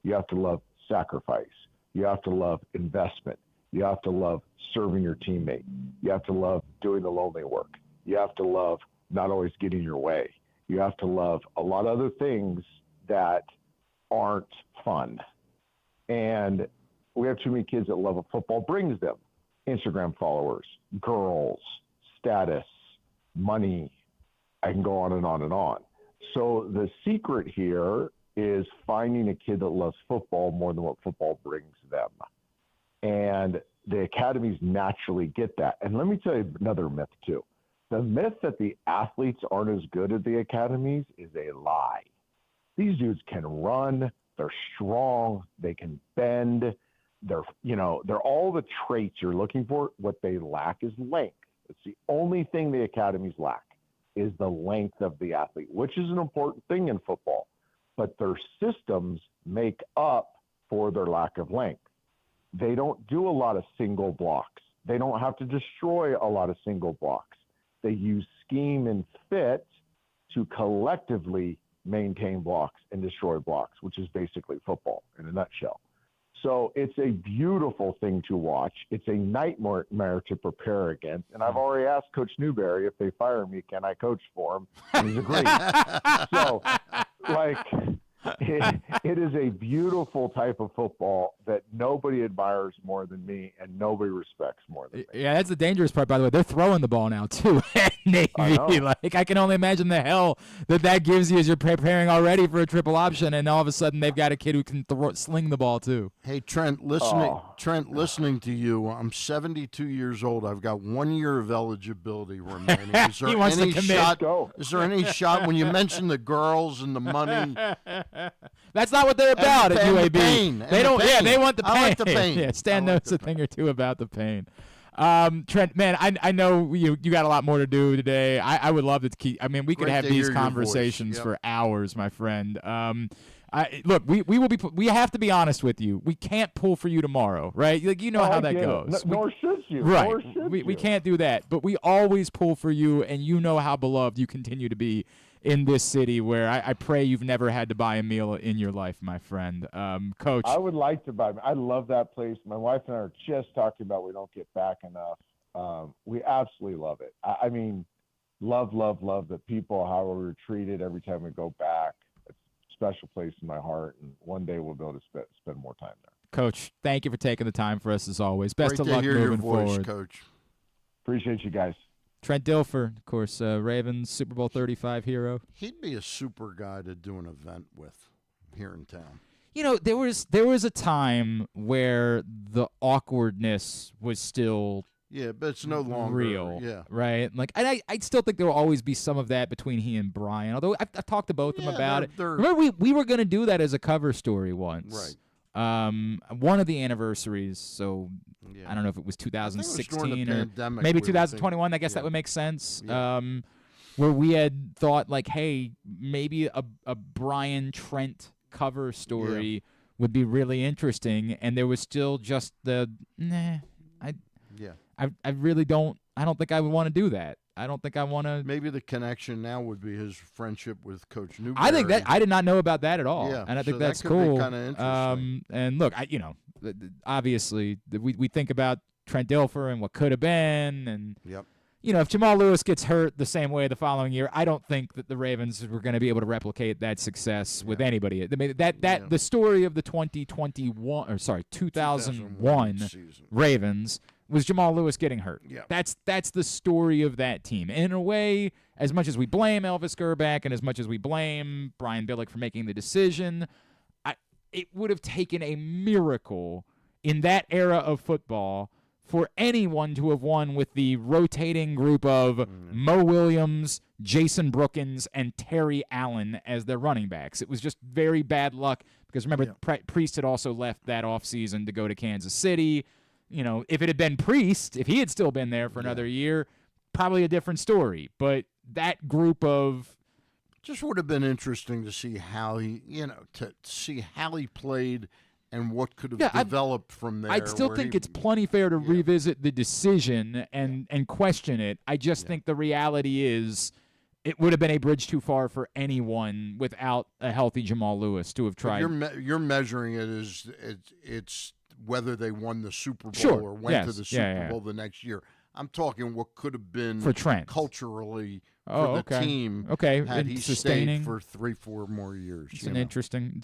You have to love sacrifice. You have to love investment. You have to love serving your teammate. You have to love doing the lonely work. You have to love not always getting your way. You have to love a lot of other things that aren't fun. And we have too many kids that love what football brings them. Instagram followers, girls, status, money. I can go on and on and on. So the secret here is finding a kid that loves football more than what football brings them. And the academies naturally get that. And let me tell you another myth too. The myth that the athletes aren't as good at the academies is a lie. These dudes can run, they're strong, they can bend, they're all the traits you're looking for. What they lack is length. It's the only thing the academies lack is the length of the athlete, which is an important thing in football. But their systems make up for their lack of length. They don't do a lot of single blocks. They don't have to destroy a lot of single blocks. They use scheme and fit to collectively maintain blocks and destroy blocks, which is basically football in a nutshell. So it's a beautiful thing to watch. It's a nightmare to prepare against. And I've already asked Coach Newberry, if they fire me, can I coach for him? And he's agreed. So, it is a beautiful type of football that nobody admires more than me and nobody respects more than me. Yeah, that's the dangerous part, by the way. They're throwing the ball now, too, at Navy. I can only imagine the hell that gives you as you're preparing already for a triple option, and all of a sudden they've got a kid who can sling the ball, too. Hey, Trent, listening to you, I'm 72 years old. I've got 1 year of eligibility remaining. Is there He wants any to commit. shot? Is there any shot when you mentioned the girls and the money? That's not what they're about at UAB. They don't. Yeah, they want the pain. I like the pain. Yeah, Stan knows a thing or two about the pain. Trent, man, I know you got a lot more to do today. I would love to keep. I mean, we could have these conversations for hours, my friend. Look, we have to be honest with you. We can't pull for you tomorrow, right? Like, you know how that goes. Nor should you. Right. Nor should we can't do that. But we always pull for you, and you know how beloved you continue to be in this city, where I pray you've never had to buy a meal in your life, my friend. Coach, I would like to buy. I love that place. My wife and I are just talking about we don't get back enough. We absolutely love it. I mean, love the people, how we were treated every time we go back. It's a special place in my heart, and one day we'll be able to spend more time there. Coach, thank you for taking the time for us as always. Best Great of to luck hear moving your voice, forward. Coach. Appreciate you guys. Trent Dilfer, of course, Ravens Super Bowl 35 hero. He'd be a super guy to do an event with here in town. You know, there was a time where the awkwardness was still but it's no longer real. Yeah, right. Like, and I still think there will always be some of that between he and Brian. Although I've talked to both of them about it. Remember, we were going to do that as a cover story once. Right. One of the anniversaries, so I don't know if it was 2016 or maybe 2021. I guess that would make sense. Yeah. Where we had thought, like, hey, maybe a Brian Trent cover story would be really interesting, and there was still just the I really don't. I don't think I would want to do that. I don't think I want to. Maybe the connection now would be his friendship with Coach Newberry. I think that I did not know about that at all, and I think that's that cool. Kind of interesting. And look, obviously we think about Trent Dilfer and what could have been, and if Jamal Lewis gets hurt the same way the following year, I don't think that the Ravens were going to be able to replicate that success with anybody. I mean, the story of the 2001 Ravens was Jamal Lewis getting hurt. Yeah. That's the story of that team. In a way, as much as we blame Elvis Gerback and as much as we blame Brian Billick for making the decision, it would have taken a miracle in that era of football for anyone to have won with the rotating group of Mo Williams, Jason Brookins, and Terry Allen as their running backs. It was just very bad luck because, remember, Priest had also left that offseason to go to Kansas City. If it had been Priest, if he had still been there for another year, probably a different story. But that group of... Just would have been interesting to see how he, to see how he played and what could have developed from there. I still think it's plenty fair to revisit the decision and question it. I just think the reality is it would have been a bridge too far for anyone without a healthy Jamal Lewis to have tried. You're measuring it as it's whether they won the Super Bowl or went to the Super Bowl the next year. I'm talking what could have been for Trent culturally for the team. Had he stayed for 3-4 more years. It's an interesting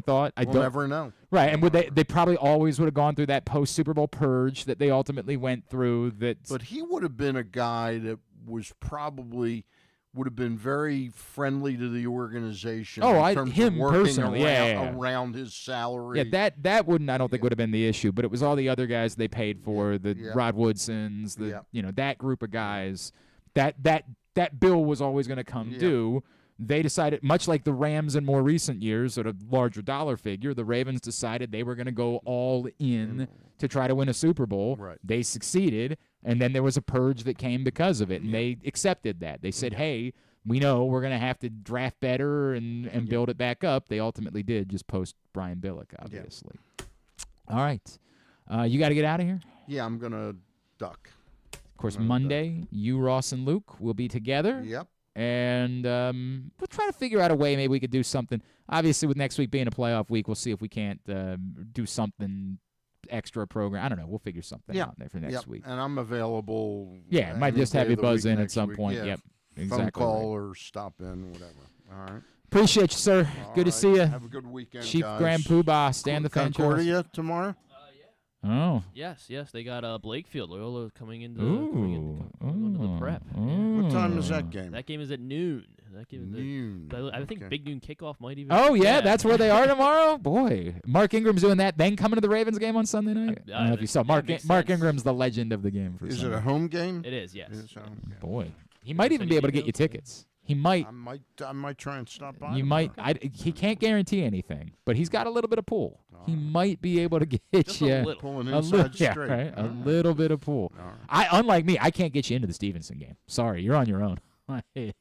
thought. We'll never know. Right, and they probably always would have gone through that post Super Bowl purge that they ultimately went through. But he would have been a guy that would have been very friendly to the organization. In terms of working personally, around his salary. Yeah, that wouldn't. I don't think would have been the issue, but it was all the other guys they paid for, Rod Woodsons, that group of guys. That bill was always going to come due. They decided, much like the Rams in more recent years, at a larger dollar figure, the Ravens decided they were going to go all in to try to win a Super Bowl. Right. They succeeded, and then there was a purge that came because of it, and they accepted that. They said, hey, we know we're going to have to draft better and build it back up. They ultimately did, just post Brian Billick, obviously. All right. You got to get out of here? Yeah, I'm going to duck. Of course, Monday, you, Ross, and Luke will be together. Yep. And we'll try to figure out a way. Maybe we could do something. Obviously, with next week being a playoff week, we'll see if we can't do something extra program. I don't know. We'll figure something out there for next week. And I'm available. Yeah, might just have you buzz in at some point. Yeah. Yep, exactly. Phone call or stop in, whatever. All right. Appreciate you, sir. Good to see you. Have a good weekend, Chief guys. Grand Poobah, stand the fan. Concordia tomorrow? Oh. Yes. They got Blakefield. Loyola coming into the prep. What time is that game? That game is at noon. Noon. I think big noon kickoff might even. Oh, yeah, that's where they are tomorrow? Boy, Mark Ingram's doing that, then coming to the Ravens game on Sunday night? I don't know if you saw. Mark Ingram's the legend of the game. Is it a home game? It is, yes. Boy, he might even be able to get you tickets. He might. I might try and stop by. You might. He can't guarantee anything, but he's got a little bit of pull. He might be able to get you a little bit of pull. Unlike me, I can't get you into the Stevenson game. Sorry, you're on your own.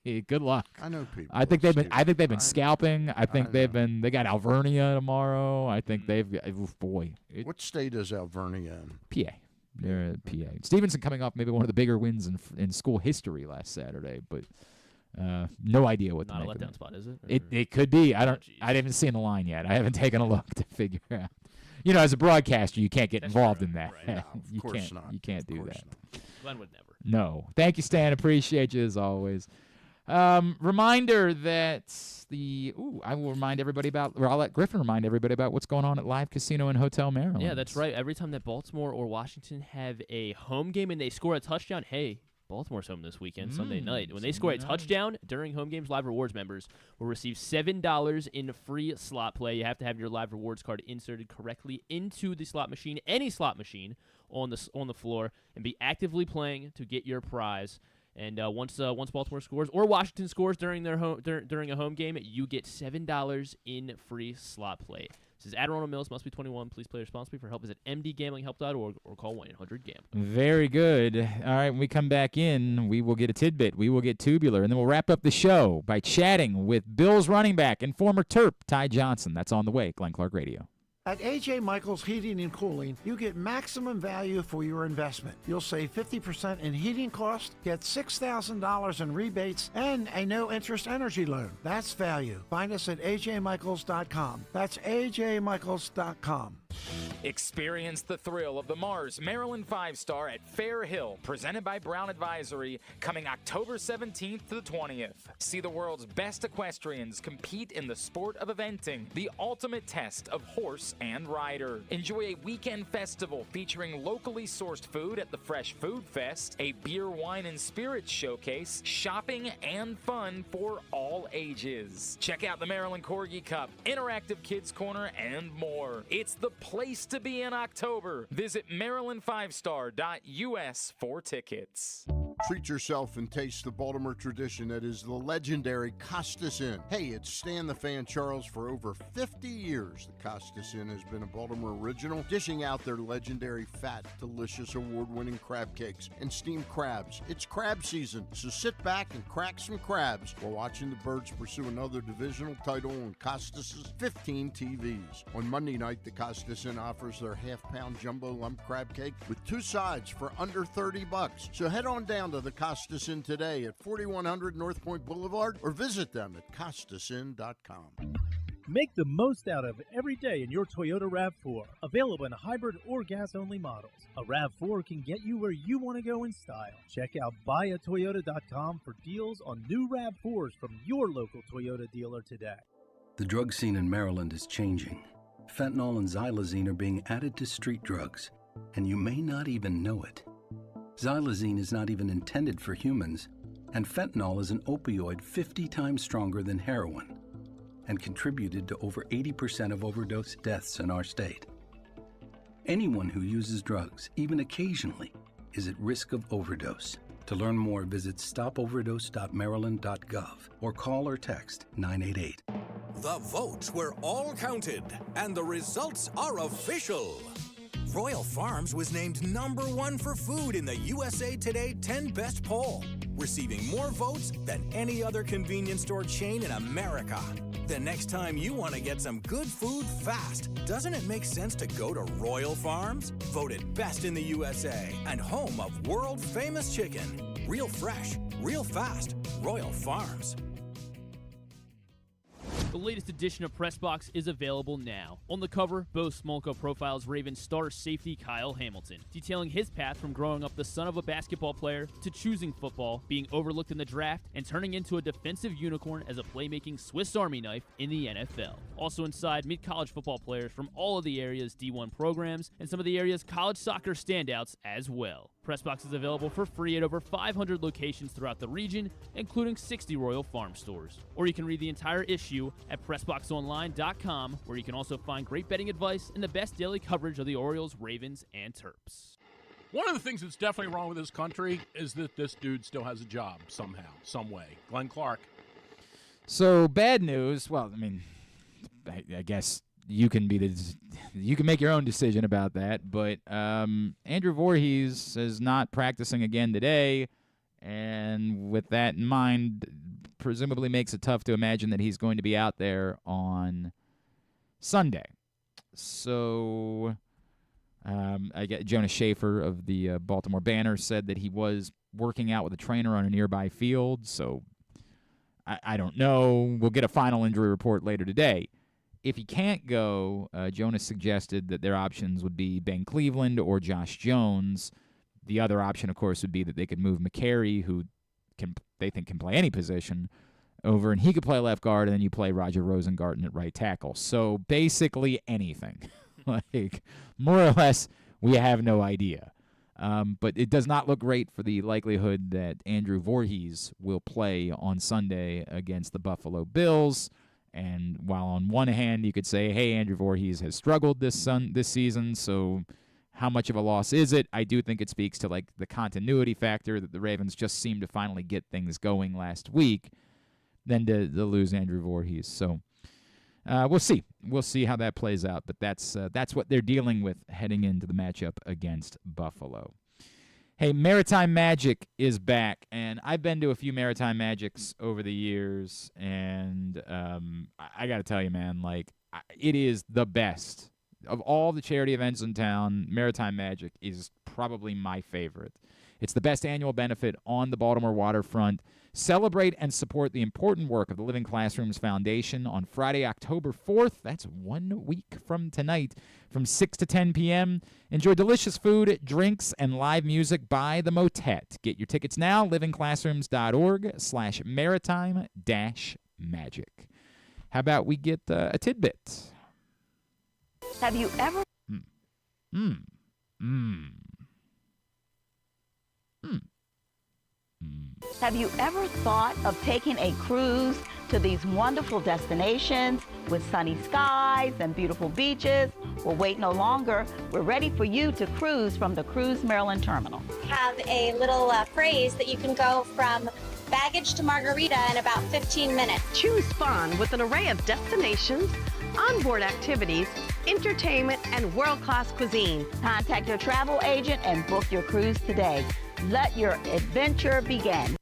Good luck. I know people. I think they've been scalping. I think they got Alvernia tomorrow. I think they've got, boy. What state is Alvernia in? PA. They're at PA. Stevenson coming off maybe one of the bigger wins in school history last Saturday, but no idea what to make not a of letdown it. spot, is it? It could be. I haven't seen the line yet. I haven't taken a look to figure out. As a broadcaster, you can't get involved in that. Right. No, of course not. You can't do that. Glenn would never. No. Thank you, Stan. Appreciate you as always. Reminder that I will remind everybody about, or I'll let Griffin remind everybody about what's going on at Live Casino and Hotel Maryland. Yeah, that's right. Every time that Baltimore or Washington have a home game and they score a touchdown, hey, Baltimore's home this weekend, Sunday night. When they score a touchdown during home games, Live Rewards members will receive $7 in free slot play. You have to have your Live Rewards card inserted correctly into the slot machine, any slot machine on the floor, and be actively playing to get your prize. And once Baltimore scores or Washington scores during during a home game, you get $7 in free slot play. This is Adderall Mills, must be 21. Please play responsibly. For help, visit mdgamblinghelp.org or call 1-800-GAMBLE. Very good. All right, when we come back in, we will get a tidbit. We will get tubular, and then we'll wrap up the show by chatting with Bills running back and former Terp, Ty Johnson. That's on the way. Glenn Clark Radio. At A.J. Michaels Heating and Cooling, you get maximum value for your investment. You'll save 50% in heating cost, get $6,000 in rebates, and a no-interest energy loan. That's value. Find us at ajmichaels.com. That's ajmichaels.com. Experience the thrill of the Mars Maryland 5-Star at Fair Hill, presented by Brown Advisory, coming October 17th to the 20th. See the world's best equestrians compete in the sport of eventing, the ultimate test of horse and rider. Enjoy a weekend festival featuring locally sourced food at the Fresh Food Fest, a beer, wine, and spirits showcase, shopping, and fun for all ages. Check out the Maryland Corgi Cup, interactive kids corner, and more. It's the place to be in October. Visit maryland5star.us for tickets. Treat yourself and taste the Baltimore tradition that is the legendary Costas Inn. Hey, it's Stan the Fan Charles. For over 50 years, the Costas Inn has been a Baltimore original, dishing out their legendary fat, delicious, award-winning crab cakes and steamed crabs. It's crab season, so sit back and crack some crabs while watching the Birds pursue another divisional title on Costas' 15 TVs. On Monday night, the Costas Inn offers their half-pound jumbo lump crab cake with 2 sides for under $30. So head on down to the Costas Inn today at 4100 North Point Boulevard or visit them at costasinn.com. Make the most out of every day in your Toyota RAV4. Available in hybrid or gas-only models. A RAV4 can get you where you want to go in style. Check out buyatoyota.com for deals on new RAV4s from your local Toyota dealer today. The drug scene in Maryland is changing. Fentanyl and xylazine are being added to street drugs, and you may not even know it. Xylazine is not even intended for humans, and fentanyl is an opioid 50 times stronger than heroin and contributed to over 80% of overdose deaths in our state. Anyone who uses drugs, even occasionally, is at risk of overdose. To learn more, visit stopoverdose.maryland.gov or call or text 988. The votes were all counted, and the results are official. Royal Farms was named #1 for food in the USA Today 10 Best poll, receiving more votes than any other convenience store chain in America. The next time you want to get some good food fast, doesn't it make sense to go to Royal Farms? Voted best in the USA and home of world-famous chicken. Real fresh, real fast. Royal Farms. The latest edition of Pressbox is available now. On the cover, Bo Smolka profiles Ravens star safety Kyle Hamilton, detailing his path from growing up the son of a basketball player to choosing football, being overlooked in the draft, and turning into a defensive unicorn as a playmaking Swiss Army knife in the NFL. Also inside, meet college football players from all of the area's D1 programs and some of the area's college soccer standouts as well. Pressbox is available for free at over 500 locations throughout the region, including 60 Royal Farm stores. Or you can read the entire issue at PressBoxOnline.com, where you can also find great betting advice and the best daily coverage of the Orioles, Ravens, and Terps. One of the things that's definitely wrong with this country is that this dude still has a job somehow, some way. Glenn Clark. So, bad news. Well, I mean, I guess you can make your own decision about that, but Andrew Voorhees is not practicing again today, and with that in mind, presumably makes it tough to imagine that he's going to be out there on Sunday. So I get Jonas Schaefer of the Baltimore Banner said that he was working out with a trainer on a nearby field, so I don't know. We'll get a final injury report later today. If he can't go, Jonas suggested that their options would be Ben Cleveland or Josh Jones. The other option, of course, would be that they could move McCary, who they think can play any position, over, and he could play left guard, and then you play Roger Rosengarten at right tackle. So basically anything. Like, more or less, we have no idea. But it does not look great for the likelihood that Andrew Voorhees will play on Sunday against the Buffalo Bills. And while on one hand you could say, hey, Andrew Voorhees has struggled this season, so how much of a loss is it? I do think it speaks to like the continuity factor that the Ravens just seemed to finally get things going last week, than to lose Andrew Voorhees. So we'll see. We'll see how that plays out. But that's what they're dealing with heading into the matchup against Buffalo. Hey, Maritime Magic is back, and I've been to a few Maritime Magics over the years, and I got to tell you, man, like, it is the best. Of all the charity events in town, Maritime Magic is probably my favorite. It's the best annual benefit on the Baltimore waterfront. Celebrate and support the important work of the Living Classrooms Foundation on Friday, October 4th. That's 1 week from tonight, from 6 to 10 p.m. Enjoy delicious food, drinks, and live music by the Motet. Get your tickets now, livingclassrooms.org/maritime-magic. How about we get a tidbit? Have you ever... Have you ever thought of taking a cruise to these wonderful destinations with sunny skies and beautiful beaches? Well, wait no longer. We're ready for you to cruise from the Cruise Maryland Terminal. Have a little phrase that you can go from baggage to margarita in about 15 minutes. Choose fun with an array of destinations, onboard activities, entertainment, and world-class cuisine. Contact your travel agent and book your cruise today. Let your adventure begin.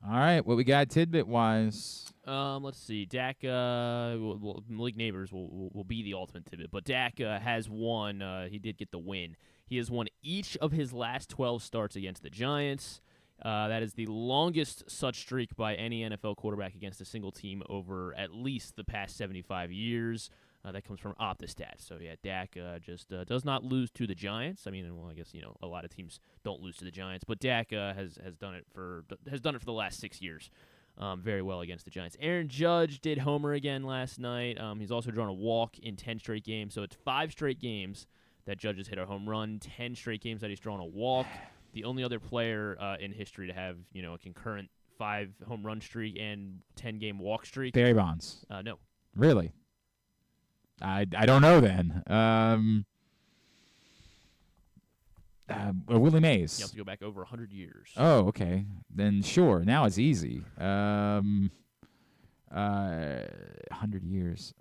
All right, what we got tidbit-wise? Let's see. Dak, Malik Neighbors will be the ultimate tidbit, but Dak has won. He did get the win. He has won each of his last 12 starts against the Giants. That is the longest such streak by any NFL quarterback against a single team over at least the past 75 years. That comes from OptaStats. So, yeah, Dak just does not lose to the Giants. I mean, well, I guess, a lot of teams don't lose to the Giants, but Dak has done it for the last 6 years very well against the Giants. Aaron Judge did homer again last night. He's also drawn a walk in 10 straight games. So it's 5 straight games that Judge has hit a home run, 10 straight games that he's drawn a walk. The only other player in history to have, a concurrent 5 home run streak and 10-game walk streak. Barry Bonds. No. Really? I don't know then. Willie Mays. You have to go back over 100 years. Oh, okay. Then sure. Now it's easy. 100 years.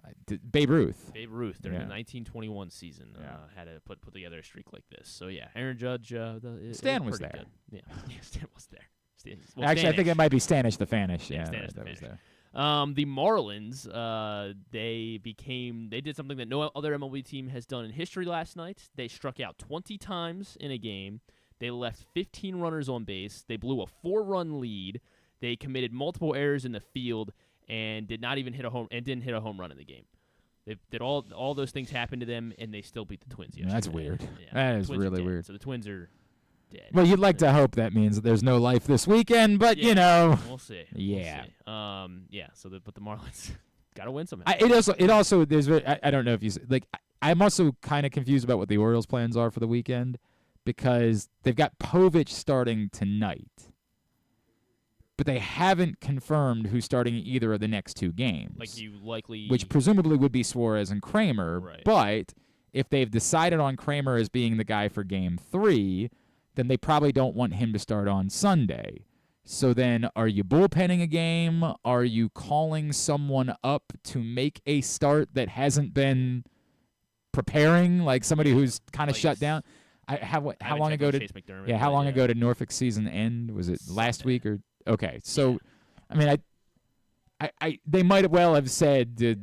Babe Ruth. Babe Ruth during the 1921 season had to put together a streak like this. So, yeah, Aaron Judge. Stan was there. Good. Yeah, Stan was there. Actually, I think it might be Stanish the Fanish. Yeah, Stanish that was there. The Marlins, they did something that no other MLB team has done in history last night. They struck out 20 times in a game. They left 15 runners on base. They blew a 4-run lead. They committed multiple errors in the field and didn't hit a home run in the game. They did all those things happen to them, and they still beat the Twins yesterday. That's weird. Yeah, that is really weird. So the Twins are dead. Well, you'd like to hope that means that there's no life this weekend, but we'll see. Yeah. We'll see. But the Marlins got to win somehow. It also there's I don't know if you like. I'm also kind of confused about what the Orioles' plans are for the weekend because they've got Povich starting tonight, but they haven't confirmed who's starting either of the next 2 games. Which presumably would be Suarez and Kramer. Right. But if they've decided on Kramer as being the guy for Game 3. Then they probably don't want him to start on Sunday. So then are you bullpenning a game? Are you calling someone up to make a start that hasn't been preparing, like somebody who's kind of shut down? How long ago did how long ago did Norfolk's season end? Was it last week or okay? So I mean I they might well have said to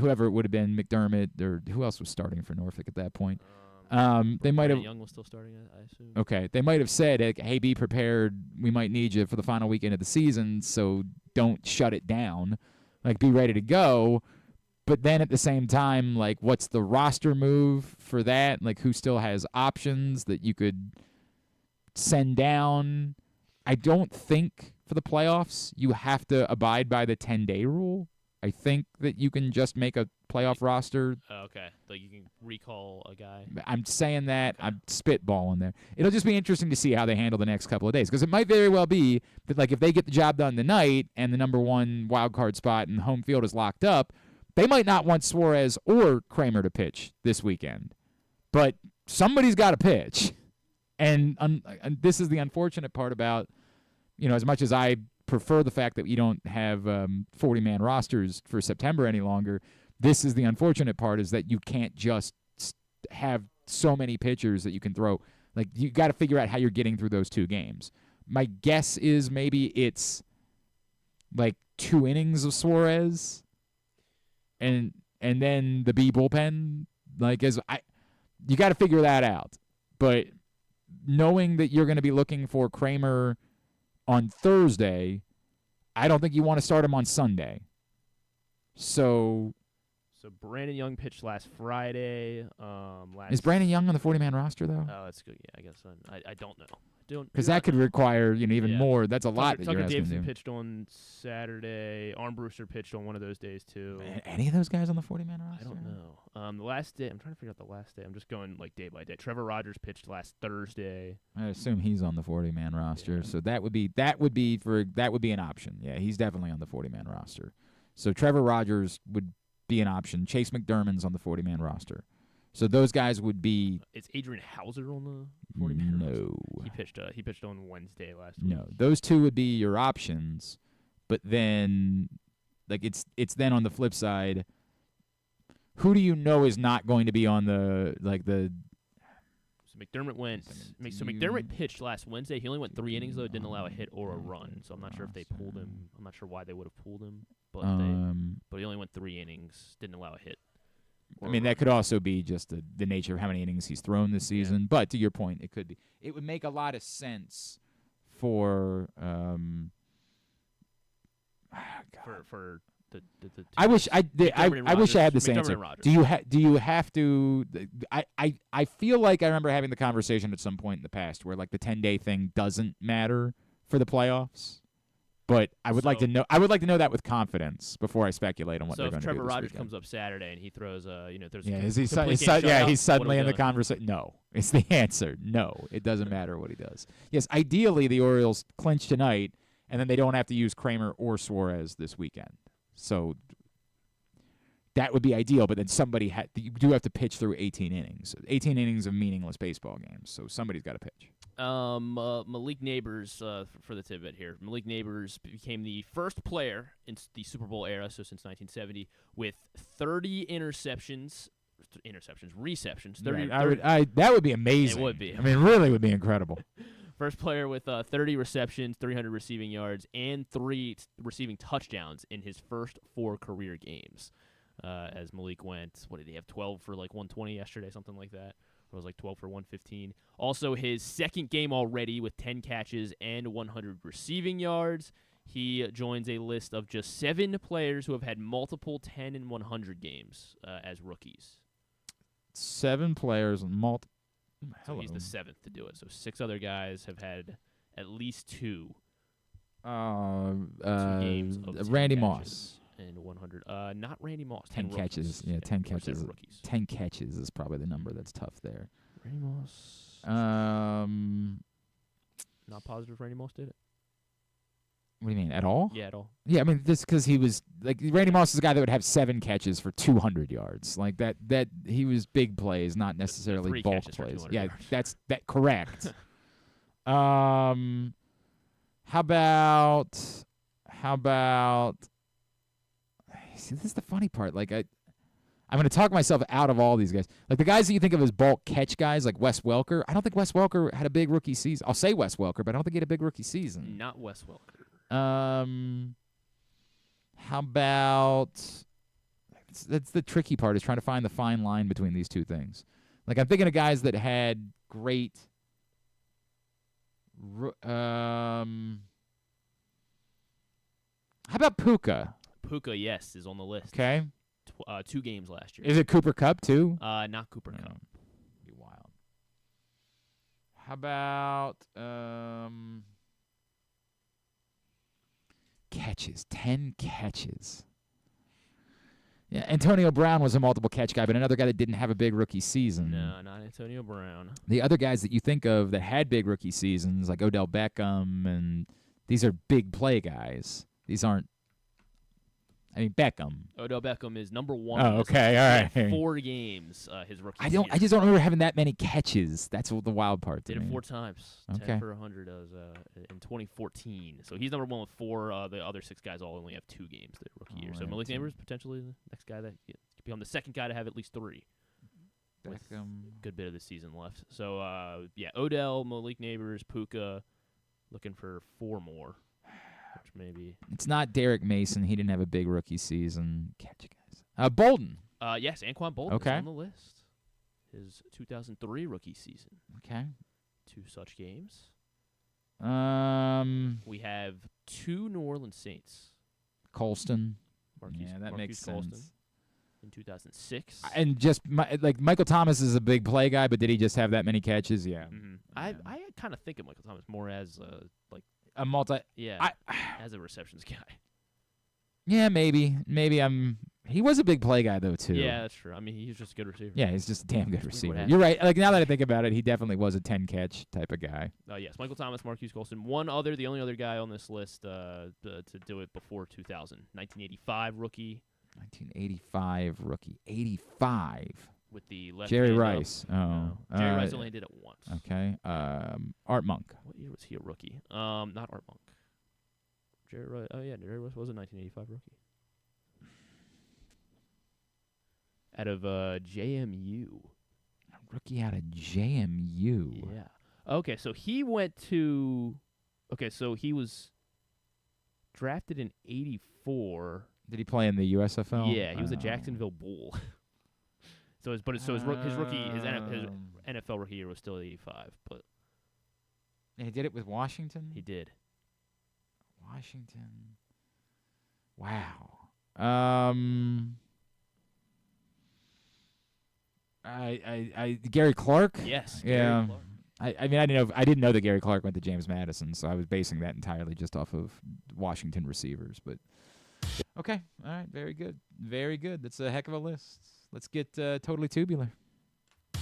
whoever it would have been, McDermott or who else was starting for Norfolk at that point. They might have. Young was still starting, I assume. Okay, they might have said, "Hey, be prepared. We might need you for the final weekend of the season, so don't shut it down. Like, be ready to go." But then at the same time, like, what's the roster move for that? Like, who still has options that you could send down? I don't think for the playoffs you have to abide by the 10-day rule. I think that you can just make a playoff roster. Okay. Like you can recall a guy. I'm saying that. Okay. I'm spitballing there. It'll just be interesting to see how they handle the next couple of days because it might very well be that, like, if they get the job done tonight and the number 1 wild card spot and home field is locked up, they might not want Suarez or Kramer to pitch this weekend. But somebody's got to pitch. And this is the unfortunate part about, as much as I prefer the fact that you don't have 40-man rosters for September any longer. This is the unfortunate part is that you can't just have so many pitchers that you can throw. Like, you got to figure out how you're getting through those 2 games. My guess is maybe it's like 2 innings of Suarez and then the B bullpen. Like, you got to figure that out. But knowing that you're going to be looking for Kramer on Thursday, I don't think you want to start him on Sunday. So Brandon Young pitched last Friday. Is Brandon Young on the 40-man roster, though? Oh, that's good. Yeah, I guess I don't know. Because that could require even more. That's a lot that you're asking Davidson to do. pitched on Saturday. Armbruster pitched on one of those days, too. Any of those guys on the 40-man roster? I don't know. The last day, I'm trying to figure out the last day. I'm just going day by day. Trevor Rogers pitched last Thursday. I assume he's on the 40-man roster, so that would be an option. Yeah, he's definitely on the 40-man roster. So Trevor Rogers would be an option. Chase McDermott's on the 40-man roster. So those guys would be. Is Adrian Hauser on the 40-man roster? No. He pitched on Wednesday last week. No, those two would be your options, but then, it's then on the flip side. Who do you know is not going to be on the So McDermott went. So McDermott pitched last Wednesday. He only went 3 innings though. Didn't allow a hit or a run. So I'm not sure if they pulled him. I'm not sure why they would have pulled him. But he only went 3 innings. Didn't allow a hit. I mean, that could also be just the nature of how many innings he's thrown this season. Yeah. But to your point, it could be. It would make a lot of sense for for the I wish I had this answer. Do you have to? I feel like I remember having the conversation at some point in the past where the 10-day thing doesn't matter for the playoffs. But I would like to know. I would like to know that with confidence before I speculate on what they're going to do. So if Trevor Rogers weekend. comes up Saturday and he throws there's he's suddenly in the conversation. No, it's the answer. No, it doesn't matter what he does. Yes, ideally the Orioles clinch tonight, and then they don't have to use Kramer or Suarez this weekend. So that would be ideal. But then you do have to pitch through 18 innings. 18 innings of meaningless baseball games. So somebody's got to pitch. Malik Neighbors for the tidbit here. Malik Neighbors became the first player in the Super Bowl era, so since 1970, with 30 receptions. 30, that would be amazing. It would be. I mean, really would be incredible. First player with 30 receptions, 300 receiving yards, and 3 receiving touchdowns in his first 4 career games. As Malik went, what did he have? 12 for 120 yesterday, something like that. It was 12 for 115. Also, his second game already with 10 catches and 100 receiving yards. He joins a list of just 7 players who have had multiple 10 and 100 games as rookies. 7 players and multiple. So he's the 7th to do it. So 6 other guys have had at least 2. 2 games of Randy Moss. And 100. Not Randy Moss. 10 catches. Yeah, 10 catches. 10 catches is probably the number that's tough there. Randy Moss. Not positive Randy Moss did it. What do you mean? At all? Yeah, at all. Yeah, I mean, just because he was Randy Moss is a guy that would have 7 catches for 200 yards. That he was big plays, not necessarily bulk plays. Yeah, yards. that's correct. How about? See, this is the funny part. I'm going to talk myself out of all these guys. The guys that you think of as bulk catch guys, like Wes Welker. I don't think Wes Welker had a big rookie season. I'll say Wes Welker, but I don't think he had a big rookie season. Not Wes Welker. How about? That's the tricky part, is trying to find the fine line between these two things. I'm thinking of guys that had great. How about Puka? Puka, yes, is on the list. Okay. 2 games last year. Is it Cooper Kupp too? Not Cooper Kupp. Be wild. How about catches? 10 catches. Yeah, Antonio Brown was a multiple catch guy, but another guy that didn't have a big rookie season. No, not Antonio Brown. The other guys that you think of that had big rookie seasons, like Odell Beckham, and these are big play guys. These aren't. Beckham. Odell Beckham is number 1. Oh, okay, all right. 4 games his rookie I season. just don't remember having that many catches. That's the wild part to Did me. it 4 times. Okay. 10 for 100 in 2014. So he's number 1 with 4. The other 6 guys all only have 2 games their rookie year. So Malik Neighbors potentially the next guy that could become the second guy to have at least 3. Beckham. With a good bit of the season left. So Odell, Malik Neighbors, Puka, looking for 4 more. Which maybe it's not Derek Mason. He didn't have a big rookie season. Catch guys. Bolden. Yes, Anquan Bolden is on the list. His 2003 rookie season. Okay. 2 such games. We have 2 New Orleans Saints. Colston. Marquise makes Colston sense. In 2006. And just Michael Thomas is a big play guy, but did he just have that many catches? Yeah. Mm-hmm. I kind of think of Michael Thomas more as a multi. Yeah, as a receptions guy. Yeah, maybe. He was a big play guy though too. Yeah, that's true. I mean, he's just a good receiver. Yeah, he's just a damn good receiver. You're right. Like now that I think about it, he definitely was a 10 catch type of guy. Yes, Michael Thomas, Marquise Colston. The only other guy on this list to do it before 2000, 1985 rookie. 1985 rookie, 85. With the left Jerry hand Rice. up. No. Jerry Rice only did it once. Okay. Art Monk. What year was he a rookie? Not Art Monk. Jerry Rice. Oh yeah, Jerry Rice was a 1985 rookie. Out of JMU. A rookie out of JMU. Yeah. Okay, so he went to. Okay, so he was drafted in '84. Did he play in the USFL? Yeah, he was a Jacksonville Bull. His NFL rookie year was still '85, but and he did it with Washington. He did. Washington. Wow. Gary Clark. Yes. Yeah. Gary Clark. I mean, I didn't know that Gary Clark went to James Madison, so I was basing that entirely just off of Washington receivers. But okay, all right, very good, very good. That's a heck of a list. Let's get totally tubular.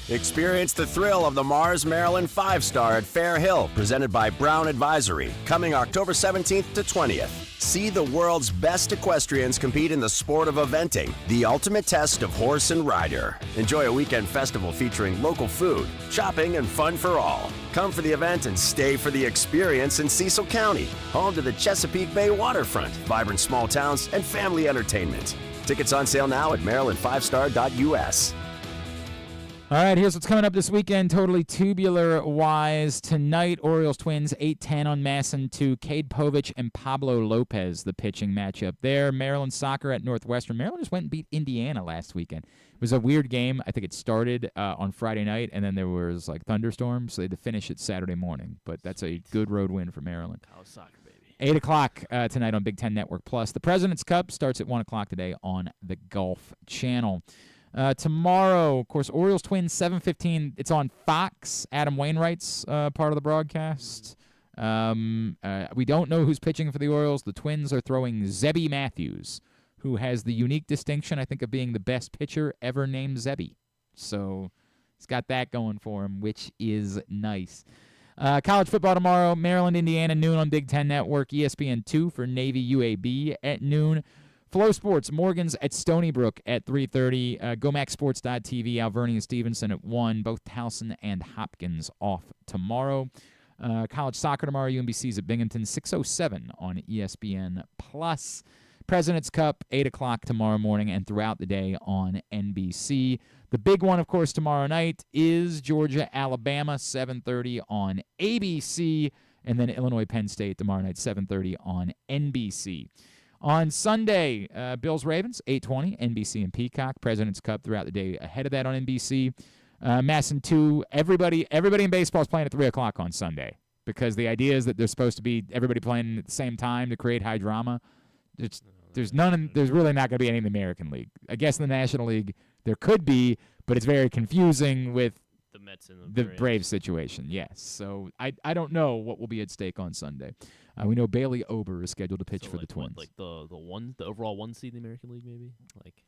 Experience the thrill of the Mars, Maryland 5-Star at Fair Hill, presented by Brown Advisory, coming October 17th to 20th. See the world's best equestrians compete in the sport of eventing, the ultimate test of horse and rider. Enjoy a weekend festival featuring local food, shopping, and fun for all. Come for the event and stay for the experience in Cecil County, home to the Chesapeake Bay waterfront, vibrant small towns, and family entertainment. Tickets on sale now at maryland5star.us. All right, here's what's coming up this weekend, totally tubular-wise. Tonight, Orioles-Twins, 8:10 on Masson 2. Cade Povich and Pablo Lopez, the pitching matchup there. Maryland soccer at Northwestern. Maryland just went and beat Indiana last weekend. It was a weird game. I think it started on Friday night, and then there was, thunderstorms, so they had to finish it Saturday morning. But that's a good road win for Maryland. College soccer, baby. 8 o'clock tonight on Big Ten Network Plus. The President's Cup starts at 1 o'clock today on the Golf Channel. Tomorrow, of course, Orioles-Twins, 7:15. It's on Fox. Adam Wainwright's part of the broadcast. We don't know who's pitching for the Orioles. The Twins are throwing Zebby Matthews, who has the unique distinction, I think, of being the best pitcher ever named Zebby. So he's got that going for him, which is nice. College football tomorrow, Maryland, Indiana, noon on Big Ten Network. ESPN2 for Navy UAB at noon. Flow Sports, Morgan's at Stony Brook at 3:30. GoMaxSports.tv, Alvernia and Stevenson at 1. Both Towson and Hopkins off tomorrow. College soccer tomorrow, UMBC's at Binghamton, 6:07 on ESPN+. President's Cup, 8 o'clock tomorrow morning and throughout the day on NBC. The big one, of course, tomorrow night is Georgia-Alabama, 7:30 on ABC. And then Illinois-Penn State tomorrow night, 7:30 on NBC. On Sunday, Bills-Ravens, 8:20, NBC and Peacock. President's Cup throughout the day ahead of that on NBC. Masson 2, everybody in baseball is playing at 3 o'clock on Sunday because the idea is that there's supposed to be everybody playing at the same time to create high drama. There's really not going to be any in the American League. I guess in the National League there could be, but it's very confusing with the Mets and the Braves situation. Yes, so I don't know what will be at stake on Sunday. We know Bailey Ober is scheduled to pitch for the Twins. The overall 1 seed in the American League, maybe.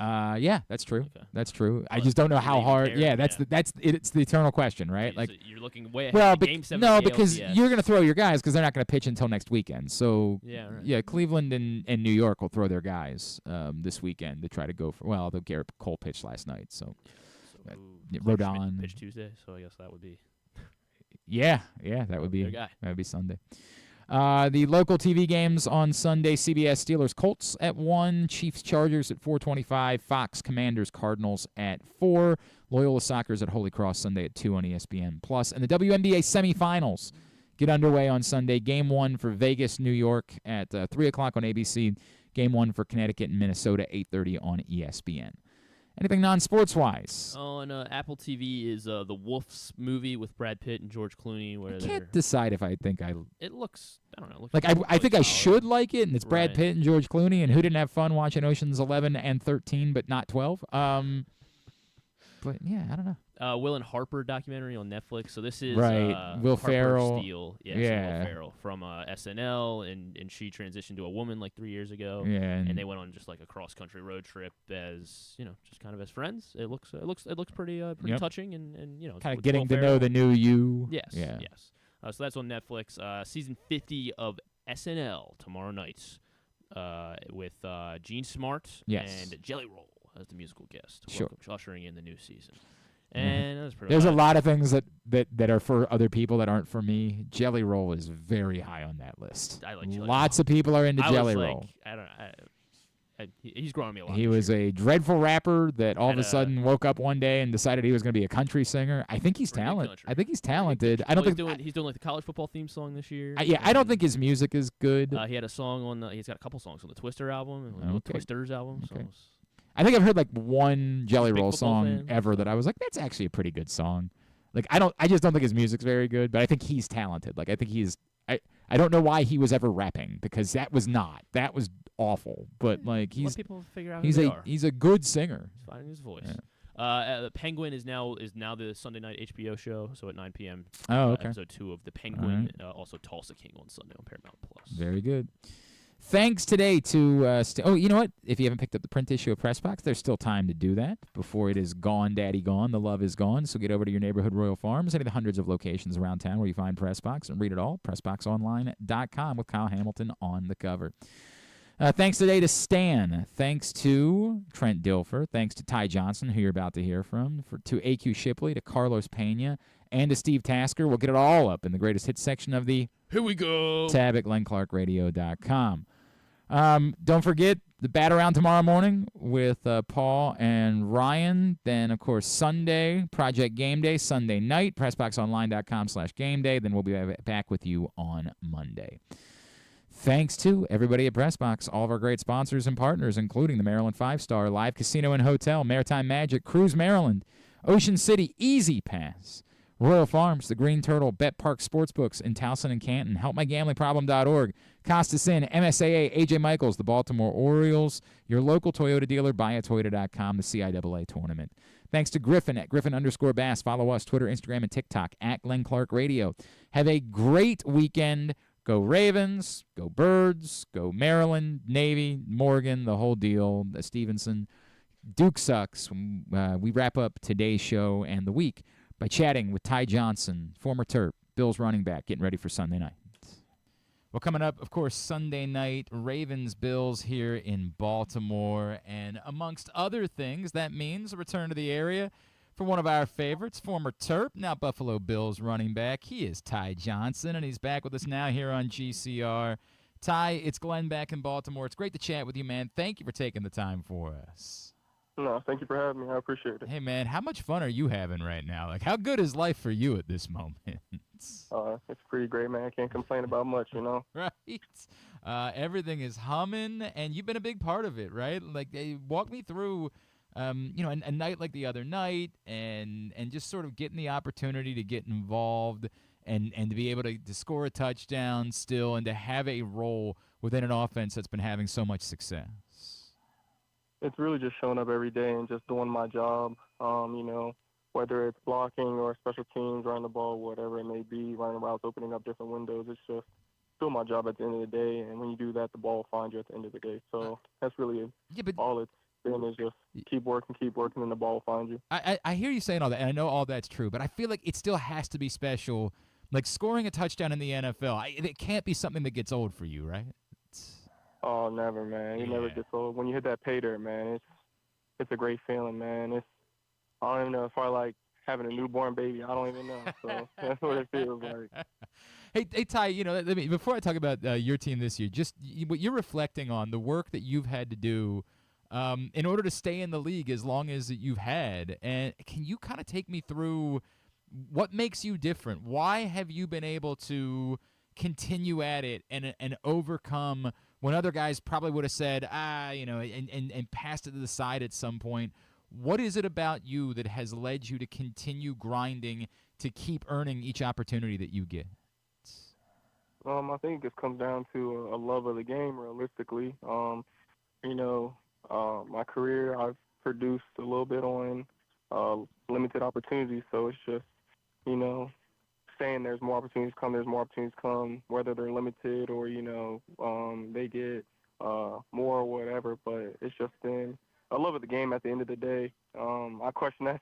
Yeah, that's true. Okay. That's true. I just don't know how hard. Care? Yeah, it's the eternal question, right? So you're looking way ahead. Of Game 7 no, of the because LCS. you're going to throw your guys because they're not going to pitch until next weekend. So yeah, Cleveland and New York will throw their guys this weekend to try to go for. Well, Garrett Cole pitched last night, so Rodon pitch Tuesday. So I guess that would be. Yeah, that would be their guy. That would be Sunday. The local TV games on Sunday, CBS Steelers Colts at 1, Chiefs Chargers at 4:25, Fox Commanders Cardinals at 4, Loyola Soccer's at Holy Cross Sunday at 2 on ESPN+. And the WNBA semifinals get underway on Sunday. Game 1 for Vegas, New York at 3 o'clock on ABC. Game 1 for Connecticut and Minnesota, 8:30 on ESPN. Anything non-sports wise? On Apple TV is the Wolves movie with Brad Pitt and George Clooney. Where I can't decide if I think It looks. I don't know. It looks like I think I should like it, and it's Brad Right. Pitt and George Clooney, and who didn't have fun watching Ocean's 11 and 13, but not 12? But yeah, I don't know. Will and Harper documentary on Netflix. So this is Right. Will Harper Ferrell. Steele. Yeah. Will Ferrell from SNL, and she transitioned to a woman like 3 years ago. Yeah, and they went on just like a cross country road trip as just kind of as friends. It looks pretty Yep. touching, and it's Kind of with getting Will to know Ferrell. the new you. Yes. Yeah. Yes. So that's on Netflix. Season 50 of SNL tomorrow night with Gene Smart Yes. and Jelly Roll as the musical guest. Sure. Ushering in the new season. And that's pretty There's a much lot of things that are for other people that aren't for me. Jelly Roll is very high on that list. I like Jelly Lots of people are into I Jelly was Roll. like, I don't know. He's growing me a lot. He was a dreadful rapper that all of a sudden woke up one day and decided he was going to be a country singer. I think he's talented. I think he's talented. I don't think he's doing like the college football theme song this year. I don't think his music is good. He had a song on. He's got a couple songs on the Twister album, and the Okay. Twisters album. So Okay. I think I've heard like one Jelly Roll football song fan. ever that I was like, that's actually a pretty good song. Like I just don't think his music's very good, but I think he's talented. Like I think he's I don't know why he was ever rapping, because that was awful. But like Let people figure out he's who they a are. he's a good singer. He's finding his voice. The Penguin is now the Sunday night HBO show. So at 9 p.m. Oh, okay. Episode 2 of The Penguin. Also Tulsa King on Sunday on Paramount Plus. Very good. Thanks today to you know what? If you haven't picked up the print issue of Press Box, there's still time to do that before it is gone, daddy gone. The love is gone. So get over to your neighborhood Royal Farms, any of the hundreds of locations around town where you find Press Box, and read it all. PressBoxOnline.com with Kyle Hamilton on the cover. Thanks today to Stan. Thanks to Trent Dilfer. Thanks to Ty Johnson, who you're about to hear from. To AQ Shipley, to Carlos Peña, and to Steve Tasker. We'll get it all up in the greatest hits section of the Here we go tab at GlennClarkRadio.com. Don't forget the bat around tomorrow morning with Paul and Ryan. Then, of course, Sunday, Project Game Day, Sunday night, PressBoxOnline.com/game day. Then we'll be back with you on Monday. Thanks to everybody at PressBox, all of our great sponsors and partners, including the Maryland 5-Star, Live Casino and Hotel, Maritime Magic, Cruise Maryland, Ocean City, Easy Pass, Royal Farms, the Green Turtle, Bet Park Sportsbooks in Towson and Canton, HelpMyGamblingProblem.org, Costas Inn, MSAA, AJ Michaels, the Baltimore Orioles, your local Toyota dealer, BuyAToyota.com, the CIAA tournament. Thanks to Griffin at Griffin_Bass. Follow us, Twitter, Instagram, and TikTok at Glenn Clark Radio. Have a great weekend. Go Ravens, go Birds, go Maryland, Navy, Morgan, the whole deal, Stevenson. Duke sucks. We wrap up today's show and the week by chatting with Ty Johnson, former Terp, Bills running back, getting ready for Sunday night. Well, coming up, of course, Sunday night, Ravens-Bills here in Baltimore. And amongst other things, that means a return to the area for one of our favorites, former Terp, now Buffalo Bills running back. He is Ty Johnson, and he's back with us now here on GCR. Ty, it's Glenn back in Baltimore. It's great to chat with you, man. Thank you for taking the time for us. No, thank you for having me. I appreciate it. Hey, man, how much fun are you having right now? Like, how good is life for you at this moment? It's pretty great, man. I can't complain about much, you know? Right. Everything is humming, and you've been a big part of it, right? Like, walk me through, a night like the other night and just sort of getting the opportunity to get involved and to be able to score a touchdown still and to have a role within an offense that's been having so much success. It's really just showing up every day and just doing my job, whether it's blocking or special teams, running the ball, whatever it may be, running routes, opening up different windows. It's just doing my job at the end of the day, and when you do that, the ball will find you at the end of the day. So that's really all it's been, is just keep working, and the ball will find you. I hear you saying all that, and I know all that's true, but I feel like it still has to be special. Like scoring a touchdown in the NFL, it can't be something that gets old for you, right? Oh, never, man. It never gets old. When you hit that pay dirt, man, it's a great feeling, man. I don't even know. It's probably like having a newborn baby. I don't even know. So that's what it feels like. Hey, Ty, before I talk about your team this year, just what you're reflecting on, the work that you've had to do in order to stay in the league as long as you've had. And can you kind of take me through what makes you different? Why have you been able to continue at it and overcome when other guys probably would have said, and passed it to the side at some point? What is it about you that has led you to continue grinding to keep earning each opportunity that you get? I think it just comes down to a love of the game, realistically. My career, I've produced a little bit on limited opportunities, so it's just, saying there's more opportunities come, whether they're limited or, they get more or whatever, but it's just been a love of the game at the end of the day. I question it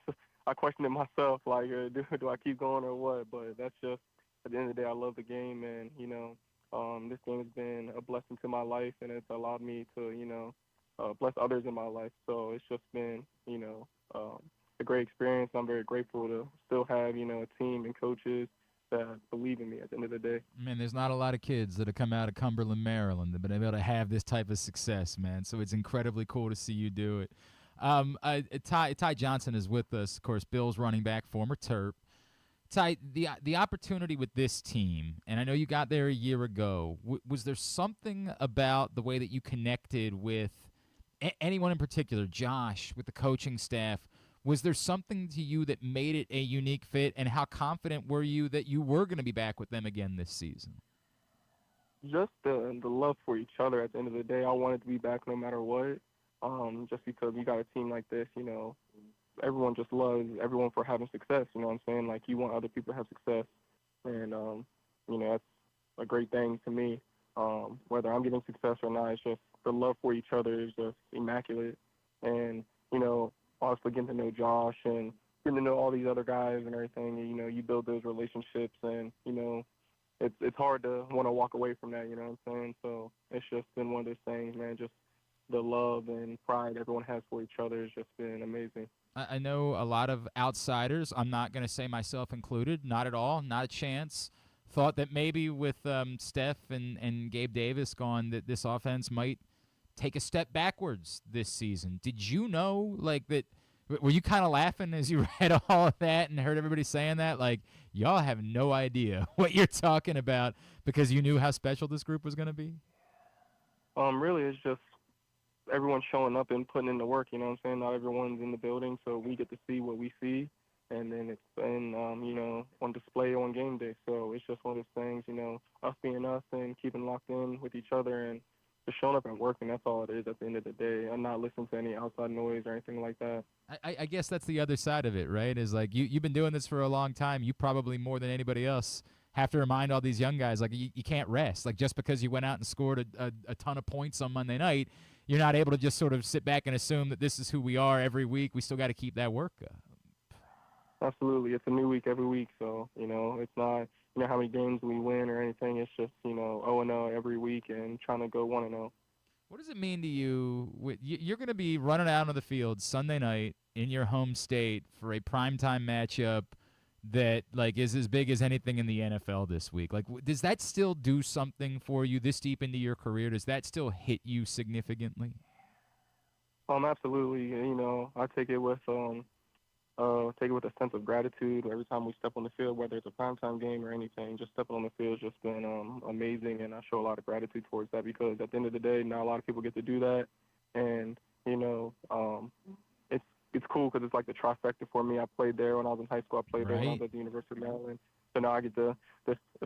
myself, like, do I keep going or what? But that's just, at the end of the day, I love the game, and, this game has been a blessing to my life, and it's allowed me to, bless others in my life. So it's just been, a great experience. I'm very grateful to still have, a team and coaches that believe in me at the end of the day. Man, there's not a lot of kids that have come out of Cumberland, Maryland that have been able to have this type of success, man. So it's incredibly cool to see you do it. Ty Johnson is with us, of course, Bills running back, former Terp. Ty, the opportunity with this team, and I know you got there a year ago, was there something about the way that you connected with anyone in particular, Josh, with the coaching staff? Was there something to you that made it a unique fit, and how confident were you that you were going to be back with them again this season? Just the love for each other at the end of the day. I wanted to be back no matter what, just because you got a team like this, everyone just loves everyone for having success, you know what I'm saying? Like, you want other people to have success, and, that's a great thing to me. Whether I'm getting success or not, it's just the love for each other is just immaculate. And, honestly, getting to know Josh and getting to know all these other guys and everything, you build those relationships, and, it's hard to want to walk away from that, you know what I'm saying? So it's just been one of those things, man, just the love and pride everyone has for each other has just been amazing. I know a lot of outsiders, I'm not going to say myself included, not at all, not a chance, thought that maybe with Steph and Gabe Davis gone that this offense might take a step backwards this season. Did you know, like, that? Were you kind of laughing as you read all of that and heard everybody saying that? Like, y'all have no idea what you're talking about because you knew how special this group was going to be? Really, it's just everyone showing up and putting in the work, you know what I'm saying? Not everyone's in the building, so we get to see what we see, and then it's been, on display on game day. So it's just one of those things, us being us and keeping locked in with each other and just showing up and working. That's all it is at the end of the day. I'm not listening to any outside noise or anything like that. I guess that's the other side of it, right? Is like you've been doing this for a long time. You probably more than anybody else have to remind all these young guys, like, you can't rest. Like, just because you went out and scored a ton of points on Monday night, you're not able to just sort of sit back and assume that this is who we are every week. We still got to keep that work up. Absolutely. It's a new week every week. So, it's not, how many games we win or anything. It's just, 0-0 every week and trying to go 1-0. What does it mean to you? You're going to be running out on the field Sunday night in your home state for a primetime matchup that, like, is as big as anything in the NFL this week. Like, does that still do something for you this deep into your career? Does that still hit you significantly? Absolutely. I take it with a sense of gratitude every time we step on the field, whether it's a primetime game or anything. Just stepping on the field has just been amazing, and I show a lot of gratitude towards that because at the end of the day, not a lot of people get to do that, and it's cool because it's like the trifecta for me. I played there when I was in high school. I played there when I was at the University of Maryland. So now I get to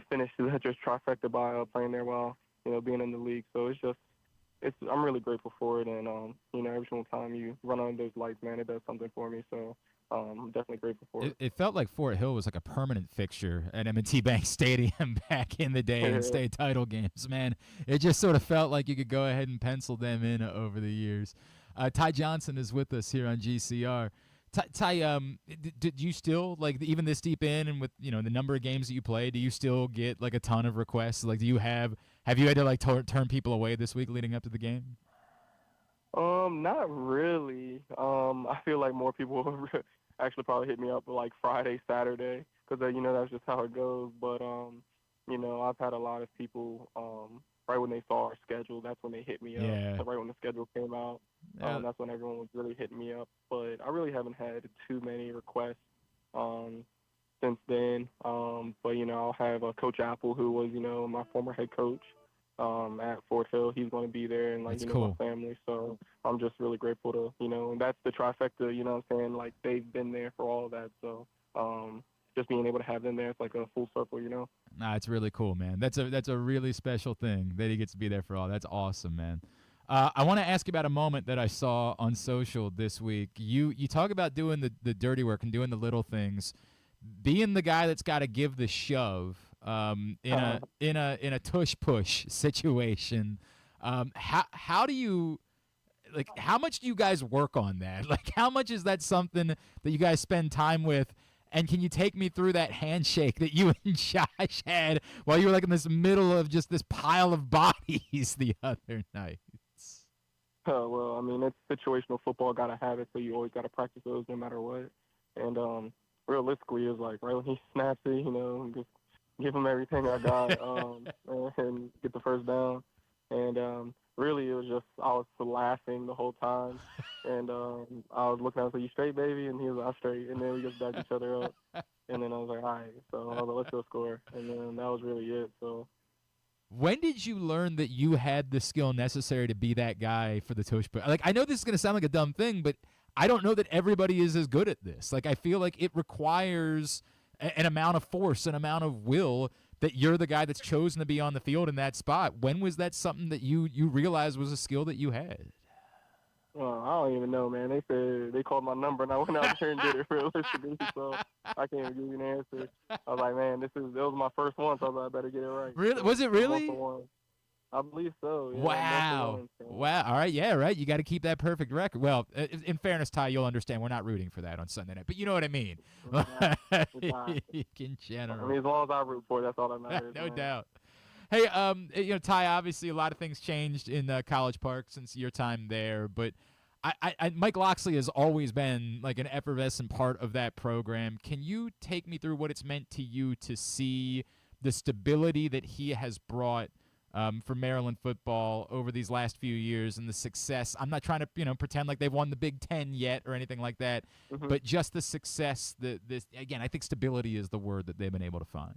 finish that just trifecta by playing there while being in the league. So I'm really grateful for it, and every single time you run on those lights, man, it does something for me. So I'm definitely grateful for it. It felt like Fort Hill was like a permanent fixture at M&T Bank Stadium back in the day in state title games, man. It just sort of felt like you could go ahead and pencil them in over the years. Ty Johnson is with us here on GCR. Ty, did you still, like, even this deep in and with, the number of games that you play, do you still get, like, a ton of requests? Like, have you had to, like, turn people away this week leading up to the game? Not really. I feel like more people actually probably hit me up like Friday, Saturday, because, that's just how it goes. But, I've had a lot of people, right when they saw our schedule, that's when they hit me up. So right when the schedule came out, that's when everyone was really hitting me up. But I really haven't had too many requests since then. But, I'll have Coach Apple, who was, my former head coach. at Fort Hill. He's going to be there, and That's my cool. family. So I'm just really grateful to, and that's the trifecta. You know what I'm saying? Like, they've been there for all of that. So just being able to have them there, it's like a full circle. Nah, it's really cool, man. That's a really special thing that he gets to be there for all. That's awesome, man. I want to ask you about a moment that I saw on social this week. You talk about doing the dirty work and doing the little things, being the guy that's got to give the shove in a tush push situation. How do you, like, how much do you guys work on that? Like, how much is that something that you guys spend time with? And can you take me through that handshake that you and Josh had while you were like in this middle of just this pile of bodies the other night? Well, I mean, it's situational football. Got to have it, so you always got to practice those no matter what. And realistically, it's like right when he snaps it, just give him everything I got and get the first down. And really, it was just I was laughing the whole time. And I was looking at him, like, you straight, baby? And he was like, I'm straight. And then we just backed each other up. And then I was like, all right. So I was like, let's go score. And then that was really it. So. When did you learn that you had the skill necessary to be that guy for the tush push? Like, I know this is going to sound like a dumb thing, but I don't know that everybody is as good at this. Like, I feel like it requires an amount of force, an amount of will that you're the guy that's chosen to be on the field in that spot. When was that something that you realized was a skill that you had? Well, I don't even know, man. They said they called my number, and I went out there and did it realistically, so I can't even give you an answer. I was like, man, that was my first one, so I was like, I better get it right. Really? Was it really? I believe so. Yeah, Wow. Wow. All right. Yeah, right. You got to keep that perfect record. Well, in fairness, Ty, you'll understand we're not rooting for that on Sunday night, but you know what I mean. In general. I mean, as long as I root for it, that's all that matters. No doubt. Hey, Ty, obviously a lot of things changed in College Park since your time there, but Mike Locksley has always been like an effervescent part of that program. Can you take me through what it's meant to you to see the stability that he has brought for Maryland football over these last few years and the success? I'm not trying to pretend like they've won the Big Ten yet or anything like that, but just the success. Again, I think stability is the word that they've been able to find.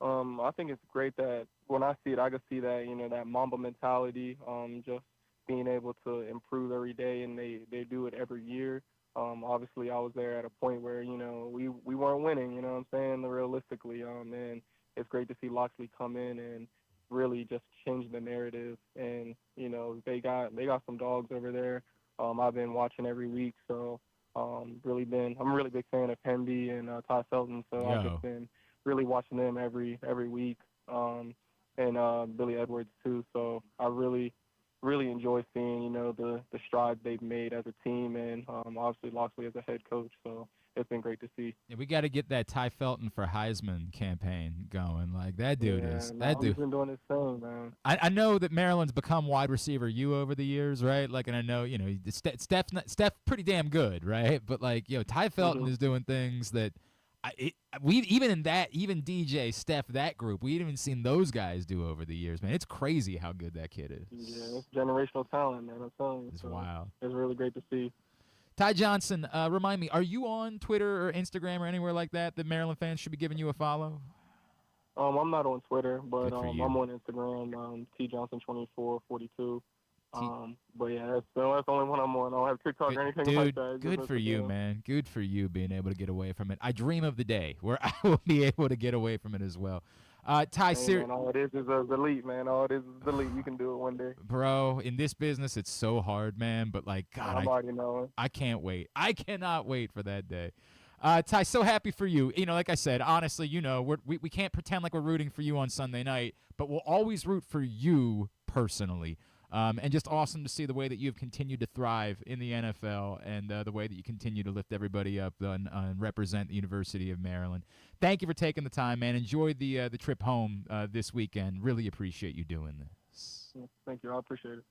I think it's great that when I see it, I can see that, that Mamba mentality, just being able to improve every day, and they do it every year. Obviously, I was there at a point where, we weren't winning, you know what I'm saying, realistically. And it's great to see Locksley come in and really just change the narrative. And, they got some dogs over there. I've been watching every week, so I'm a really big fan of Hemby and Ty Felton, so I've just been really watching them every week, and Billy Edwards too. So I really enjoy seeing the strides they've made as a team, and obviously Locksley as a head coach. So it's been great to see. Yeah, we got to get that Ty Felton for Heisman campaign going. Like that dude He's been doing his thing, man. I know that Maryland's become wide receiver U over the years, right? Like, and I know Steph pretty damn good, right? But like, Ty Felton is doing things that. Even DJ, Steph, that group, we haven't even seen those guys do over the years, man. It's crazy how good that kid is. Yeah, it's generational talent, man. I'm telling you. It's wild. It's really great to see. Ty Johnson, remind me, are you on Twitter or Instagram or anywhere like that Maryland fans should be giving you a follow? I'm not on Twitter, but I'm on Instagram, tjohnson2442. But yeah, that's the only one I'm on. I don't have TikTok or anything like that. Good for you, man. Good for you being able to get away from it. I dream of the day where I will be able to get away from it as well. Ty, man, all it is elite, man. All it is elite. You can do it one day. Bro, in this business, it's so hard, man. But, like, God, I'm already knowing. I can't wait. I cannot wait for that day. Ty, so happy for you. Like I said, honestly, we can't pretend like we're rooting for you on Sunday night, but we'll always root for you personally. And just awesome to see the way that you've continued to thrive in the NFL and the way that you continue to lift everybody up and represent the University of Maryland. Thank you for taking the time, man. Enjoy the trip home this weekend. Really appreciate you doing this. Thank you. I appreciate it.